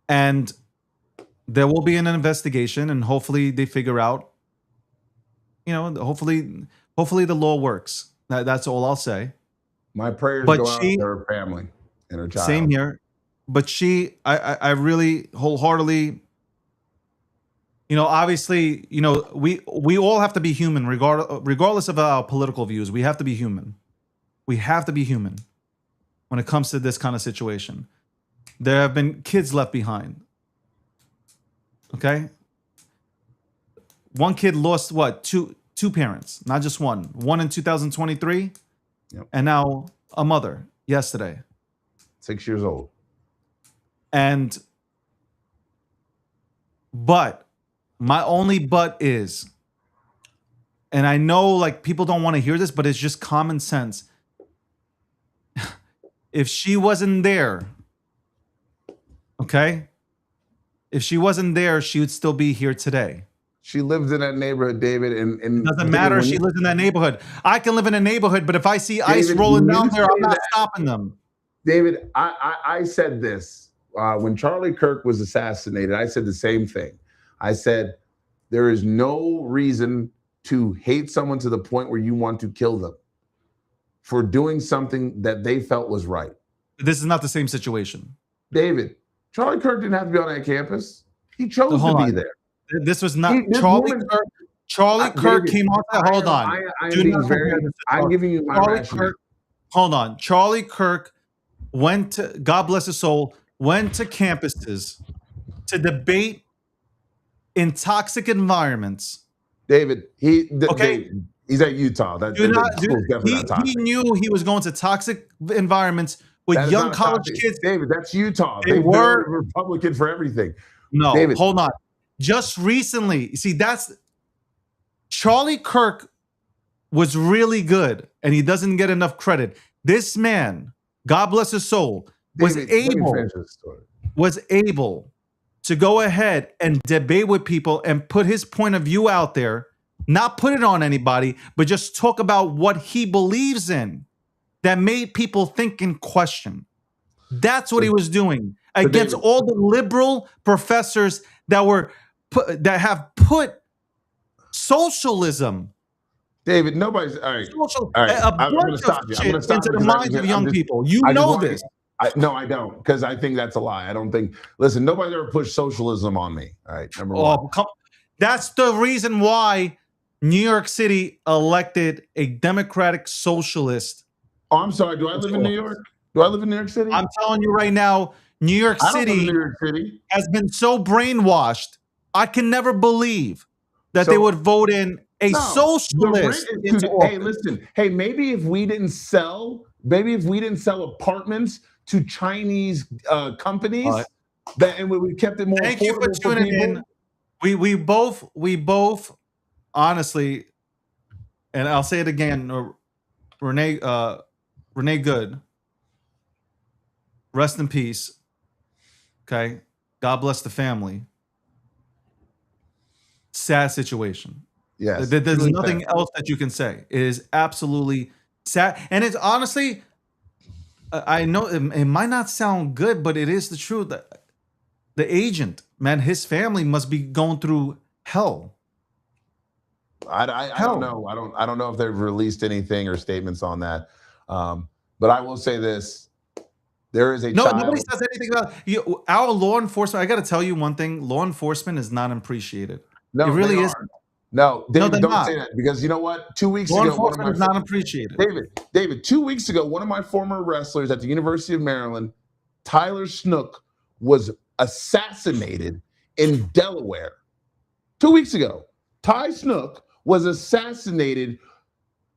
And there will be an investigation, and hopefully they figure out. You know, hopefully the law works. That's all I'll say. My prayers go out to her family and her child. Same here. But I really wholeheartedly, you know, obviously, you know, we all have to be human, regardless of our political views. We have to be human. We have to be human when it comes to this kind of situation. There have been kids left behind. Okay? One kid lost what? Two parents, not just one. One in 2023, and now a mother yesterday. 6 years old. But my only but is, and I know like people don't want to hear this, but it's just common sense. If she wasn't there, okay? If she wasn't there, she would still be here today. She lives in that neighborhood, David. And it doesn't matter if she lives in that neighborhood. I can live in a neighborhood, but if I see ice rolling down there, I'm not stopping them. David, I said this. When Charlie Kirk was assassinated, I said the same thing. I said, there is no reason to hate someone to the point where you want to kill them for doing something that they felt was right. This is not the same situation. David, Charlie Kirk didn't have to be on that campus. He chose to be there. This was not Charlie Kirk. Charlie Kirk came on. Hold on. I'm giving you my rationale. Hold on. Charlie Kirk went to, God bless his soul, went to campuses to debate in toxic environments. David, he's at Utah. He knew he was going to toxic environments with young college kids. David, that's Utah. They were Republican for everything. No, David, hold on. Just recently, see, that's Charlie Kirk was really good, and he doesn't get enough credit. This man, God bless his soul, was able to go ahead and debate with people and put his point of view out there, not put it on anybody, but just talk about what he believes in that made people think and question. That's what he was doing against all the liberal professors that have put socialism. David, nobody's all right. All right, I'm going to stop you. I'm going to stop into the minds of young people. You know this. No, I don't, because I think that's a lie. I don't think. Listen, nobody's ever pushed socialism on me. All right, number one. That's the reason why New York City elected a Democratic socialist. Oh, I'm sorry. Do I live in New York? Do I live in New York City? I'm telling you right now, New York City has been so brainwashed. I can never believe that they would vote in a socialist into office. Hey, listen. Hey, maybe if we didn't sell apartments to Chinese companies, and we kept it more. Thank you for tuning in. We both honestly, and I'll say it again, Renee Good, rest in peace. Okay, God bless the family. Sad situation. Yes, there's nothing else that you can say. It is absolutely sad, and it's honestly, I know it might not sound good, but it is the truth. That the agent, man, his family must be going through hell. I don't know. I don't know if they've released anything or statements on that. But I will say this: there is a child. Nobody says anything about our law enforcement. I got to tell you one thing: law enforcement is not appreciated. No, it really is. No, David, don't say that, because you know what? 2 weeks ago, one of my is not appreciated. David, 2 weeks ago, one of my former wrestlers at the University of Maryland, Tyler Snook, was assassinated in Delaware. 2 weeks ago, Ty Snook was assassinated.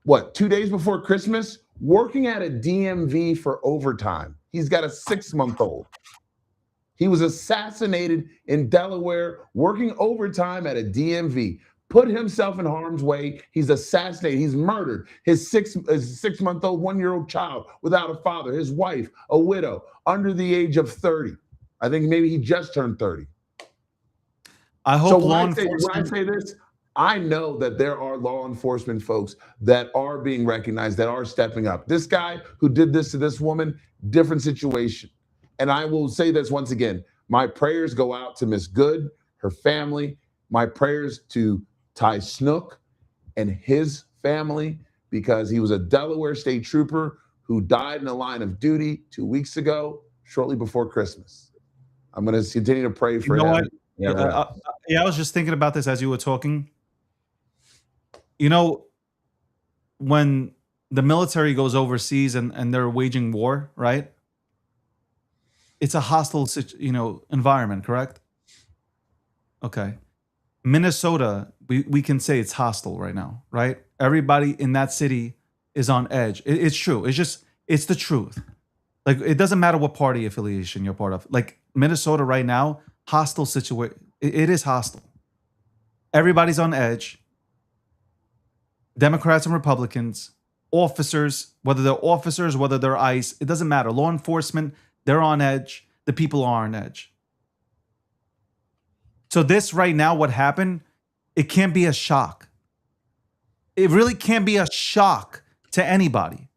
2 days before Christmas, working at a DMV for overtime. He's got a 6-month-old. He was assassinated in Delaware, working overtime at a DMV. Put himself in harm's way. He's assassinated. He's murdered his 6-month-old, 1-year-old child without a father. His wife, a widow, under the age of 30. I think maybe he just turned 30. I hope when I say this, I know that there are law enforcement folks that are being recognized, that are stepping up. This guy who did this to this woman, different situation. And I will say this once again, my prayers go out to Miss Good, her family, my prayers to Ty Snook and his family, because he was a Delaware State Trooper who died in the line of duty 2 weeks ago, shortly before Christmas. I'm going to continue to pray for him. I was just thinking about this as you were talking. You know, when the military goes overseas and they're waging war, right? It's a hostile, environment, correct? Okay. Minnesota, we can say it's hostile right now, right? Everybody in that city is on edge. It's true. It's the truth. Like, it doesn't matter what party affiliation you're part of. Like, Minnesota right now, hostile situation. It is hostile. Everybody's on edge. Democrats and Republicans, officers, whether they're ICE, it doesn't matter. Law enforcement, they're on edge. The people are on edge. So this right now, what happened, it can't be a shock. It really can't be a shock to anybody.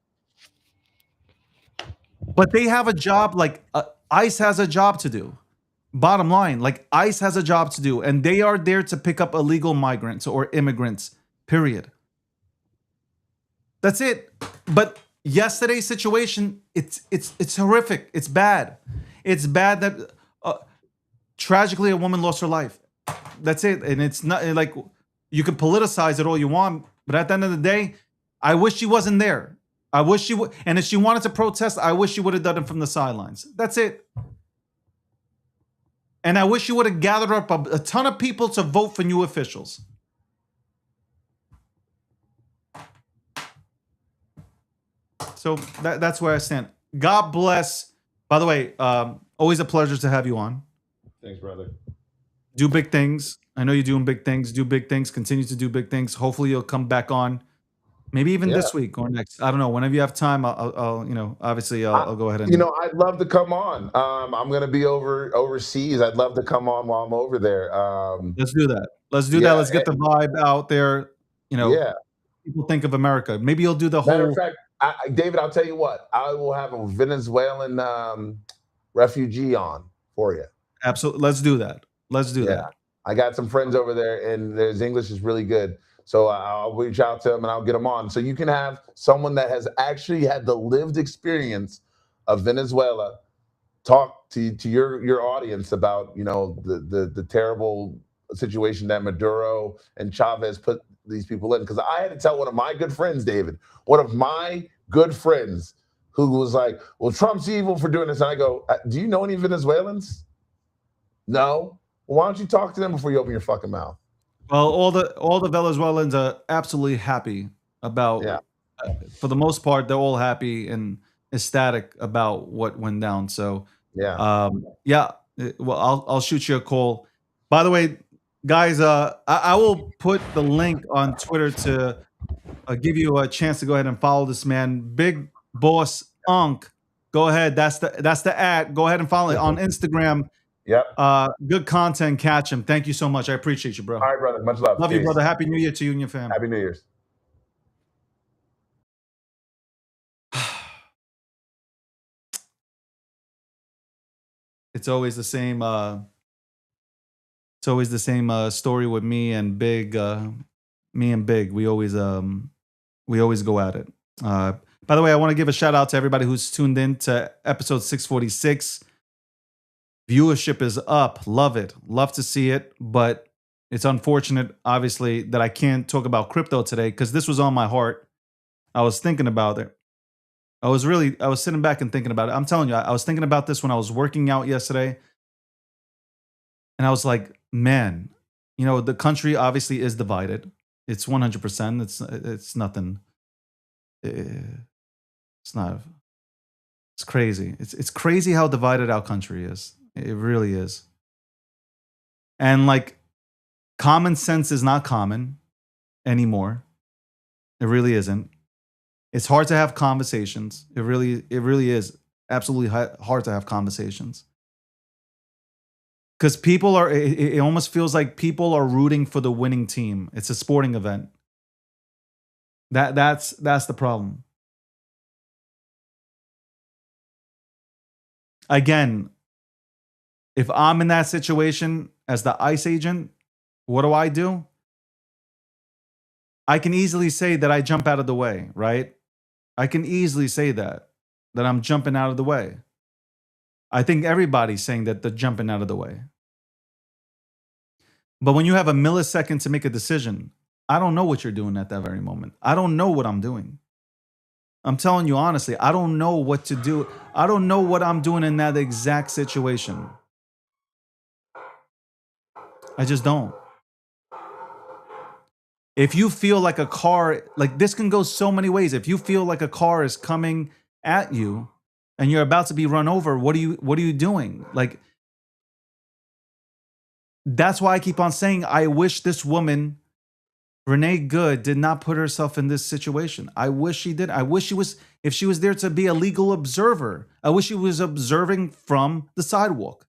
But they have a job, like ICE has a job to do. Bottom line, like ICE has a job to do, and they are there to pick up illegal migrants or immigrants, period. That's it. But yesterday's situation, it's horrific. It's bad. It's bad that tragically a woman lost her life. That's it. And it's not like you can politicize it all you want, but at the end of the day, I wish she wasn't there. I wish she would. And if she wanted to protest, I wish she would have done it from the sidelines. That's it. And I wish she would have gathered up a ton of people to vote for new officials. So that's where I stand. God bless. By the way, always a pleasure to have you on. Thanks, brother. Do big things. I know you're doing big things. Do big things. Continue to do big things. Hopefully you'll come back on. Maybe even this week or next. I don't know. Whenever you have time, I'll obviously I'll go ahead and. I'd love to come on. I'm going to be overseas. I'd love to come on while I'm over there. Let's do that. Let's do that. Let's get the vibe out there. you know, Yeah. people think of America. Maybe you'll do the Matter of whole. fact, David, I'll tell you what. I will have a Venezuelan refugee on for you. Absolutely. Let's do that. Let's do Yeah, that. I got some friends over there, and his English is really good. So I'll reach out to him and I'll get him on. So you can have someone that has actually had the lived experience of Venezuela talk to your audience about the terrible situation that Maduro and Chavez put these people in. Because I had to tell one of my good friends, David, one of my good friends, who was like, "Well, Trump's evil for doing this," and I go, "Do you know any Venezuelans?" No. Well, why don't you talk to them before you open your fucking mouth? Well, all the Venezuelans are absolutely happy about. Yeah. For the most part, they're all happy and ecstatic about what went down. So, Yeah. yeah. Well, I'll shoot you a call. By the way, guys, I will put the link on Twitter to give you a chance to go ahead and follow this man, Big Boss Unk. Go ahead. That's the ad. Go ahead and follow it on Instagram. Yep. Good content. Catch him. Thank you so much. I appreciate you, bro. All right, brother. Much love. Love you, Peace. brother. Happy New Year to you and your family. Happy New Year's. It's always the same. It's always the same story with me and Big. Me and Big. We always go at it. By the way, I want to give a shout out to everybody who's tuned in to episode 646. Viewership is up. Love it. Love to see it. But it's unfortunate, obviously, that I can't talk about crypto today because this was on my heart. I was thinking about it. I was sitting back and thinking about it. I'm telling you, I was thinking about this when I was working out yesterday. And I was like, man, the country obviously is divided. It's 100%. It's nothing. It's not. It's crazy. It's crazy how divided our country is. It really is. And like, common sense is not common anymore. It really isn't. It's hard to have conversations. It really is absolutely hard to have conversations. Because people are, it almost feels like people are rooting for the winning team. It's a sporting event. That's the problem. Again, if I'm in that situation as the ICE agent, what do? I can easily say that I jump out of the way, right? I can easily say that I'm jumping out of the way. I think everybody's saying that they're jumping out of the way. But when you have a millisecond to make a decision, I don't know what you're doing at that very moment. I don't know what I'm doing. I'm telling you honestly, I don't know what to do. I don't know what I'm doing in that exact situation. I just don't. If you feel like a car, like this can go so many ways. If you feel like a car is coming at you and you're about to be run over, what are you doing? Like, that's why I keep on saying, I wish this woman, Renee Good, did not put herself in this situation. I wish she did. I wish if she was there to be a legal observer, I wish she was observing from the sidewalk.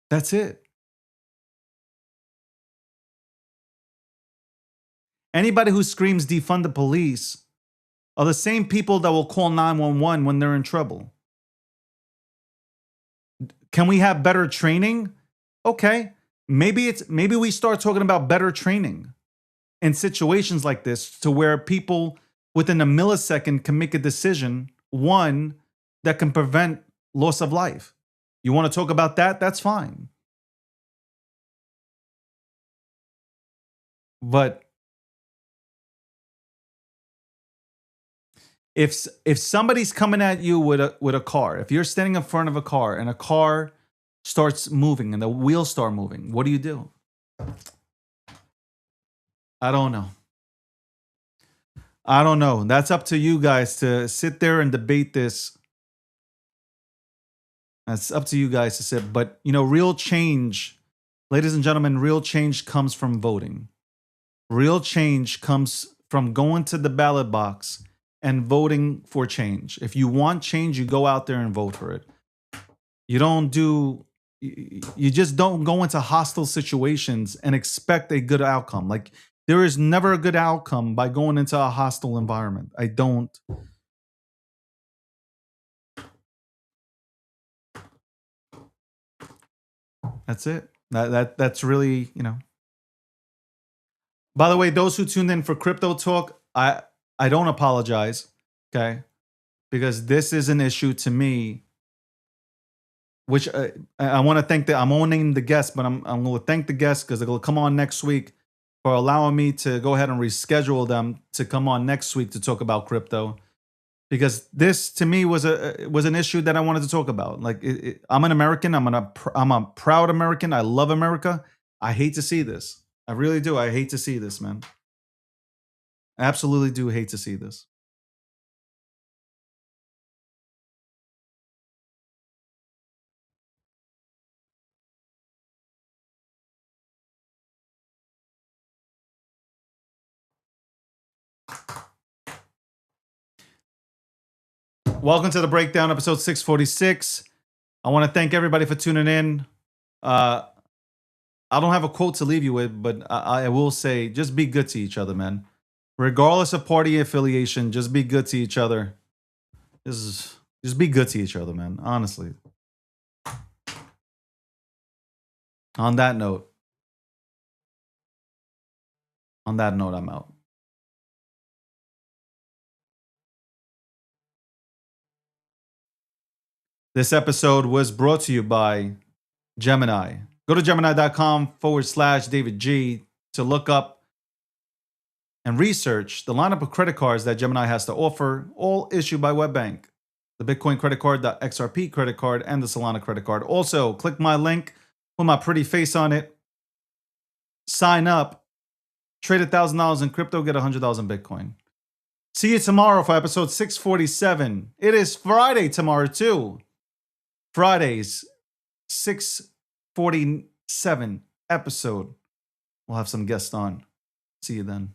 That's it. Anybody who screams defund the police are the same people that will call 911 when they're in trouble. Can we have better training? Okay. Maybe we start talking about better training in situations like this to where people within a millisecond can make a decision, one, that can prevent loss of life. You want to talk about that? That's fine. But if somebody's coming at you with a car, if you're standing in front of a car and a car starts moving and the wheels start moving, what do? I don't know. That's up to you guys to sit there and debate this. That's up to you guys to sit. But, real change, ladies and gentlemen, real change comes from voting. Real change comes from going to the ballot box and voting for change. If you want change, you go out there and vote for it. You don't do you just don't go into hostile situations and expect a good outcome. Like there is never a good outcome by going into a hostile environment. I don't. That's it. That's really, you know. By the way, those who tuned in for Crypto Talk, I don't apologize, okay? Because this is an issue to me, which I want to thank I'm owning the guests, but I'm going to thank the guests because they're going to come on next week for allowing me to go ahead and reschedule them to come on next week to talk about crypto. Because this to me was an issue that I wanted to talk about. Like I'm an American. I'm a proud American. I love America. I hate to see this. I really do. I hate to see this, man. I absolutely do hate to see this. Welcome to the breakdown, episode 646. I want to thank everybody for tuning in. I don't have a quote to leave you with, but I will say just be good to each other, man. Regardless of party affiliation, just be good to each other. Just be good to each other, man. Honestly. On that note, I'm out. This episode was brought to you by Gemini. Go to Gemini.com/David G to look up and research the lineup of credit cards that Gemini has to offer, all issued by WebBank. The Bitcoin credit card, the XRP credit card, and the Solana credit card. Also, click my link with my pretty face on it. Sign up. Trade $1,000 in crypto, get $100 in Bitcoin. See you tomorrow for episode 647. It is Friday tomorrow, too. Friday's 647 episode. We'll have some guests on. See you then.